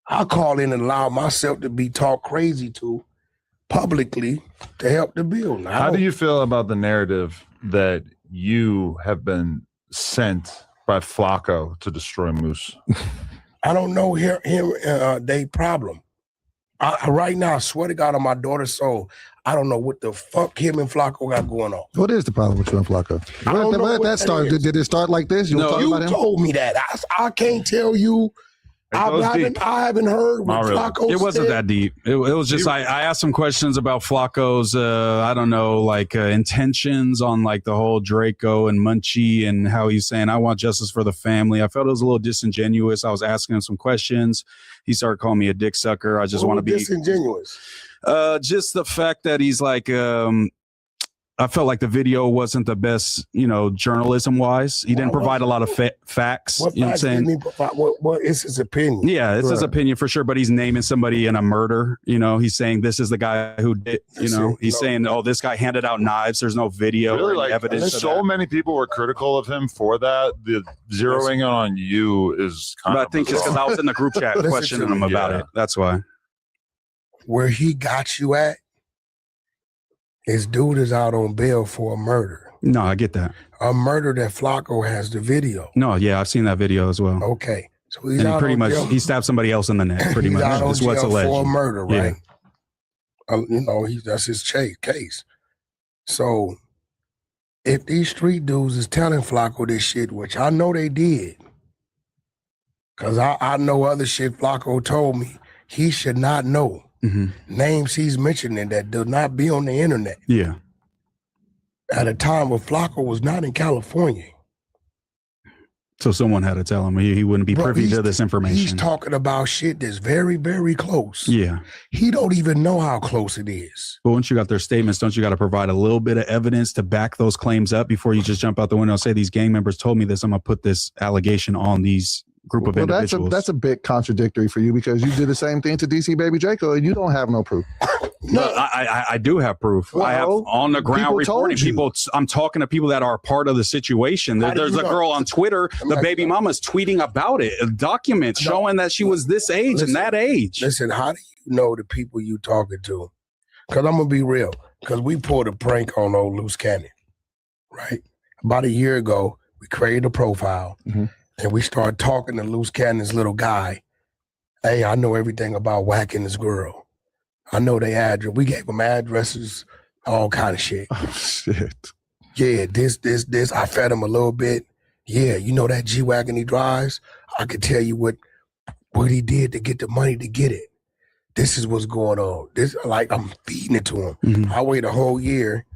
I call in and allow myself to be talked crazy to publicly to help the bill. Now, how do you feel about the narrative that you have been sent by Flacco to destroy Moose? I don't know they problem. Right now, I swear to God on my daughter's soul, I don't know what the fuck him and Flacco got going on. What is the problem with you and Flacco? Where did that start? Did it start like this? You told me that. I can't tell you. I haven't heard what Flacco It wasn't that deep. It was just I asked some questions about Flacco's intentions on like the whole Draco and Munchie and how he's saying I want justice for the family. I felt it was a little disingenuous. I was asking him some questions. He started calling me a dick sucker. I just want to be disingenuous. Just the fact that he's like I felt like the video wasn't the best, journalism wise. He didn't provide a lot of facts. What you know what I'm saying? What is his opinion? Yeah, it's his opinion for sure. But he's naming somebody in a murder. He's saying this is the guy who did. He's saying, oh, this guy handed out knives. There's no video or evidence. So many people were critical of him for that. The zeroing on you is kind of. I think just because I was in the group chat questioning him about it. That's why. Where he got you at. His dude is out on bail for a murder. No, I get that. A murder that Flacco has the video. No, yeah, I've seen that video as well. Okay. So he's and out pretty on much jail. He stabbed somebody else in the neck, pretty much. That's what's alleged. For a murder, right? Yeah. That's his case. So if these street dudes is telling Flacco this shit, which I know they did, because I know other shit Flacco told me he should not know. Mm-hmm. Names he's mentioning that do not be on the internet. Yeah. At a time where Flacco was not in California. So someone had to tell him he wouldn't be privy to this information. He's talking about shit that's very, very close. Yeah. He don't even know how close it is. But once you got their statements, don't you got to provide a little bit of evidence to back those claims up before you just jump out the window and say these gang members told me this, I'm going to put this allegation on these group of individuals. That's a bit contradictory for you because you did the same thing to DC Baby Draco and you don't have no proof. No, I do have proof. Well, I have on the ground reporting people. I'm talking to people that are part of the situation. There's a girl on Twitter, the baby mama's tweeting about it, documents showing that she was this age and that age. Listen, how do you know the people you talking to? Because I'm going to be real. Because we pulled a prank on old Loose Cannon, right? About a year ago, we created a profile. Mm-hmm. And we started talking to Loose Cannon's little guy. Hey, I know everything about Wack and this girl. I know their address. We gave them addresses, all kind of shit. Oh, shit. Yeah, this. I fed him a little bit. Yeah, you know that G-Wagon he drives? I could tell you what he did to get the money to get it. This is what's going on. I'm feeding it to him. Mm-hmm. I wait a whole year.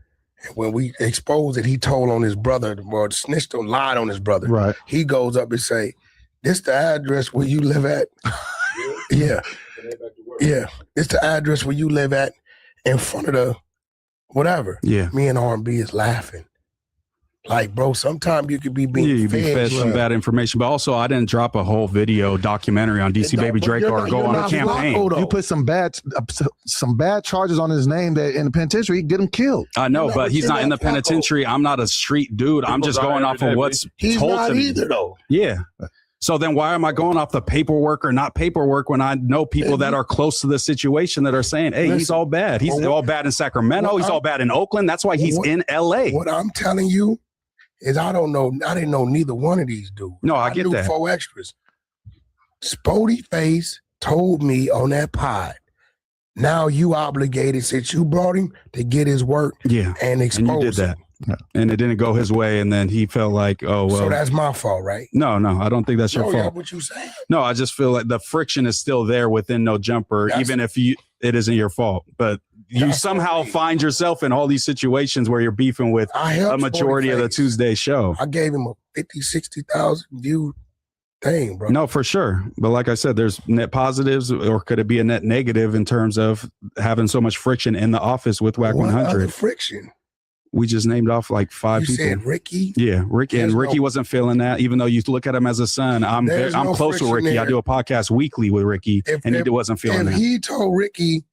And when we exposed it, he told on his brother, or snitched on, lied on his brother. Right. He goes up and say, this the address where you live at? Yeah. Yeah. It's the address where you live at in front of the whatever. Yeah. Me and R&B is laughing. Like, bro, sometimes you could be being fed some bad information. But also, I didn't drop a whole video documentary on DC Baby Draco or go on a campaign. You put some bad charges on his name that in the penitentiary get him killed. I know, but he's not in the penitentiary. I'm not a street dude. I'm just going off of what's told to me. He's not either, though. Yeah. So then why am I going off the paperwork or not paperwork when I know people that are close to the situation that are saying, hey, he's all bad. He's all bad in Sacramento. He's all bad in Oakland. That's why he's in LA. What I'm telling you is I didn't know neither one of these dudes. No, I get knew that. 4 extras. Spody Face told me on that pod, now you obligated since you brought him to get his work and expose and you did that. him. And it didn't go his way, and then he felt like, oh, well. So that's my fault, right? No, I don't think that's your fault. Yeah, what you saying? No, I just feel like the friction is still there within No Jumper, even if it isn't your fault. But you somehow find yourself in all these situations where you're beefing with a majority of the Tuesday show. I gave him a 50, 60,000 view thing, bro. No, for sure. But like I said, there's net positives, or could it be a net negative in terms of having so much friction in the office with Wack 100? What other friction? We just named off like 5 people. You said Ricky? Yeah, Ricky. And Ricky wasn't feeling that, even though you look at him as a son. I'm close with Ricky. I do a podcast weekly with Ricky, and he wasn't feeling that. If he told Ricky,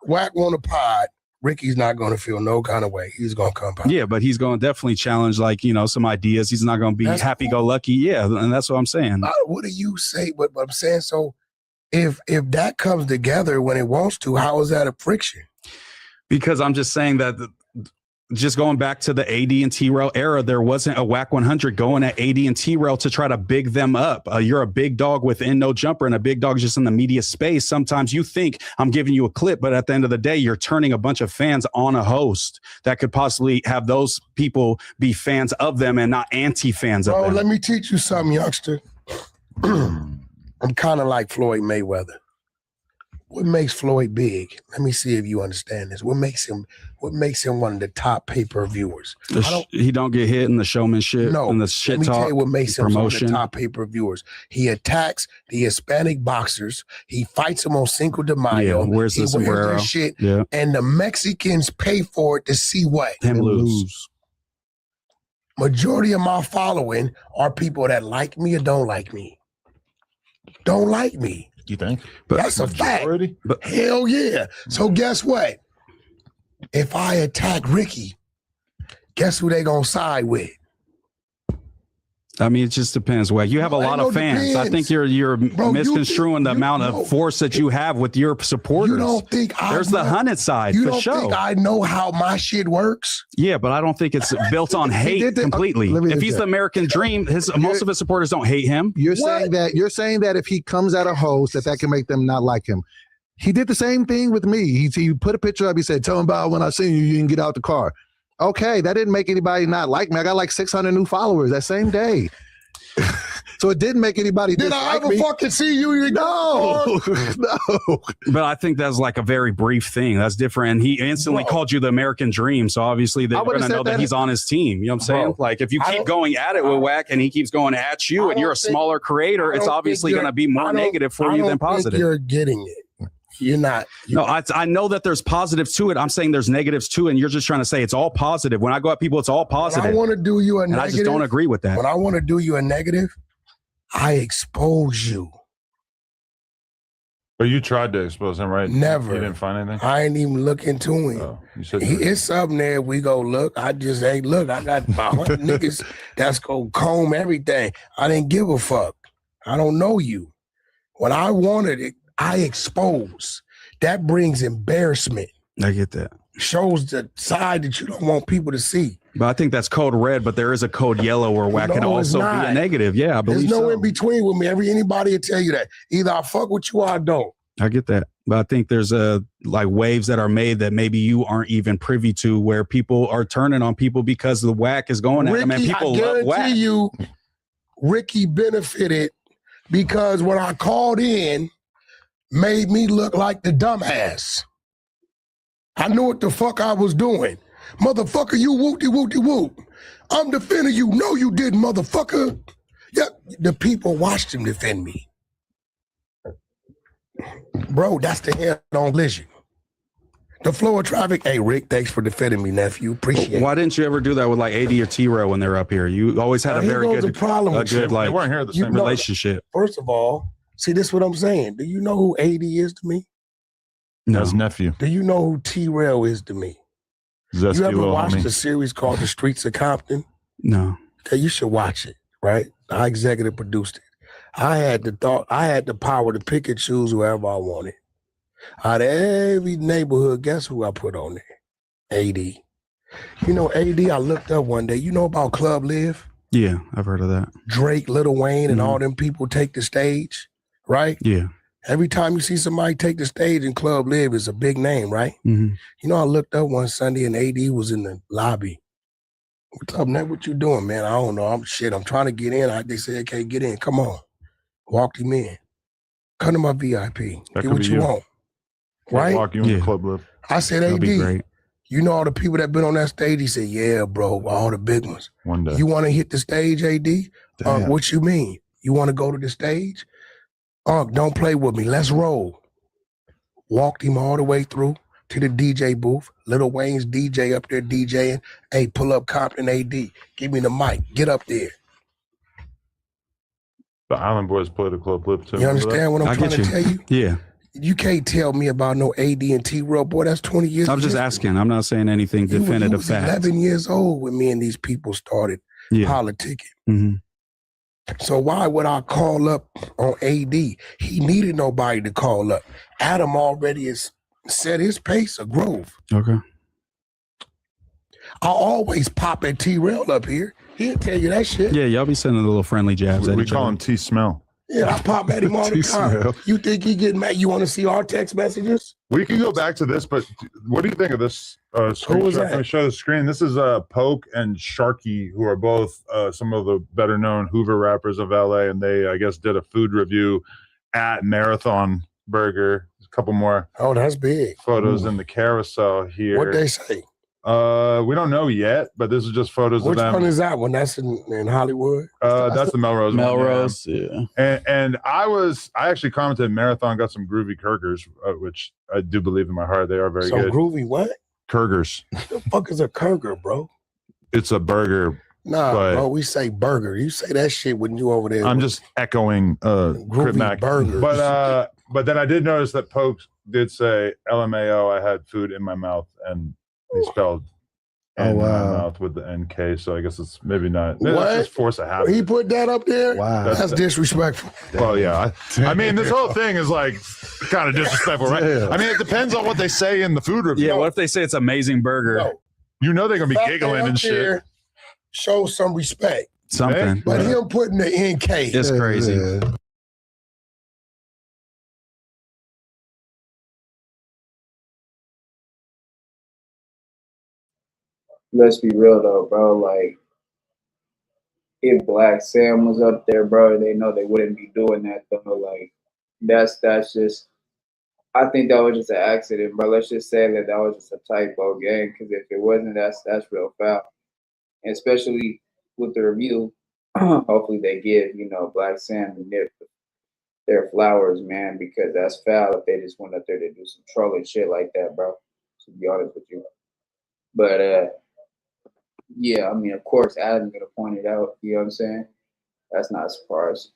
Wack want a pod, Ricky's not going to feel no kind of way. He's going to come out. Yeah, but he's going to definitely challenge, like, some ideas. He's not going to be happy-go-lucky. Yeah, and that's what I'm saying. What do you say? But I'm saying, so if that comes together when it wants to, how is that a friction? Because I'm just saying that just going back to the AD and T-Rail era, there wasn't a Wack 100 going at AD and T-Rail to try to big them up. You're a big dog within No Jumper, and a big dog just in the media space. Sometimes you think I'm giving you a clip, but at the end of the day, you're turning a bunch of fans on a host that could possibly have those people be fans of them and not anti-fans of them. Let me teach you something, youngster. I'm kind of like Floyd Mayweather. What makes Floyd big? Let me see if you understand this. What makes him one of the top pay-per-viewers? He don't get hit in the showmanship and the shit talk. Let me tell you what makes him one of promotion. the top pay-per-viewers. He attacks the Hispanic boxers. He fights them on Cinco de Mayo. Wears the sombrero. Their shit. And the Mexicans pay for it to see what? Him lose. Majority of my following are people that like me or don't like me. Don't like me. You think? That's a fact. Hell yeah. So guess what? If I attack Ricky, guess who they gonna side with? I mean, it just depends. Wack, you have a lot of fans. I think you're misconstruing the amount of force that you have with your supporters. You don't think there's the hunted side you for don't sure. think I know how my shit works? Yeah, but I don't think it's built on hate completely. If he's the American dream, most of his supporters don't hate him. You're saying that if he comes at a host, that can make them not like him. He did the same thing with me. He put a picture up. He said, "Tell him about when I seen you. You didn't get out the car." Okay, that didn't make anybody not like me. I got like 600 new followers that same day. So it didn't make anybody Did I ever fucking see you? No. But I think that's like a very brief thing. That's different. And he instantly called you the American dream. So obviously they're going to know that he's on his team. You know what I'm saying? Like if you keep going at it with Wack and he keeps going at you and you're a smaller creator, it's obviously going to be more negative for you than positive. You're getting it. You're not. I know that there's positives to it. I'm saying there's negatives too, and you're just trying to say it's all positive. When I go at people, it's all positive. When I want to do you a and negative. I just don't agree with that. When I want to do you a negative, I expose you. But you tried to expose him, right? Never. You didn't find anything? I ain't even look into him. Oh, you said it's something there. We go look. I just ain't look. I got about 100 niggas that's going to comb everything. I didn't give a fuck. I don't know you. When I wanted it, I expose. That brings embarrassment. I get that. Shows the side that you don't want people to see. But I think that's code red, but there is a code yellow where Wack can also be a negative. Yeah, I believe There's no in between with me. Anybody will tell you that. Either I fuck with you or I don't. I get that. But I think there's like waves that are made that maybe you aren't even privy to, where people are turning on people because the Wack is going at them, and people love Wack. I guarantee you, Ricky benefited because when I called in, made me look like the dumbass. I knew what the fuck I was doing. Motherfucker, you whoop-de-whoop-de-whoop. I'm defending you. No, you didn't, motherfucker. Yep, the people watched him defend me. Bro, that's the head-on collision. The flow of traffic. Hey, Rick, thanks for defending me, nephew. Appreciate it. Why didn't you ever do that with like AD or T-Rail when they're up here? You always had a very good like, they weren't here the same relationship. First of all, see, this is what I'm saying. Do you know who AD is to me? No. His nephew. Do you know who T-Rail is to me? Zesty you ever watched homie. a series called The Streets of Compton? No. Okay, you should watch it, right? I executive produced it. I had the power to pick and choose whoever I wanted. Out of every neighborhood, guess who I put on there? AD. You know, AD, I looked up one day. You know about Club Live? Yeah, I've heard of that. Drake, Lil Wayne, and all them people take the stage, right? Yeah. Every time you see somebody take the stage in Club Live, it's a big name, right? Mm-hmm. You know, I looked up one Sunday and AD was in the lobby. What's up, Nat? What you doing, man? I don't know. I'm trying to get in. They said, I can't get in. Come on. Walked him in. Come to my VIP. That Get could what be you you. want. Right? Walk you in the club live. I said, That'd be AD, great. you know all the people that been on that stage? He said, yeah, bro, all the big ones. One day. You want to hit the stage, AD? What you mean? You want to go to the stage? Don't play with me. Let's roll. Walked him all the way through to the DJ booth. Lil Wayne's DJ up there DJing. Hey, pull up Compton AD. Give me the mic. Get up there. The Island Boys play the club live too. You understand what I'm trying to tell you? Yeah. You can't tell me about no AD and T-Real, boy. That's 20 years. I was just asking. I'm not saying anything definitive You was fact. 11 years old when me and these people started politicking. Mm-hmm. So why would I call up on AD? He needed nobody to call up. Adam already has set his pace of growth. Okay. I always pop at T-Rail up here. He'll tell you that shit. Yeah, y'all be sending a little friendly jabs at We each call other. him T-Smell. Yeah, I pop at him all the time. You think he getting mad? You want to see our text messages? We can go back to this, but what do you think of this screen? Who was that? Let me show the screen. This is Poke and Sharky, who are both some of the better known Hoover rappers of LA, and they, I guess, did a food review at Marathon Burger. A couple more that's big. photos in the carousel here. What'd they say? We don't know yet, but this is just photos Which of them. one is that one? That's in Hollywood? That's the Melrose one, Melrose, yeah. And I actually commented Marathon got some groovy Kurgers, which I do believe in my heart they are very Some good. groovy what? Kurgers. The fuck is a Kurger, bro? It's a burger. Nah, but bro, we say burger. You say that shit when you over there. I'm just echoing Crip Mac. burgers. But then I did notice that Pokes did say LMAO, I had food in my mouth, and he spelled in my mouth with the NK, so I guess it's maybe not. Maybe What? It's just force of habit. He put that up there? Wow. That's disrespectful. Well, yeah. I mean, this whole thing is like kind of disrespectful, right? Yeah. I mean, it depends on what they say in the food review. Yeah, what if they say it's amazing burger? No. You know they're gonna be Fact giggling up and shit. there, show some respect. Something. But him putting the NK. It's crazy. Yeah. Let's be real though, bro. Like, if Black Sam was up there, bro, they know they wouldn't be doing that though. Like, that's just. I think that was just an accident, bro. Let's just say that was just a typo game. Because if it wasn't, that's real foul. And especially with the review, hopefully they give Black Sam and Nip their flowers, man, because that's foul if they just went up there to do some trolling shit like that, bro. To be honest with you, but yeah, I mean, of course, Adam's gonna point it out. You know what I'm saying? That's not a surprise.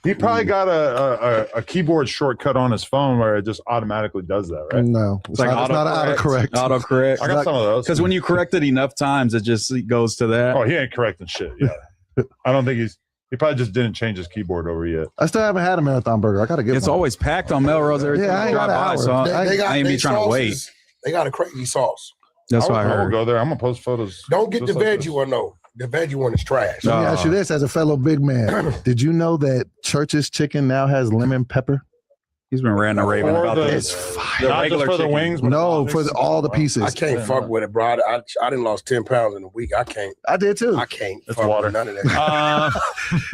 He probably got a keyboard shortcut on his phone where it just automatically does that, right? No, it's like not autocorrect. Autocorrect. I got some of those. Because when you correct it enough times, it just goes to that. Oh, he ain't correcting shit. Yeah, I don't think he probably just didn't change his keyboard over yet. I still haven't had a Marathon Burger. I gotta get It's one. always packed on Melrose every time I I ain't drive got an by, hour. so I ain't be trying to wait. They got a crazy sauce. That's what I will heard. go there. I'm gonna post photos. Don't get the just like veggie this. one though. The veggie one is trash. Let me ask you this as a fellow big man. Did you know that Church's chicken now has lemon pepper? He's been ranting and raving Or about the- this. It's The fire. Not just regular for the chicken. wings. but No, the for all the pieces. I can't fuck with it, bro. I done lost 10 pounds in a week. I can't. I did too. I can't It's fuck water. with none of that.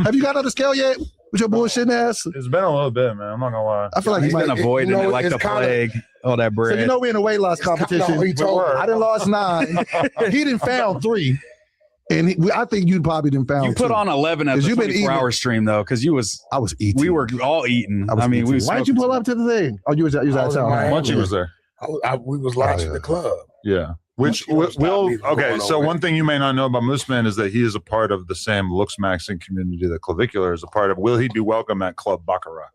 Have you got on the scale yet with your bullshit ass? It's been a little bit, man. I'm not gonna lie. I feel like He's you been might. avoiding you know, it like it's the kinda- plague. All that bread. So you know we in a weight loss competition. No, he told me. I done lost 9. He didn't found 3, and I think you probably didn't found. you put 2. on 11 at 'Cause the you've been 24-hour stream though, because I was eating. we were all eating. I mean, we was Why didn't you pull up to the thing? Oh, you was I was outside. in Miami. Munchie was there. We was launching yeah. the club. Yeah. Which You don't stop will me from okay. going So over. one thing you may not know about Mooseman is that he is a part of the same looks maxing community that Clavicular is a part of. Will he be welcome at Club Baccarat?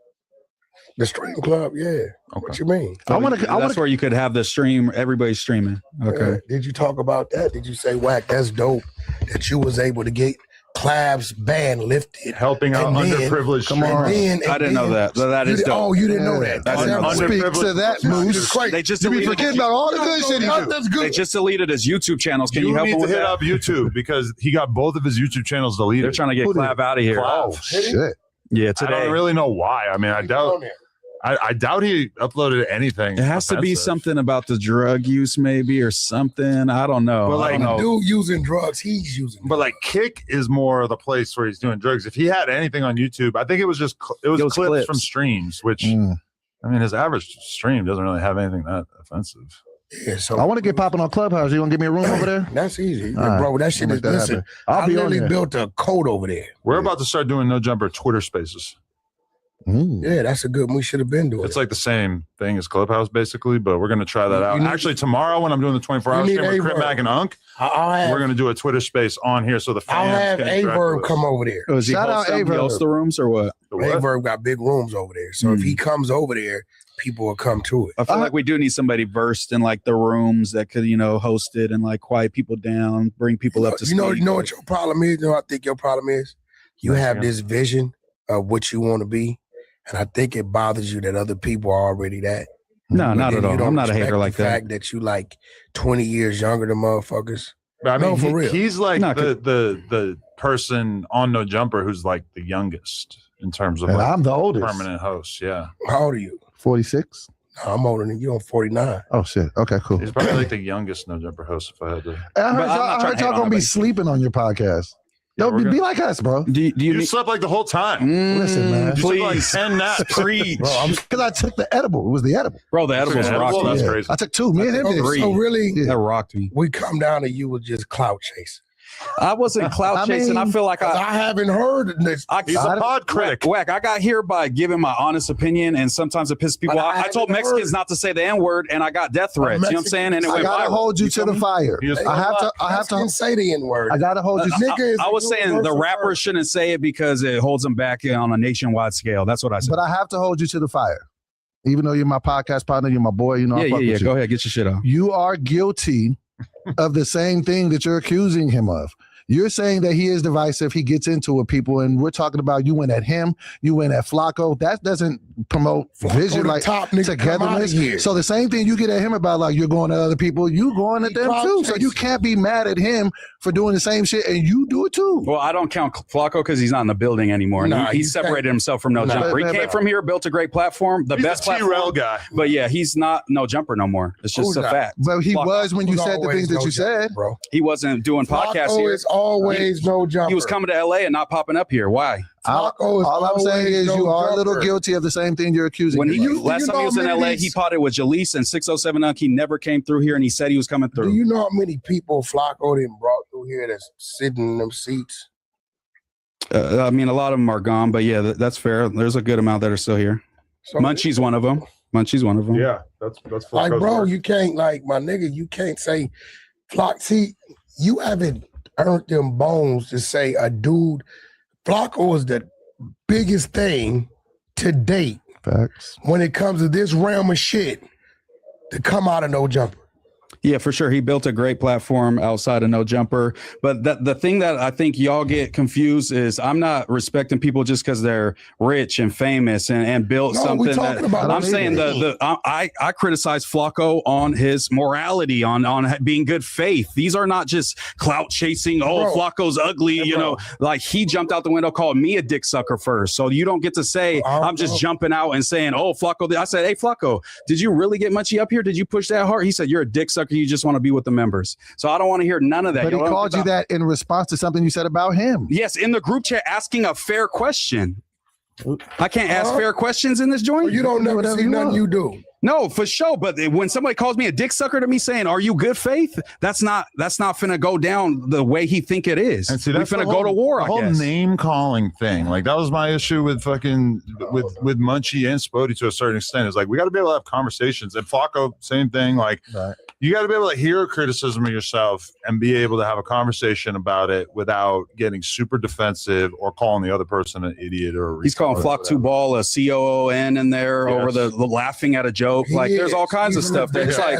The stream club, yeah. What you mean? I want to. That's where you could have the stream. Everybody's streaming. Okay. Did you talk about that? Did you say, Wack, that's dope that you was able to get Clab's ban lifted, helping out underprivileged. Come on. I didn't know that. That is dope. Oh, you didn't know that. I didn't know that. Speak to that, Moose. They just You be deleted forgetting about all the good shit he do. That's good. They just deleted his YouTube channels. Can you help need him to with hit that? up YouTube because he got both of his YouTube channels deleted. They're trying to get Clab out of here. Clab. Oh, shit. Yeah, I today. don't really know why. I mean, I doubt he uploaded anything. It has to be offensive. something about the drug use, maybe, or something. I don't know. But, like, I don't know. Dude using drugs, he's using. But like Kick is more the place where he's doing drugs. If he had anything on YouTube, I think it was just clips from streams, which I mean, his average stream doesn't really have anything that offensive. Yeah, so I want to get popping on Clubhouse. You want to give me a room over there? That's easy, All right. bro. That shit We'll is make that listen. happen. I'll I be on literally there. built a code over there. We're about to start doing No Jumper Twitter Spaces. Yeah, that's a good one. We should have been doing. It's like the same thing as Clubhouse, basically, but we're going to try that out. Actually, tomorrow when I'm doing the 24-hour stream with Crip Mac and Unk, we're going to do a Twitter space on here so the fans I'll have can interact Averb with us. come over there. Shout out Averb. Host the rooms or what? Averb got big rooms over there, so if he comes over there, people will come to it. I feel like we do need somebody versed in like the rooms that could, host it and like quiet people down, bring people up to speed. You know what your problem is? You know what I think your problem is? You have this vision of what you want to be, and I think it bothers you that other people are already that. No, But not then at you all. don't I'm not a respect hater like the that. fact that you like 20 years younger than motherfuckers. I mean, No, for real. he's like No, the person on No Jumper who's like the youngest in terms of And like I'm the oldest. permanent host. Yeah, How old are you? 46. No, I'm older than you. I'm 49. Oh, shit. Okay, cool. he's probably like the youngest No Jumper host if I had to. I But I'm heard not y'all, trying to hate y'all on gonna be nobody. sleeping on your podcast. Yeah, Don't we're be gonna- like us, bro. Do you You need slept like the whole time. Listen, man. You took like please 10 naps. preach, Because I took the edible. It was the edible. bro? The edibles Edible? rocked That's me. crazy. I took 2. Me and him Oh, did. so really, Yeah. That rocked me. we come down to you with just clout chasing. I wasn't clout I chasing. I mean, feel like 'Cause I haven't heard this. He's a pod critic. Whack, I got here by giving my honest opinion, and sometimes it pisses people But off. I I told haven't Mexicans heard- not to say the N-word, and I got death threats. You know what I'm saying? And it I went gotta viral. hold you to feel the me? fire. He was- I have to. Can say the N-word. I gotta hold you. I was saying the rappers shouldn't say it because it holds them back on a nationwide scale. That's what I said. But I have to hold you to the fire. Even though you're my podcast partner, you're my boy. You know, I fuck with you. Go ahead, get your shit off. You are guilty of the same thing that you're accusing him of. You're saying that he is divisive. He gets into it with people, and we're talking about you went at him, you went at Flacco. That doesn't promote vision, the like top nigga, come outta togetherness. here. So the same thing you get at him about, like you're going at other people, you going at them too. So you chasing. can't be mad at him for doing the same shit, and you do it too. Well, I don't count Flacco because he's not in the building anymore. Nah, he you separated can't. himself from No Nah. Jumper. He But- came from here, built a great platform, the He's best a T-Rail platform. guy. But yeah, he's not No Jumper no more. It's just Who's a not? fact. But he Flacco. was when you Who's said the always things that no you jumper, said. bro. He wasn't doing podcasts Flacco here. is always no jumper. He was coming to LA and not popping up here. Why? Flacco is All I'm saying always is no you are a little jumper. guilty of the same thing you're accusing. When him he of. last time he was in how LA, many he these- potted with Jalise and 607 Unk. He never came through here, and he said he was coming Do through. you know how many people Flacco done brought through here that's sitting in them seats? I mean, a lot of them are gone, but yeah, that's fair. There's a good amount that are still here. So, Munchie's one of them. Munchie's one of them. Yeah, that's like, Flacco's bro, work. you can't, like, my nigga, you can't say, See, you haven't earned them bones to say a dude. Flacco is the biggest thing to date Facts. when it comes to this realm of shit to come out of No Jumper. Yeah, for sure. He built a great platform outside of No Jumper. But the thing that I think y'all get confused is I'm not respecting people just because they're rich and famous and built No, we something. talking about I'm that. saying I criticize Flacco on his morality, on being good faith. These are not just clout chasing. Oh, Bro. Flacco's ugly. Yeah, you bro. know, like he jumped out the window, called me a dick sucker first. So you don't get to say I'm just jumping out and saying, oh, Flacco. I said, hey, Flacco, did you really get Munchie up here? Did you push that hard? He said, you're a dick sucker. You just want to be with the members. So I don't want to hear none of that. But he called you that in response to something you said about him. Yes, in the group chat, asking a fair question. I can't ask fair questions in this joint. You don't never whatever see you nothing want. you do. No, for sure. But when somebody calls me a dick sucker to me saying, are you good faith? That's not finna go down the way he think it is. And see, we that's finna the go to war, The I whole guess. name calling thing, like that was my issue with fucking with Munchie and Spody to a certain extent. It's like we got to be able to have conversations. And Flacco, same thing. Like you got to be able to hear a criticism of yourself and be able to have a conversation about it without getting super defensive or calling the other person an idiot or a He's calling retard or Flock 2 Ball a COON in there over the laughing at a joke. dope. Like there's all kinds of stuff that's like.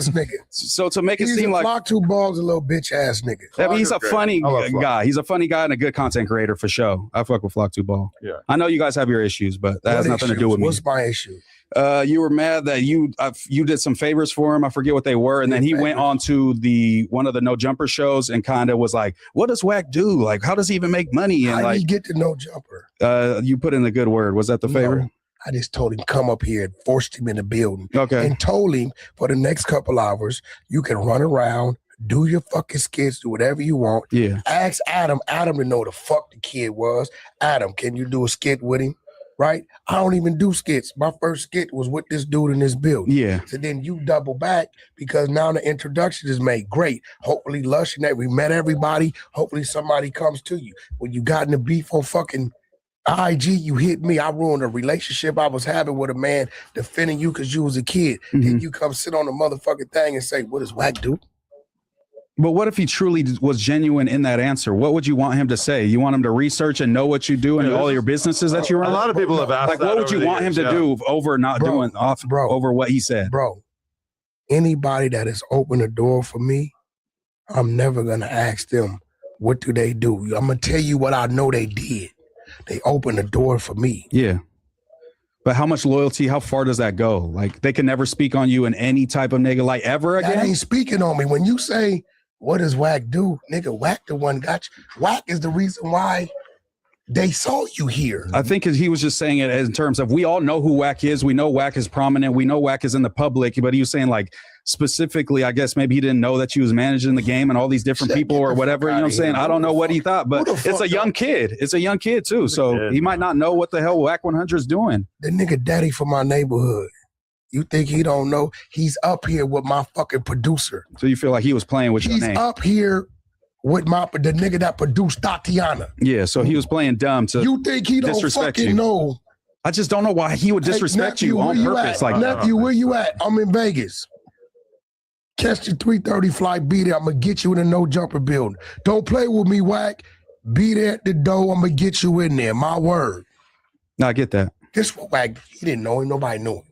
So to make it seem like Flock 2 Balls, a little bitch ass nigga. I mean, he's a funny guy. He's a funny guy and a good content creator for sure. I fuck with Flock 2 Ball. Yeah. I know you guys have your issues, but that has nothing to do with me. What's my issue? You were mad that you did some favors for him. I forget what they were, and then he went on to one of the No Jumper shows and kind of was like, "What does Wack do? Like, how does he even make money?" And how like, did he get to No Jumper? You put in a good word. Was that the favor? No, I just told him come up here and forced him in the building. Okay. And told him for the next couple hours you can run around, do your fucking skits, do whatever you want. Yeah. Ask Adam to know the fuck the kid was. Adam, can you do a skit with him? Right? I don't even do skits. My first skit was with this dude in this building. Yeah. So then you double back because now the introduction is made. Great. Hopefully Lush and that we met everybody. Hopefully somebody comes to you. When you got in the beef on fucking IG, you hit me. I ruined a relationship I was having with a man defending you because you was a kid. Then you come sit on the motherfucking thing and say, what does Wack do? But what if he truly was genuine in that answer? What would you want him to say? You want him to research and know what you do and all your businesses that you run? A lot of people have asked like, what would you want him to do over not doing over what he said? Bro, anybody that has opened a door for me, I'm never gonna ask them what do they do. I'm gonna tell you what I know they did. They opened the door for me. Yeah. But how much loyalty, how far does that go? Like they can never speak on you in any type of nigga like ever again? That ain't speaking on me. When you say, what does Wack do? Nigga, Wack the one got you. Wack is the reason why they saw you here. I think he was just saying it in terms of we all know who Wack is. We know Wack is prominent. We know Wack is in the public. But he was saying like specifically, I guess maybe he didn't know that she was managing the game and all these different people or whatever. You know what I'm saying? I don't know what he thought, but it's a young kid. It's a young kid too. So he might not know what the hell Wack 100 is doing. The nigga daddy from my neighborhood. You think he don't know? He's up here with my fucking producer. So you feel like he was playing with your name? He's up here with the nigga that produced Tatiana. Yeah, so he was playing dumb to you think he don't fucking know? I just don't know why he would disrespect nephew, you on purpose. Like nephew, where you at? I'm in Vegas. Catch the 3:30 flight. Be there. I'm gonna get you in the No Jumper building. Don't play with me, Wack. Be there at the door. I'm gonna get you in there. My word. No, I get that. This what Wack. He didn't know him. Nobody knew him.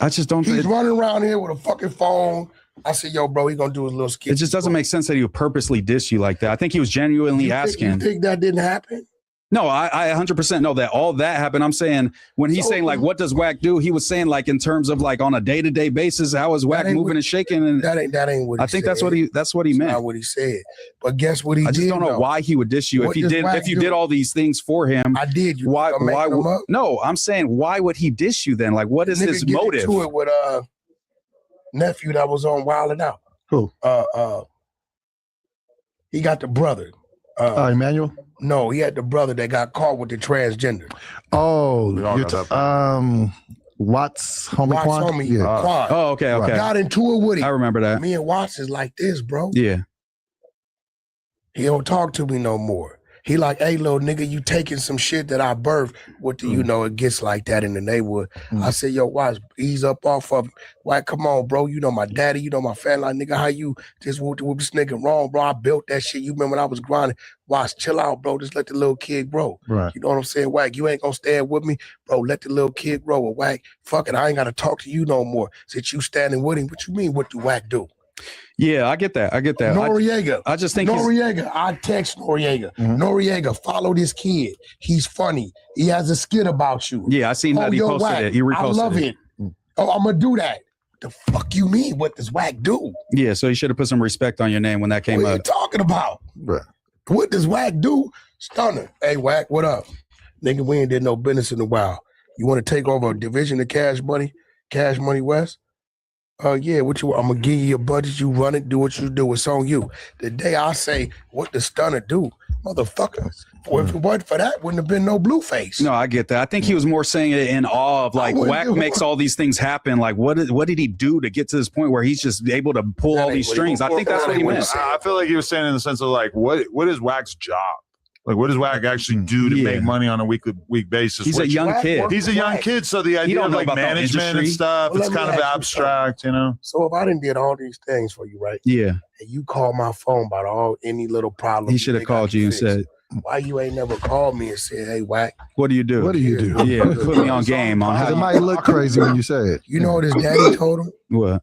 I just don't. He's running around here with a fucking phone. I said, yo, bro, he gonna do his little skit. It just doesn't make sense that he would purposely diss you like that. I think he was genuinely asking. You think that didn't happen? No, I 100% know that all that happened. I'm saying when he's saying like, what does Wack do? He was saying like in terms of like on a day-to-day basis, how is Wack moving and shaking? And that ain't what he I think said. that's what he meant. Not what he said. But guess what he did? I just don't know why he would diss you if you did all these things for him. I did. Why no, I'm saying why would he diss you then? Like what is his motive? To it with nephew that was on Wild 'N Out. Who? He got the brother. Emmanuel? No, he had the brother that got caught with the transgender. Oh, Watts, homie Quan? Yeah. Quan. Oh, okay. Got into it with him. I remember that. Me and Watts is like this, bro. Yeah. He don't talk to me no more. He like, hey, little nigga, you taking some shit that I birthed. What do you know? It gets like that in the neighborhood. I said, yo, Watts, ease up off of Why, come on, bro. You know my daddy. You know my family. Like, nigga, how you just whoop this nigga wrong, bro? I built that shit. You remember when I was grinding? Watch, chill out, bro. Just let the little kid grow. Right. You know what I'm saying? Wack, you ain't gonna stand with me, bro. Let the little kid grow. Or Wack, fuck it. I ain't gotta talk to you no more. Since you standing with him. What you mean? What do Wack do? Yeah, I get that. Noriega. I just think Noriega. I text Noriega. Noriega, follow this kid. He's funny. He has a skit about you. Yeah, I seen that he posted Wack, it. He reposted I love it. Oh, I'm gonna do that. The fuck you mean? What does Wack do? Yeah, so you should have put some respect on your name when that came up. What are you talking about? Right. What does Wack do? Stunner. Hey, Wack, what up? Nigga, we ain't did no business in a while. You want to take over a division of Cash Money West? Yeah, what you? I'm gonna give you your budget. You run it. Do what you do. It's on you. The day I say, what does Stunner do, motherfucker? If it wasn't for that, wouldn't have been no Blueface. No, I get that. I think he was more saying it in awe of like Wack makes all these things happen. Like, what did he do to get to this point where he's just able to pull all these strings? I think that's what he meant. I feel like he was saying in the sense of like, what is Wack's job? Like, what does Wack actually do to make money on a week basis? He's a young kid. He's a young kid, so the idea of like management and stuff, it's kind of abstract, you know? So if I didn't did all these things for you, right? Yeah. And you call my phone about any little problem. He should have called you and said, why you ain't never called me and said, hey, Wack. What do you do? What do you do? Yeah, put me on game on how It might look crazy when you say it. You know what his daddy told him? What?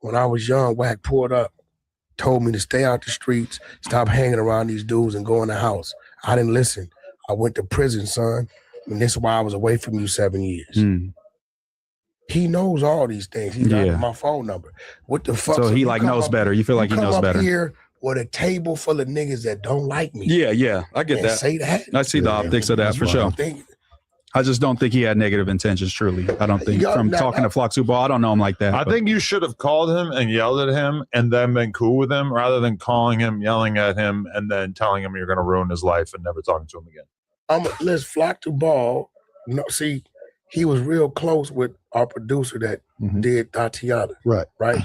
When I was young, Wack pulled up, told me to stay out the streets, stop hanging around these dudes and go in the house. I didn't listen. I went to prison, son. And this is why I was away from you 7 years. He knows all these things. He got my phone number. What the fuck? So he like knows better. You feel like he knows better. Here with a table full of niggas that don't like me. Yeah. I get that. Say that. I see the optics of that for sure. I just don't think he had negative intentions, truly. I don't think from talking to Flock Super, I don't know him like that. I think you should have called him and yelled at him and then been cool with him rather than calling him, yelling at him, and then telling him you're going to ruin his life and never talking to him again. Let's Flock to Ball. See, he was real close with our producer that did Tatiana. Right.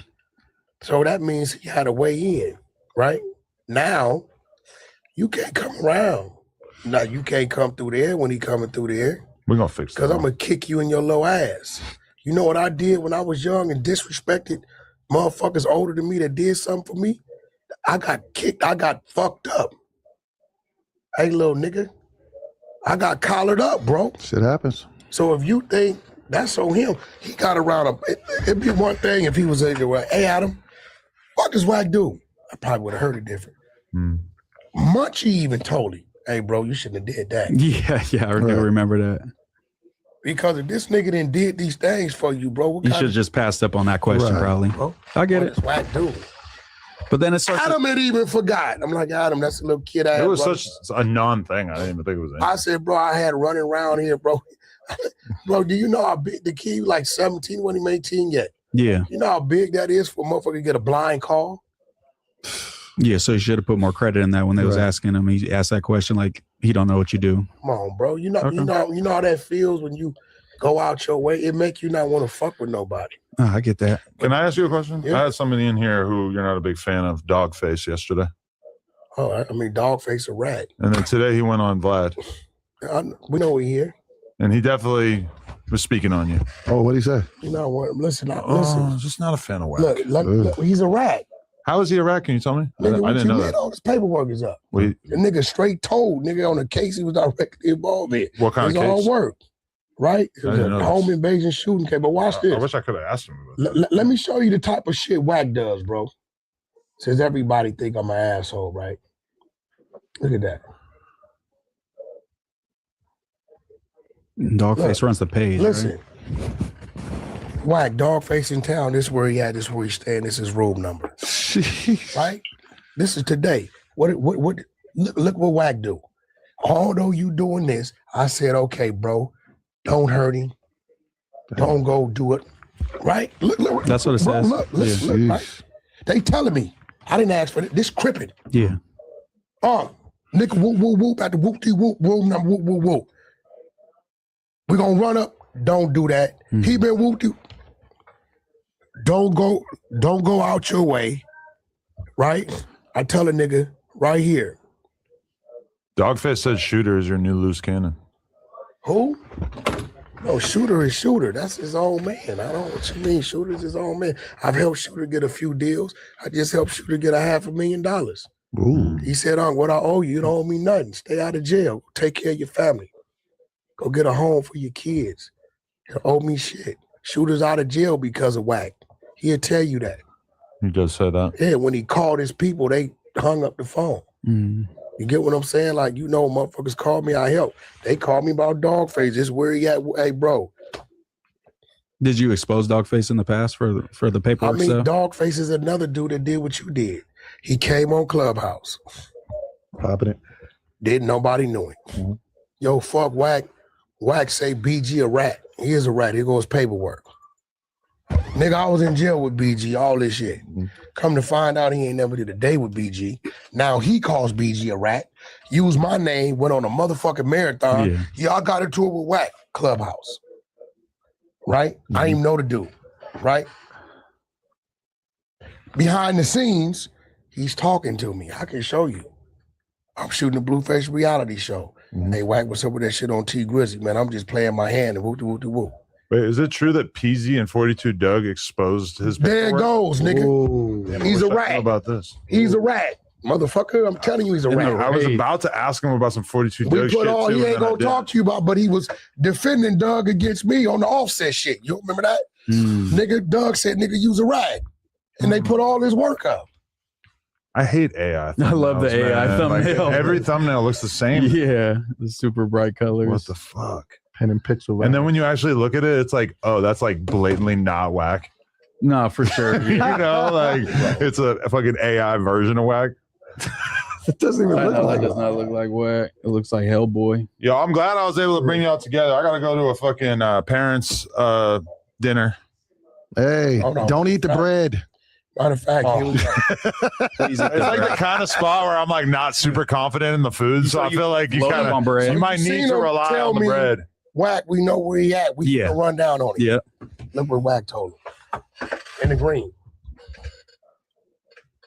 So that means he had a way in, right? Now, you can't come around. Now, you can't come through there when he coming through there. We're going to fix that. Because I'm going to kick you in your little ass. You know what I did when I was young and disrespected motherfuckers older than me that did something for me? I got kicked. I got fucked up. Hey, little nigga. I got collared up, bro. Shit happens. So if you think that's on him, he got around. It'd be one thing if he was like, hey, Adam, what does Wack do? I probably would have heard it different. Munchie even told him, hey, bro, you shouldn't have did that. Yeah, I remember that. Because if this nigga done did these things for you, bro, you should have just passed up on that question, probably. Bro? I get it. What does Wack do? But then it starts. Adam had even forgot. I'm like, Adam, that's a little kid. It was such a non-thing. I didn't even think it was anything. I said, bro, I had running around here, bro. Bro, do you know how big the kid was? Like 17 when he made 18 yet? Yeah. You know how big that is for a motherfucker to get a blind call? Yeah, so he should have put more credit in that when they was asking him. He asked that question like he don't know what you do. Come on, bro. You know how that feels when you go out your way. It make you not want to fuck with nobody. Oh, I get that. Can I ask you a question? Yeah. I had somebody in here who you're not a big fan of, Dogface, yesterday. Oh, I mean, Dogface a rat. And then today he went on Vlad. We know we here. And he definitely was speaking on you. Oh, what'd he say? You know what? Listen. I'm just not a fan of Wack. Look, he's a rat. How is he a rat? Can you tell me? Nigga, I didn't know that. All this paperwork is up. Wait. The nigga straight told nigga on a case he was directly involved in. What kind of case? It's all work, right? It was a home invasion shooting case. But watch this. I wish I could have asked him about that. Let me show you the type of shit Wack does, bro. Says everybody think I'm an asshole, right? Look at that. Dogface runs the page. Listen, Wack, Dogface in town. This is where he at. This is where he's staying. This is his room number. Right? This is today. What? Look what Wack do. Although you doing this, I said, okay, bro, don't hurt him. Don't go do it. Right? Look. That's what it bro, says. Look, right? They telling me I didn't ask for this. Crippin'. Yeah. Nigga, whoop, whoop, whoop, at the whoop-de-whoop, room number, whoop, whoop, whoop. We're gonna run up. Don't do that. He been whooped. Don't go out your way. Right? I tell a nigga right here. Dogface said Shooter is your new loose cannon. Who? No, Shooter is Shooter. That's his own man. I don't know what you mean. Shooter's his own man. I've helped Shooter get a few deals. I just helped Shooter get $500,000. Ooh. He said, what I owe you, you don't owe me nothing. Stay out of jail. Take care of your family. Go get a home for your kids. You don't owe me shit. Shooter's out of jail because of Wack. He'll tell you that. He does say that. Yeah, when he called his people, they hung up the phone. You get what I'm saying? Like, motherfuckers called me, I help. They called me about Dogface. This is where he at. Hey, bro. Did you expose Dogface in the past for the paperwork stuff? Dogface is another dude that did what you did. He came on Clubhouse. Popping it. Didn't nobody knew him. Yo, fuck Wack. Wack say BG a rat. He is a rat. Here goes paperwork. Nigga, I was in jail with BG, all this shit. Come to find out he ain't never did a day with BG. Now he calls BG a rat. Used my name, went on a motherfucking marathon. Yeah, I got into it with Wack. Clubhouse. Right? I didn't even know the dude. Right? Behind the scenes, he's talking to me. I can show you. I'm shooting a Blueface reality show. Hey, Wack, what's up with that shit on T Grizzly, man? I'm just playing my hand and whoop-de-whoop-de-whoop. Wait, is it true that PZ and 42 Doug exposed his paperwork? There it goes, nigga. Ooh. Damn, He's a I wish I rat. knew about this. He's a rat. Motherfucker, I'm telling you, he's a I rat. was about to ask him about some 42 We Doug put shit all too, he and ain't then I gonna didn't. talk to you about, but he was defending Doug against me on the Offset shit. You remember that? Nigga, Doug said, nigga, use a rag. And they put all his work up. I hate AI. I love the AI man. thumbnail. Like, every thumbnail looks the same. Yeah, the super bright colors. What the fuck? Pen and pixel. And then when you actually look at it, it's like, oh, that's like blatantly not Wack. No, for sure. You know, like it's a fucking AI version of Wack. It doesn't even look like it. Does not look like Wack. It looks like Hellboy. Yo, I'm glad I was able to bring y'all together. I gotta go to a fucking parents' dinner. Hey, don't eat the bread. Matter of fact, It's like the kind of spot where I'm like not super confident in the food, so I feel like you kind of you might need to rely on the bread. Wack, we know where he at. We can run down on it. Yeah. Look what Wack told him. In the green.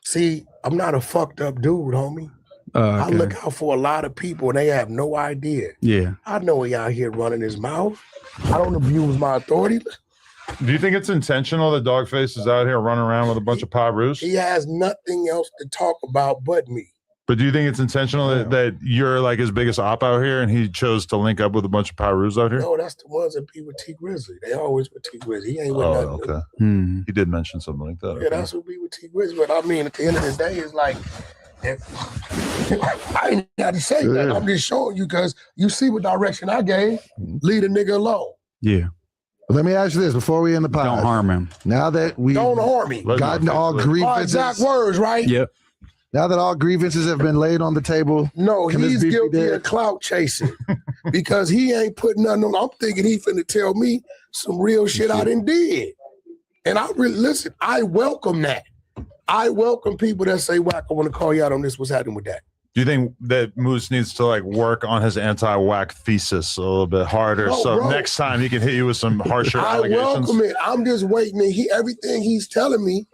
See, I'm not a fucked up dude, homie. I look out for a lot of people and they have no idea. Yeah. I know he out here running his mouth. I don't abuse my authority. Do you think it's intentional that Dogface is out here running around with a bunch of Pyrus? He has nothing else to talk about but me. But do you think it's intentional that you're like his biggest op out here and he chose to link up with a bunch of Pyrus out here? No, that's the ones that be with T Grizzly. They always with T Grizzly. He ain't with nothing. Okay. He did mention something like that. Yeah, that's what be with T Grizzly. But I mean, at the end of the day, it's like, I ain't got to say that. I'm just showing you because you see what direction I gave. Leave a nigga alone. Yeah. Let me ask you this before we end the pod. Don't harm him. Now that we don't harm me. Gotten all grievances. Exact words, right? Yep. Now that all grievances have been laid on the table. No, he's guilty of clout chasing because he ain't putting nothing on. I'm thinking he finna tell me some real shit I done did. And I really, listen, I welcome that. I welcome people that say, Wack, I want to call you out on this. What's happening with that? Do you think that Moose needs to like work on his anti-Wack thesis a little bit harder next time he can hit you with some harsher allegations? I welcome it. I'm just waiting to everything he's telling me.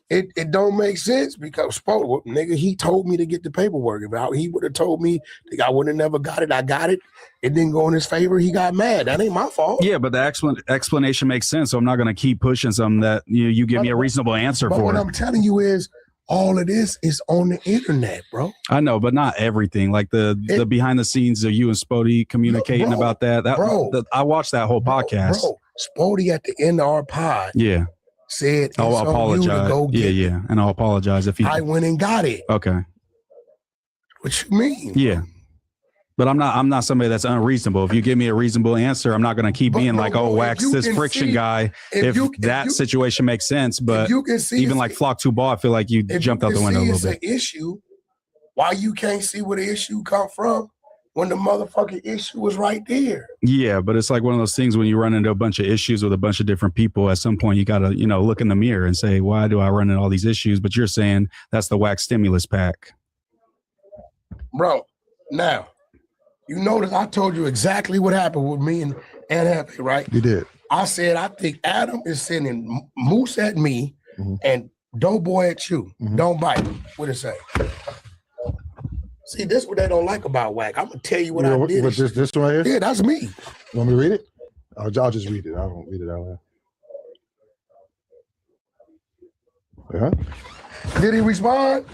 It don't make sense because nigga, he told me to get the paperwork. If he would have told me I would have never got it. I got it. It didn't go in his favor. He got mad. That ain't my fault. Yeah, but the explanation makes sense. So I'm not going to keep pushing something that you give me a reasonable answer but for. What I'm telling you is all of this is on the internet, bro. I know, but not everything. Like the behind the scenes of you and Spody communicating about that. I watched that whole podcast. Bro, Spody at the end of our pod. Yeah. Said, I'll apologize. And I'll apologize if I went and got it. Okay. What you mean? Yeah. But I'm not somebody that's unreasonable. If you give me a reasonable answer, I'm not going to keep being like, oh, Wax this friction guy. If that situation makes sense, but you can see even like Flock 2 Ball, I feel like you jumped out the window a little bit. It's an issue. Why you can't see where the issue come from when the motherfucking issue was right there? Yeah, but it's like one of those things when you run into a bunch of issues with a bunch of different people, at some point you got to, look in the mirror and say, why do I run into all these issues? But you're saying that's the Wax stimulus pack. Bro, now, you notice I told you exactly what happened with me and Happy, right? You did. I said, I think Adam is sending Moose at me and Doeboy at you. Don't bite. What it say? See, this is what they don't like about Wack. I'm gonna tell you what I did. This one right here? Yeah, that's me. You want me to read it? I'll just read it. I won't read it out loud. Yeah. Did he respond?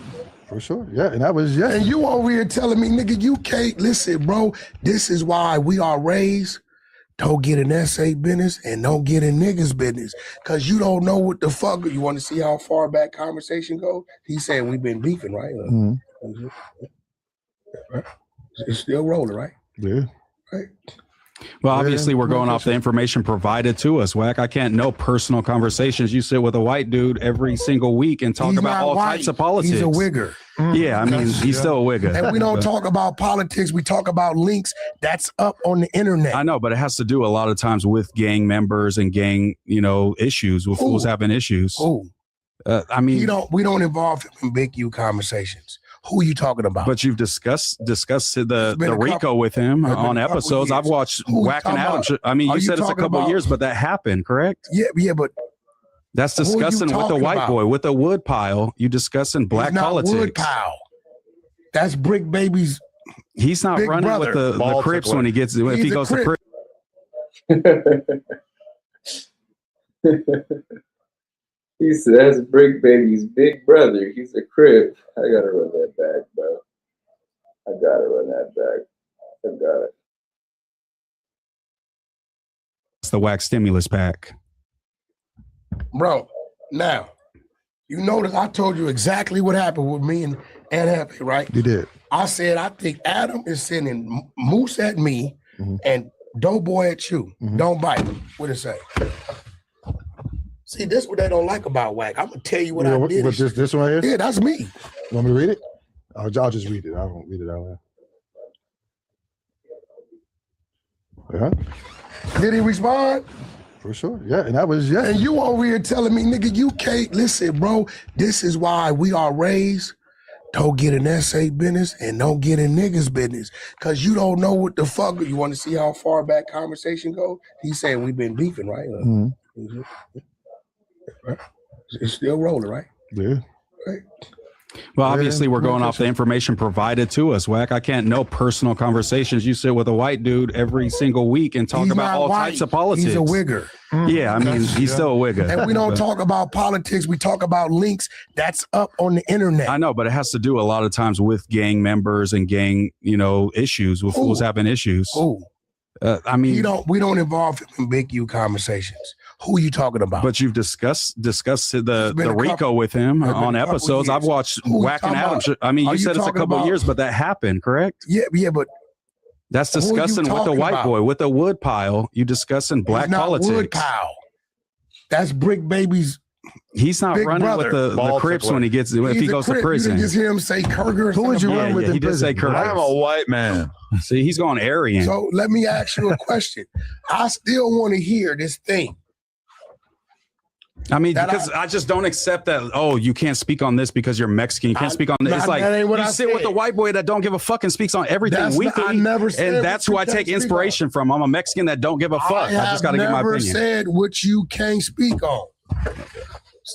For sure. Yeah, and that was And you over here telling me, nigga, you can't listen, bro. This is why we are raised. Don't get in essay business and don't get in niggas business. Cause you don't know what the fuck. You want to see how far back conversation goes? He said we've been beefing, right? It's still rolling, right? Yeah. Right. Well, obviously, we're going off the information provided to us, Wack. I can't know personal conversations. You sit with a white dude every single week and talk about all types of politics. He's a wigger. Yeah, I mean, he's still a wigger. And we don't talk about politics. We talk about links that's up on the internet. I know, but it has to do a lot of times with gang members and gang, issues, with fools having issues. I mean, we don't involve him in big U conversations. Who are you talking about? But you've discussed the Rico with him on episodes. I've watched Wack and Adam. I mean, you said it's a couple of years, but that happened, correct? Yeah, but that's discussing with the white boy, with the wood pile. You discussing black politics. Wood pile. That's Brick Baby's. He's not running brother. with the Crips when he gets if he goes to Crips. He says Brick Baby's big brother. He's a crib. I gotta run that back, bro. I gotta run that back. I got it. It's the Wack stimulus pack. Bro, now, you notice I told you exactly what happened with me and Happy, right? You did. I said, I think Adam is sending Moose at me and Doeboy at you. Don't bite. What it say? See, this is what they don't like about Wack. I'm going to tell you what I did. What, this one right here? Yeah, that's me. You want me to read it? I'll just read it. I won't read it out loud. Yeah. Did he respond? For sure. Yeah, and that was, yeah. And you over here telling me, nigga, you can't. Listen, bro, this is why we are raised. Don't get in essay business and don't get in niggas business. Because you don't know what the fuck. You want to see how far back conversation goes? He said we've been beefing, right? It's still rolling, right? Yeah. Right. Well, obviously, we're going off the information provided to us, Wack. I can't know personal conversations. You sit with a white dude every single week and talk about all types of politics. He's a wigger. Yeah, I mean, he's still a wigger. And we don't talk about politics. We talk about links that's up on the internet. I know, but it has to do a lot of times with gang members and gang, issues, with fools having issues. I mean, we don't involve him in big U conversations. Who are you talking about? But you've discussed the Rico with him on episodes. I've watched Wack and Adam. I mean, you said it's a couple of years, but that happened, correct? Yeah, but that's discussing with the white boy, with the wood pile. You discussing black politics. Wood pile. That's Brick Baby's. He's not running brother. With the Crips when he gets if he goes to prison. You just hear him say Kurger. Who would you run with? He did say Kurger. I'm a white man. See, he's going Aryan. So let me ask you a question. I still want to hear this thing. I mean, because I just don't accept that. Oh, you can't speak on this because you're Mexican. You can't speak on this. It's like you sit with the white boy that don't give a fuck and speaks on everything weekly. I never said and that's who I take inspiration from. I'm a Mexican that don't give a fuck. I just got to get my opinion. I never said what you can't speak on.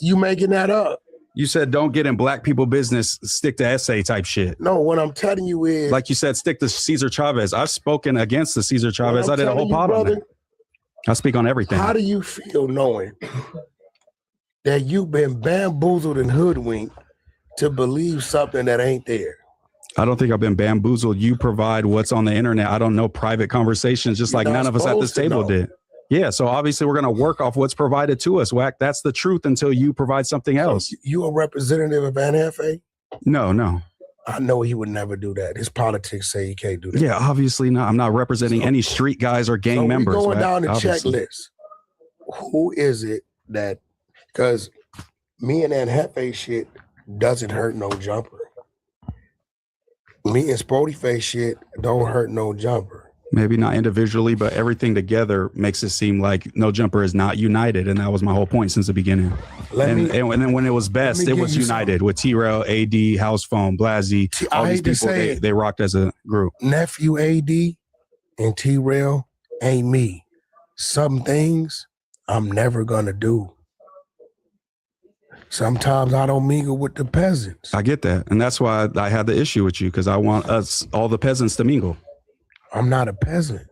You making that up. You said don't get in black people business, stick to essay type shit. No, what I'm telling you is, like you said, stick to Cesar Chavez. I've spoken against the Cesar Chavez. I did a whole pod on it. I speak on everything. How do you feel knowing that you've been bamboozled and hoodwinked to believe something that ain't there? I don't think I've been bamboozled. You provide what's on the internet. I don't know private conversations, just like none of us at this table did. Yeah, so obviously we're going to work off what's provided to us, Wack. That's the truth until you provide something else. So you a representative of Van Hefe? No. I know he would never do that. His politics say he can't do that. Yeah, obviously not. I'm not representing any street guys or gang members. Going down the obviously. Checklist. Who is it that, because me and that Hefe shit doesn't hurt no jumper. Me and Sporty Face shit don't hurt no jumper. Maybe not individually, but everything together makes it seem like No Jumper is not united. And that was my whole point since the beginning. And then when it was best, it was united with T-Rail, AD, House Phone, Blasi, all these people, they rocked as a group. Nephew AD and T-Rail ain't me. Some things I'm never going to do. Sometimes I don't mingle with the peasants. I get that. And that's why I had the issue with you, because I want us, all the peasants, to mingle. I'm not a peasant.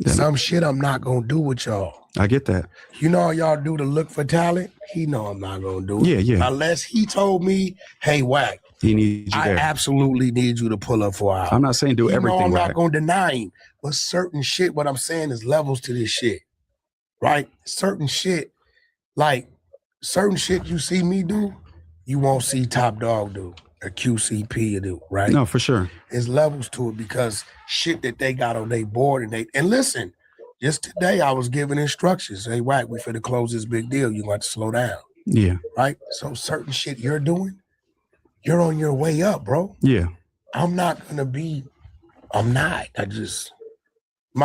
Some shit I'm not going to do with y'all. I get that. You know how y'all do to look for talent? He know I'm not going to do it. Yeah. Unless he told me, hey, Wack, he needs you there. I absolutely need you to pull up for an hour. I'm not saying do everything. I'm not going to deny him. But certain shit, what I'm saying is levels to this shit. Right? Certain shit you see me do, you won't see Top Dog do. A QCP do, right? No, for sure. There's levels to it because shit that they got on their board and listen, just today I was giving instructions. Hey, Wack, we finna close this big deal. You got to slow down. Yeah. Right? So certain shit you're doing, you're on your way up, bro. Yeah. I'm not. My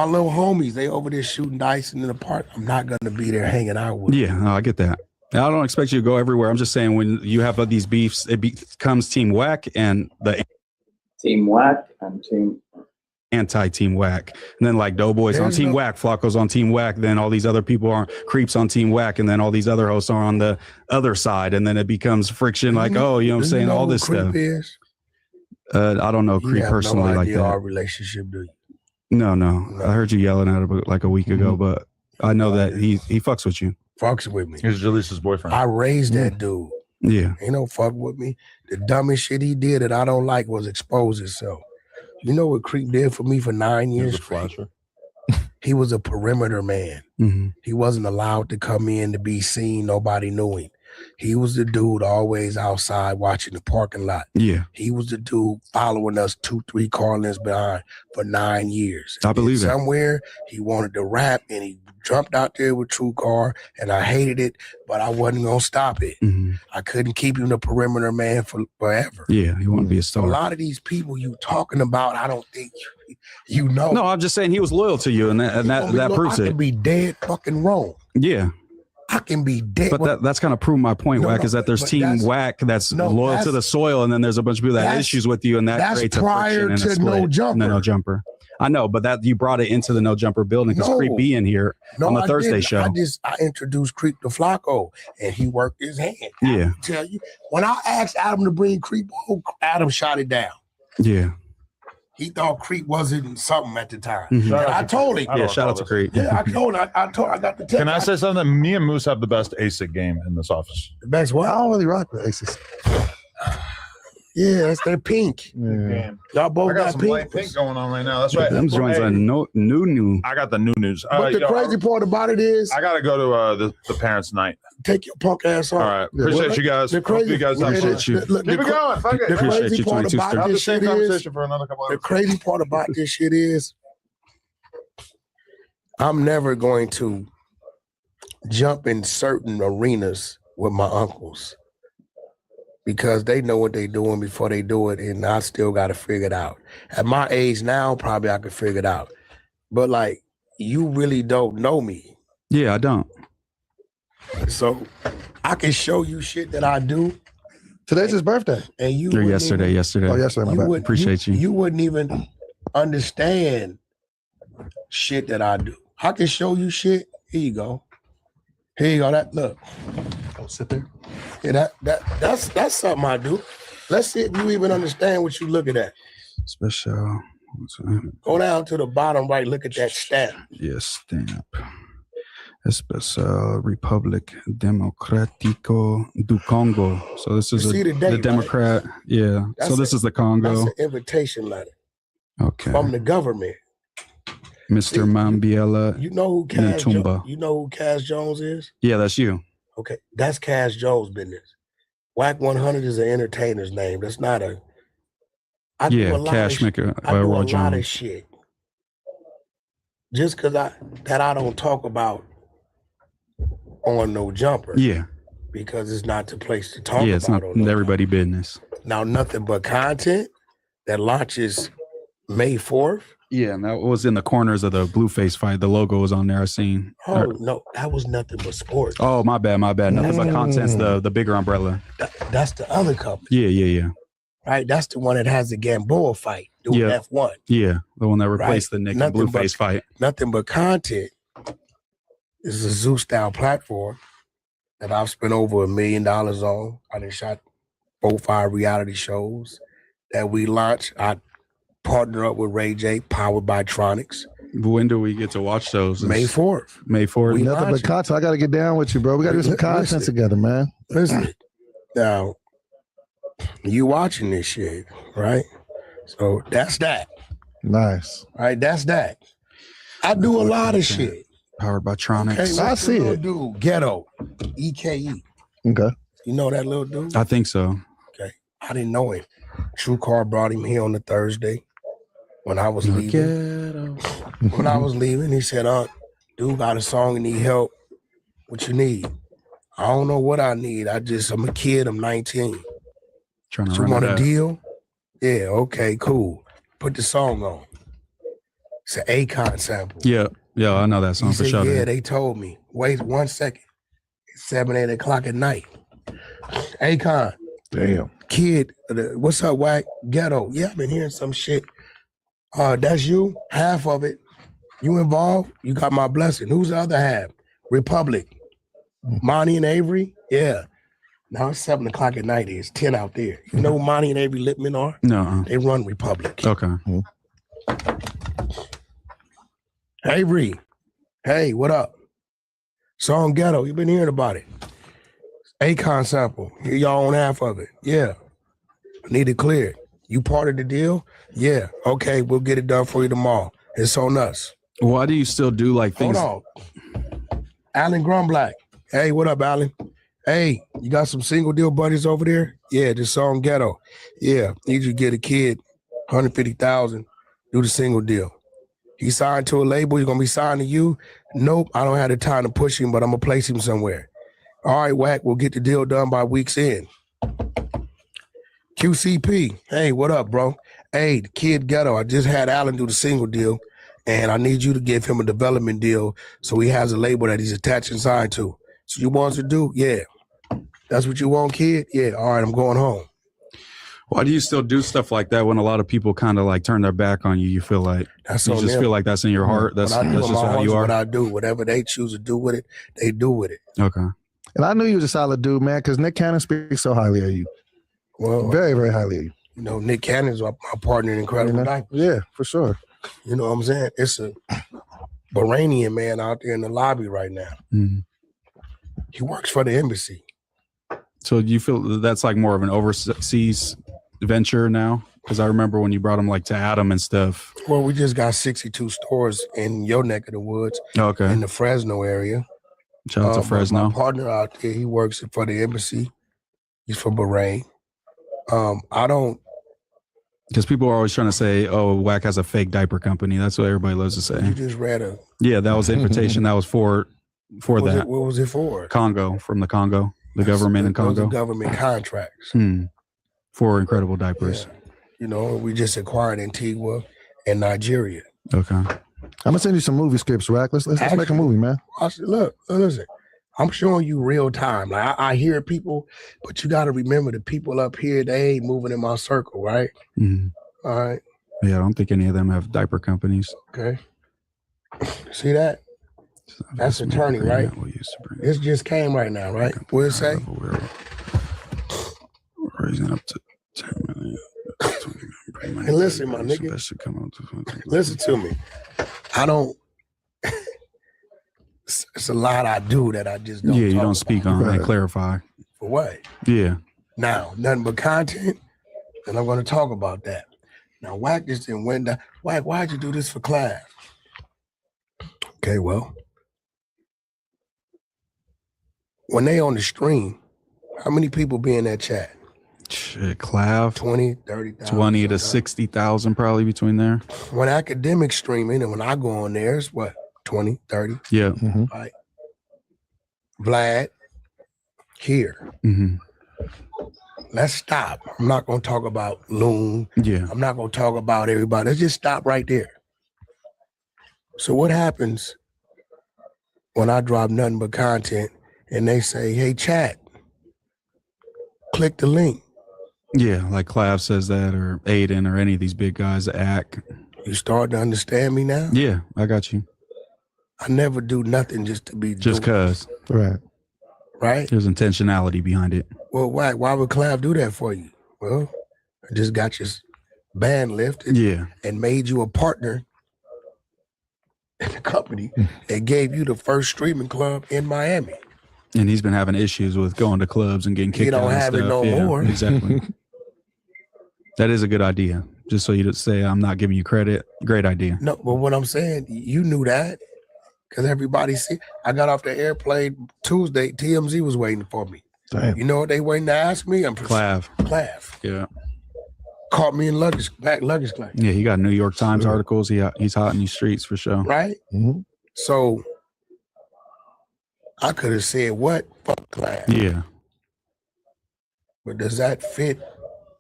little homies, they over there shooting dice in the park. I'm not gonna be there hanging out with them. Yeah, no, I get that. I don't expect you to go everywhere. I'm just saying when you have these beefs, it becomes Team Wack and the Team Wack and Team anti-Team Wack. And then like Doughboy's on Team Wack, Flacco's on Team Wack, then all these other people are creeps on Team Wack, and then all these other hosts are on the other side, and then it becomes friction like, oh, you know what I'm saying, all this stuff. I don't know Creep personally like that. Our relationship, do you? No. I heard you yelling at him like a week ago, but I know that he fucks with you. fucks with me. He's Jaleesa's boyfriend. I raised that dude. Yeah. Ain't no fuck with me. The dumbest shit he did that I don't like was expose himself. You know what Creep did for me for 9 years? Flasher. He was a perimeter man. Mm-hmm. He wasn't allowed to come in to be seen. Nobody knew him. He was the dude always outside watching the parking lot. Yeah. He was the dude following us 2-3 car lengths behind for 9 years. I believe that. Somewhere he wanted to rap and he jumped out there with True Car and I hated it, but I wasn't going to stop it. Mm-hmm. I couldn't keep him the perimeter man for forever. Yeah, he wanted to be a So star. a lot of these people you talking about, I don't think you know. No, I'm just saying he was loyal to you, and that proves I it. can be dead fucking wrong. Yeah. I can be dead. But that's kind of proved my point, No, Wack, no, is that there's but Team that's- Wack that's no, loyal to that's- the soil, and then there's a bunch of people that have that's- issues with you, and that that's creates a prior friction and a to split. No Jumper. No Jumper. I know, but that you brought it into the No Jumper building because No. Creep B in here on the I Thursday didn't. show. I introduced Creep to Flacco, and he worked his hand. Yeah. I tell you, when I asked Adam to bring Creep home, Adam shot it down. Yeah. He thought Creep wasn't something at the time. Mhm. And I told him. Yeah, shout out to Creep. Yeah, I told him. I got the text. Can I say something? Me and Moose have the best ASIC game in this office. The best what? I don't really rock with Aces. Yeah, that's that pink. Yeah. Y'all both I got got some pink. light pink going on right now. That's right. Them joints are new. I got the new. But the crazy part about it is, I gotta go to the parents' night. take your punk ass off. All right, appreciate you guys. The Hope crazy, you guys have fun. Appreciate you. Look, Keep it going. Fuck it. The Appreciate crazy you, part 22 about I'll have the this same shit is, conversation for another couple the hours. crazy part about this shit is, I'm never going to jump in certain arenas with my uncles because they know what they're doing before they do it, and I still got to figure it out. At my age now, probably I could figure it out. But like, you really don't know me. Yeah, I don't. So I can show you shit that I do, Today's his birthday. and you Or wouldn't yesterday. Oh, yesterday, my You bad. would, Appreciate you. You wouldn't even understand shit that I do. I can show you shit. Here you go. Here you go. That look. Don't sit there. Yeah, that's something I do. Let's see if you even understand what you looking at. Special. Go down to the bottom right. Look at that stamp. Yes, stamp. Especial Republic Democrático do Congo. So this is You see the date, the Democrat. Yeah. That's So this a- is the Congo. That's an invitation letter Okay. from the government. Mr. Mambiela. You know who Cass Ntumba. Jones? You know who Cass Jones is? Yeah, that's you. Okay, that's Cass Jones' business. Wack 100 is an entertainer's name. That's not a. I do Yeah, a lot Cash of, Maker I do a Roy lot of Jones. shit. Just because I don't talk about on No Jumper Yeah. because it's not the place to talk Yeah, it's about. not on No everybody business. Jumper. Now, nothing but content that launches May 4th. Yeah, and that was in the corners of the Blueface fight. The logo was on there. I seen. Oh no, that was nothing but sports. Oh, my bad. Nothing but content's the bigger umbrella. That's the other company, Yeah. right? That's the one that has the Gamboa fight doing Yeah. F1. Yeah, the one that replaced Right. the Nick and Nothing Blueface fight. Nothing but content. This is a Zoo style platform that I've spent over $1 million on. I done shot 4-5 reality shows that we launched. I partner up with Ray J, powered by Tronics. When do we get to watch those? May 4th. May 4th. We Nothing but launching. content. I got to get down with you, bro. We got to do some content Listen. together, man. Listen, now you watching this shit, right? So that's that, Nice. right? That's that. I do a lot of shit. Powered by Okay, Tronics. I what's the see little it. dude, Ghetto, EKE. Okay. You know that little dude? I think so. I didn't know him. True Car brought him here on the Thursday when I was leaving. When I was leaving, he said, dude got a song and need help. What you need? I don't know what I need. I'm a kid. I'm 19. Trying to You run want it a up. deal? Yeah, okay, cool. Put the song on. It's an Akon sample. Yeah, I know that song He for said, sure. yeah, they told me. Wait 1 second. It's 7, 8 o'clock at night. Akon. Damn. Kid, what's up, Wack? Ghetto. Yeah, I've been hearing some shit. That's you? Half of it. You involved? You got my blessing. Who's the other half? Republic. Monty and Avery? Yeah. Now it's 7 o'clock at night. It's 10 out there. You know who Monty and Avery Lippman are? No. They run Republic. Okay. Avery. Hey, what up? Song Ghetto, you been hearing about it. Akon sample, here y'all own half of it. Yeah, need it cleared. You part of the deal? Yeah, okay, we'll get it done for you tomorrow. It's on us. Why do you still do like things? Hold on. Alan Grumblack. Hey, what up, Alan? Hey, you got some single deal buddies over there? Yeah, this Song Ghetto. Yeah, need you to get a kid $150,000, do the single deal. He signed to a label, he's gonna be signed to you. Nope, I don't have the time to push him, but I'm gonna place him somewhere. All right, Wack, we'll get the deal done by week's end. QCP, hey, what up, bro? Hey, the Kid Ghetto, I just had Alan do the single deal, and I need you to give him a development deal so he has a label that he's attached and signed to. So you want to do? Yeah. That's what you want, kid? Yeah, all right, I'm going home. Why do you still do stuff like that when a lot of people kind of like turn their back on you? You feel like you just feel like that's in your heart. That's just how you are. What I do, whatever they choose to do with it, they do with it. Okay. And I knew you was a solid dude, man, because Nick Cannon speaks so highly of you. Well, very, very highly of you. You know, Nick Cannon's my partner in Incredible Diapers. Yeah, for sure. You know what I'm saying? It's a Bahrainian man out there in the lobby right now. Mm-hmm. He works for the embassy. So do you feel that's like more of an overseas venture now? Because I remember when you brought him like to Adam and stuff. Well, we just got 62 stores in your neck of the woods. Okay. In the Fresno area. Shout out to Fresno. My partner out there, he works for the embassy. He's from Bahrain. I don't. Because people are always trying to say, "Oh, Wack has a fake diaper company." That's what everybody loves to say. You just read a. Yeah, that was the invitation. That was for that. What was it for? Congo, from the Congo, the government in Congo. Those are government contracts. For Incredible Diapers. Yeah. You know, we just acquired Antigua and Nigeria. Okay. I'm gonna send you some movie scripts, Wack. Let's make a movie, man. Look, listen. I'm showing you real time. Like I hear people, but you got to remember the people up here, they ain't moving in my circle, right? Mm-hmm. All right. Yeah, I don't think any of them have diaper companies. Okay. See that? That's attorney, right? This just came right now, right? What it say? Raising up to 10 million. And listen, my nigga. That should come out to listen to me. I don't. It's a lot I do that I just don't. Yeah, you don't speak on and clarify. For what? Yeah. Now, nothing but content, and I'm going to talk about that. Now, Wack just didn't win that. Wack, why'd you do this for Clav? Okay, well, when they on the stream, how many people be in that chat? Shit, Clav. 20, 30,000. 20 to 60,000 probably between there. When academic streaming and when I go on there, it's what? 20, 30. Yeah. Mm-hmm. Right. Vlad, here. Mm-hmm. Let's stop. I'm not going to talk about Loon. Yeah. I'm not going to talk about everybody. Let's just stop right there. So what happens when I drop nothing but content and they say, hey, chat, click the link. Yeah, like Clav says that, or Aiden, or any of these big guys, Ack. You start to understand me now? Yeah, I got you. I never do nothing just to be just cause. Right. Right? There's intentionality behind it. Well, why would Clav do that for you? Well, I just got your band lifted and made you a partner in the company that gave you the first streaming club in Miami. And he's been having issues with going to clubs and getting kicked out. He don't have it no more. Exactly. That is a good idea. Just so you don't say I'm not giving you credit. Great idea. No, but what I'm saying, you knew that. Because everybody see, I got off the airplane Tuesday. TMZ was waiting for me. Damn. You know what they waiting to ask me? I'm Clav. Yeah. Caught me in luggage claim. Yeah, he got New York Times articles. He's hot in these streets for sure. Right? Mm-hmm. So I could have said what? Fuck Clav. Yeah. But does that fit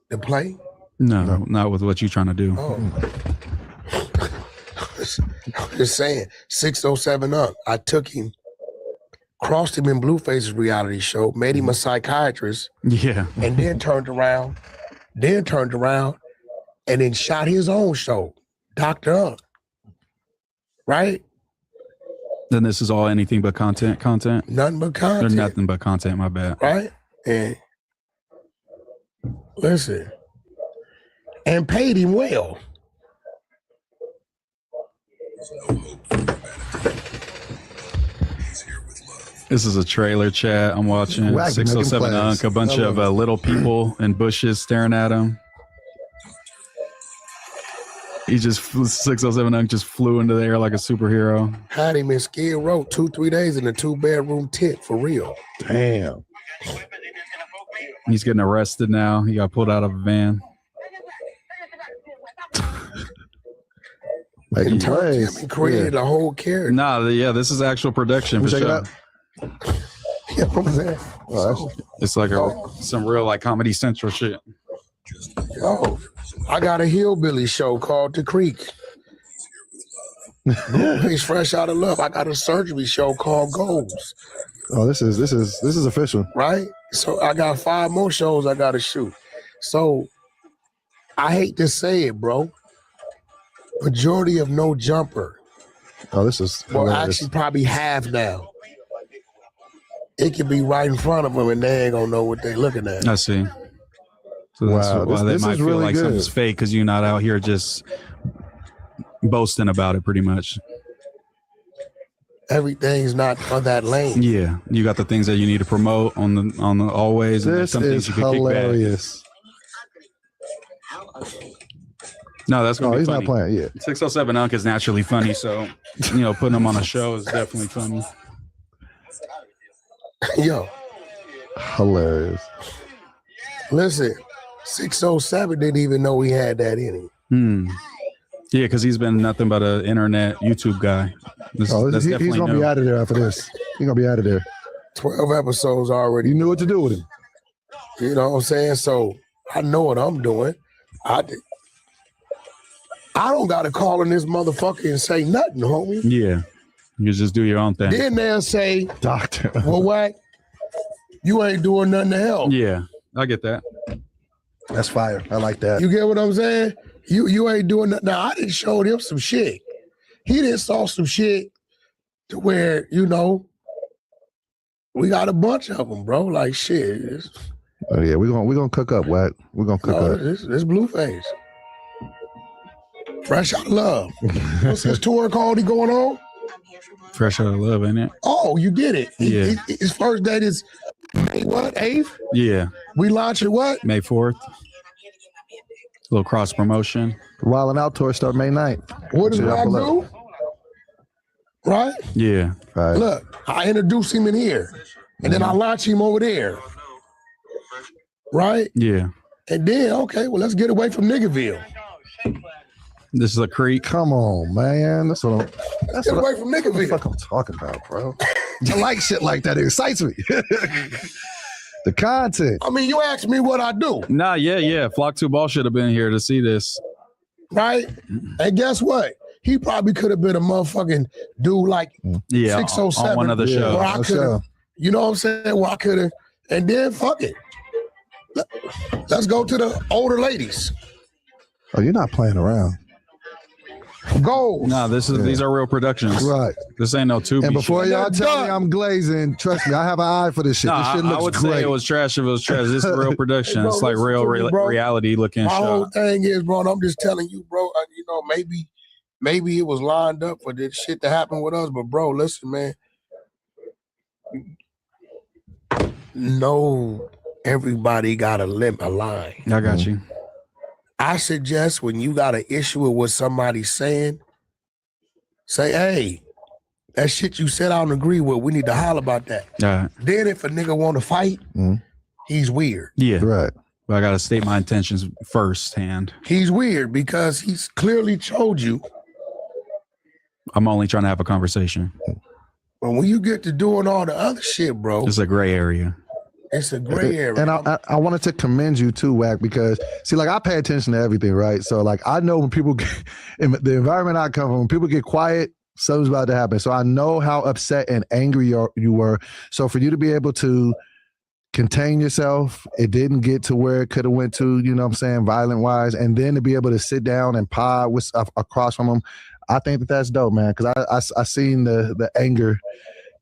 the play? No, not with what you're trying to do. Oh. I'm just saying, 607 up. I took him, crossed him in Blueface's reality show, made him a psychiatrist. Yeah. And then turned around, and then shot his own show, Dr. Up. Right? Then this is all anything but content? Nothing but content. Or nothing but content, my bad. Right? And listen, and paid him well. He's here with love. This is a trailer chat. I'm watching Wack 607 making Unk, a bunch plays. of little people in bushes staring at him. He just 607 Unk just flew into the air like a superhero. Had him in Skid Row 2-3 days in a 2-bedroom tent for real. Damn. He's getting arrested now. He got pulled out of a van. Making Turned him plays. and created a whole character. Nah, yeah, this is actual production for Check it sure. out. You know what I'm saying? Oh, It's like some real like Comedy Central shit. Yo, I got a hillbilly show called The Creek. He's fresh out of love. I got a surgery show called Goals. oh, this is official. Right? So I got 5 more shows I gotta shoot. So I hate to say it, bro. Majority of No Jumper. Oh, this is Well, hilarious. actually probably half now. It could be right in front of them and they ain't gonna know what they looking at. I see. So that's Wow, why they this might is feel really like good. something's fake because you're not out here just boasting about it pretty much. Everything's not on that lane. Yeah. You got the things that you need to promote on the always. And This some things is you can kick back. hilarious. No, that's Oh, gonna be he's funny. not playing. Yeah. 607 Unk is naturally funny, so putting him on a show is definitely funny. Yo, Hilarious. listen, 607 didn't even know he had that in him. Yeah, because he's been nothing but an internet YouTube guy. That's He's definitely gonna new. be out of there after this. He's gonna be out of there. 12 episodes already. You knew what to do with him. You know what I'm saying? So I know what I'm doing. I don't got to call in this motherfucker and say nothing, homie. Yeah, you just do your own thing. Then they'll say, Doctor. well, Wack, you ain't doing nothing to help. Yeah, I get that. That's fire. I like that. You get what I'm saying? You ain't doing nothing. Now, I done showed him some shit. He done saw some shit to where, we got a bunch of them, bro. Like, shit. Oh yeah, we're gonna cook up, Wack. We're gonna cook up. This Blueface. Fresh out of love. What's his tour called? He going on? Fresh out of love, ain't it? Oh, you did it. Yeah. His first date is what? 8th? Yeah, We launch it what? May 4th. A little cross promotion. Wild and Out tour start May 9th. What does Yeah, Wack pull do? Right? Yeah. All right. Look, I introduce him in here, and then I launch him over there. Right? Yeah. And then, okay, well, let's get away from Niggerville. This is a creek. Come on, man. That's what Let's get away from the Niggerville. fuck I'm talking about, bro. I like shit like that. It excites me. The content. I mean, you asked me what I do, Nah, yeah. Flock 2 Ball should have been here to see this. right? And guess what? He probably could have been a motherfucking dude like Yeah, 607. on one of the Yeah. shows. Where I for could have, sure. you know what I'm saying? Where I could have, and then fuck it. Let's go to the older ladies. Oh, you're not playing around. Goals. No, these are real productions. Right. This ain't no Tubi. And before shit. y'all They're tell me done. I'm glazing, trust me, I have an eye for this shit. No, This shit I looks would great. say it was trash if it was trash. This is real production. Hey, bro, It's like listen real to me, bro. reality looking My whole shot. thing is, bro, and I'm just telling you, bro, maybe it was lined up for this shit to happen with us, but bro, listen, man. No, everybody got a line. I got you. I suggest when you got an issue with what somebody's saying, say, hey, that shit you said I don't agree with. We need to holler about that. All right. Then if a nigga want to fight, he's weird. Yeah. Right. But I got to state my intentions firsthand. He's weird because he's clearly told you. I'm only trying to have a conversation. But when you get to doing all the other shit, bro, It's a gray area. it's a gray area. And I wanted to commend you too, Wack, because see, like I pay attention to everything, right? So like I know when people get, in the environment I come from, when people get quiet, something's about to happen. So I know how upset and angry you were. So for you to be able to contain yourself, it didn't get to where it could have went to, you know what I'm saying, violent wise, and then to be able to sit down and pod with across from them, I think that that's dope, man. Because I seen the anger.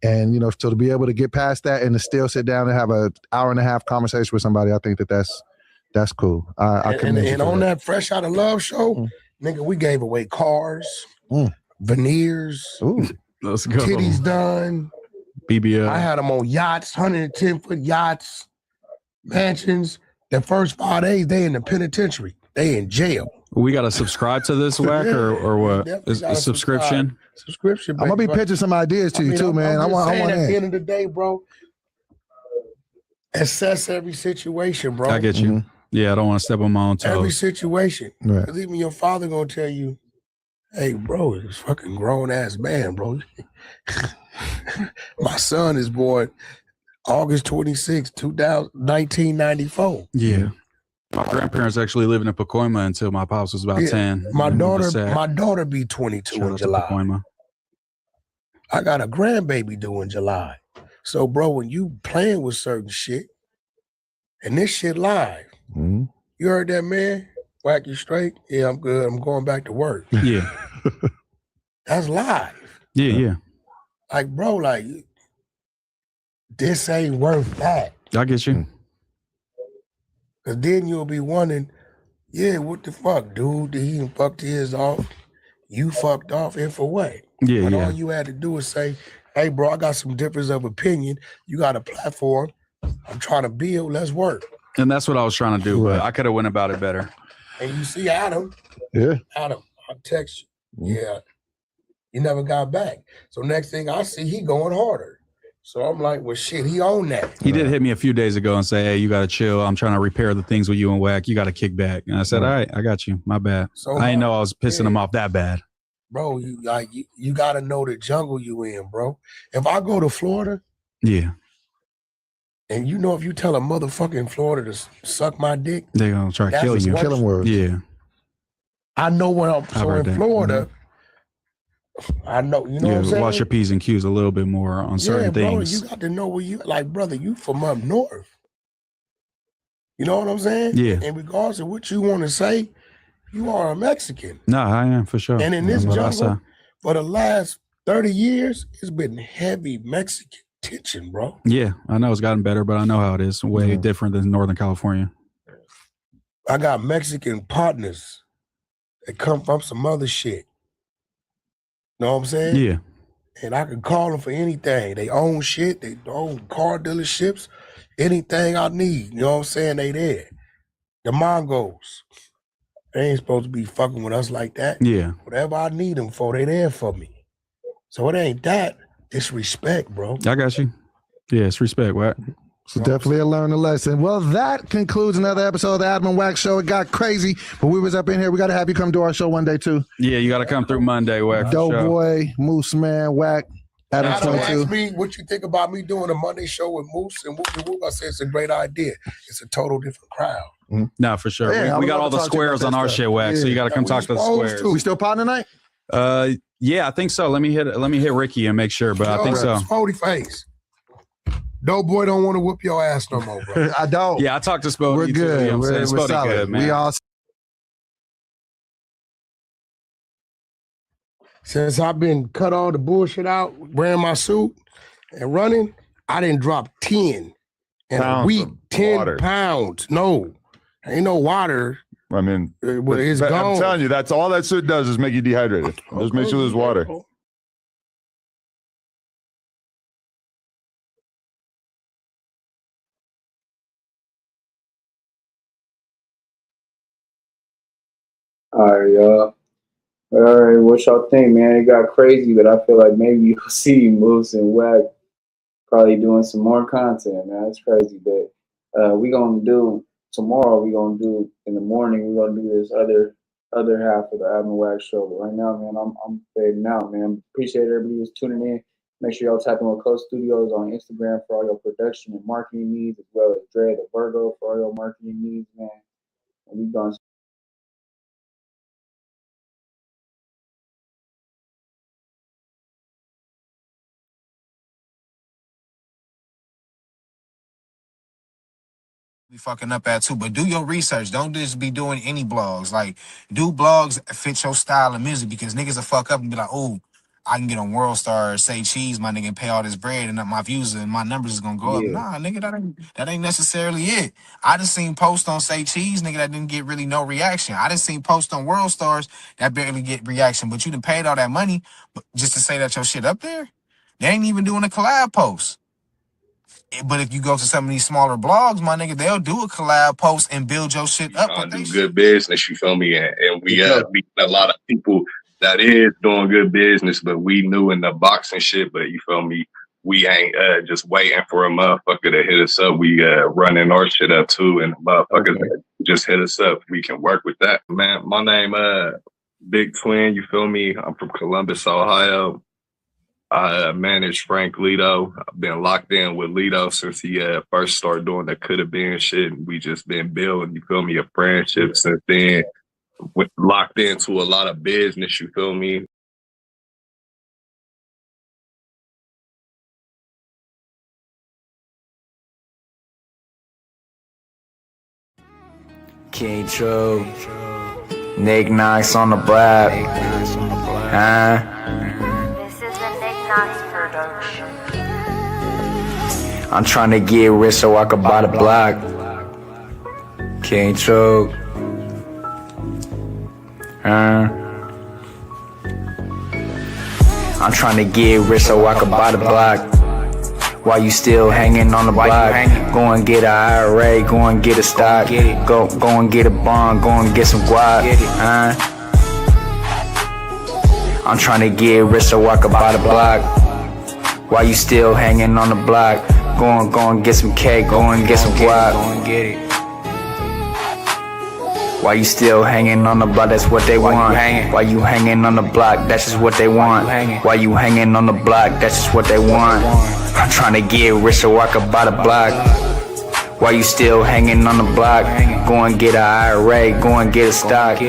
And, you know, so to be able to get past that and to still sit down and have an hour and a half conversation with somebody, I think that that's cool. I commend you and for on that Fresh Out of Love show, nigga, we gave away cars, veneers, Ooh. Let's go. titties done, BBL. I had them on yachts, 110-foot yachts, mansions. The first 5 days, they in the penitentiary. They in jail. We got to subscribe to this, Wack, or what? Is a subscription? Subscription. I'm gonna be pitching some ideas to you too, man. I want at the in. end of the day, bro. Assess every situation, bro. I get you. Mhm. Yeah, I don't want to step on my own toes. Every situation. Right. Because even your father gonna tell you, hey, bro, it's fucking grown ass man, bro. My son is born August 26, 1994. Yeah. My grandparents actually lived in Pacoima until my pops was about 10. My And daughter, was sad. my daughter be 22 Shout in out to July. Pacoima. I got a grandbaby due in July. So, bro, when you playing with certain shit, and this shit live, Mhm. you heard that, man? Wack, you straight? Yeah, I'm good. I'm going back to work. Yeah. That's live. Yeah. Like, bro, like, this ain't worth that. I get you. Because then you'll be wondering, yeah, what the fuck, dude? He done fucked his off. You fucked off, and for what? Yeah, But yeah. all you had to do is say, hey, bro, I got some difference of opinion. You got a platform. I'm trying to build. Let's work. And that's what I was trying to do, but I could have went about it better. And you see Adam. Yeah. Adam, I text you. Yeah. You never got back. So next thing I see, he going harder. So I'm like, well, shit, he owned that. He did hit me a few days ago and say, hey, you got to chill. I'm trying to repair the things with you and Wack. You got to kick back. And I said, all right, I got you. My bad. So I didn't know I was pissing him off that bad. Bro, you got to know the jungle you in, bro. If I go to Florida, Yeah. and you know if you tell a motherfucking Florida to suck my dick, They're going to try to that's kill what's you. worse. Killing words. Yeah. I know when I'm so heard in that. Florida, I know, you know what I'm saying? Watch your P's and Q's a little bit more on certain bro, things. you got to know where you, like, brother, you from up north. You know what I'm saying? Yeah. And regardless of what you want to say, you are a Mexican. No, I am for sure. And in this That's what I jungle, say. for the last 30 years, it's been heavy Mexican tension, bro. Yeah, I know it's gotten better, but I know how it is. Way different than Northern California. I got Mexican partners that come from some other shit. Know what I'm saying? Yeah. And I can call them for anything. They own shit. They own car dealerships. Anything I need. You know what I'm saying? They there. The Mongols. They ain't supposed to be fucking with us like that. Yeah. Whatever I need them for, they there for me. So it ain't that. It's respect, bro. I got you. Yeah, it's respect, Wack. So definitely a learning lesson. Well, that concludes another episode of the Adam and Wack Show. It got crazy, but we was up in here. We got to have you come to our show one day too. Yeah, you got to come through Monday, Wack. Doeboy, Mooseman, Wack, Adam Adam 22. asked me what you think about me doing a Monday show with Moose and Whoop Whoop. I said it's a great idea. It's a total different crowd. No, for sure. Yeah, I we would got love all to the talk to you about squares that on our stuff. shit, Wack. So you got to come we talk to the supposed squares. to. We still pot tonight? Yeah, I think so. Let me hit Ricky and make sure, but I think so. Spody face. Doeboy don't want to whoop your ass no more, bro. I don't. Yeah, I talked to Spody. We're too, good. you know what I'm We're saying? Spody solid. good, man. We all Since I've been cut all the bullshit out, wearing my suit and running, I didn't drop 10 in a week. 10 pounds. No, ain't no water. I mean, It's I'm gone. telling you, that's all that suit does is make you dehydrated. Just make sure there's water. All right, y'all. All right, what y'all think, man? It got crazy, but I feel like maybe you'll see Moose and Wack probably doing some more content, man. It's crazy, but we gonna do tomorrow. We gonna do in the morning. We gonna do this other half of the Adam and Wack show. But right now, man, I'm fading out, man. Appreciate everybody who's tuning in. Make sure y'all tap in with Coast Studios on Instagram for all your production and marketing needs, as well as Dre the Virgo for all your marketing needs, man. And we gonna be fucking up at too, but do your research. Don't just be doing any blogs. Like, do blogs that fit your style of music, because niggas will fuck up and be like, oh, I can get on World Star, say cheese, my nigga, and pay all this bread, and my views and my numbers is gonna go up. Nah, nigga, that ain't necessarily it. I just seen posts on say cheese, nigga, that didn't get really no reaction. I just seen posts on World Stars that barely get reaction, but you done paid all that money just to say that your shit up there. They ain't even doing a collab post. But if you go to some of these smaller blogs, my nigga, they'll do a collab post and build your shit up with do they good shit. business, you feel me? And we meet a lot of people that is doing good business, but we new in the boxing shit, but you feel me? We ain't just waiting for a motherfucker to hit us up. We running our shit up too, and motherfuckers just hit us up. We can work with that. Man, my name Big Twin, you feel me? I'm from Columbus, Ohio. I manage Frank Lito. I've been locked in with Lito since he first started doing the coulda been shit. We just been building, you feel me, a friendship since then. Locked into a lot of business, you feel me? King True, Nick Knox on the block. This is the Nick Knox production. I'm trying to get rich so I can buy the block. King True. I'm trying to get rich so I can buy the block. While you still hanging on the block, go and get a IRA, go and get a stock, go and get a bond, go and get some guap. I'm trying to get rich so I can buy the block. While you still hanging on the block, go and get some cake, go and get some guap. While you still hanging on the block, that's what they want. While you hanging on the block, that's just what they want. While you hanging on the block, that's just what they want. I'm trying to get rich so I can buy the block. While you still hanging on the block, go and get a IRA, go and get a stock.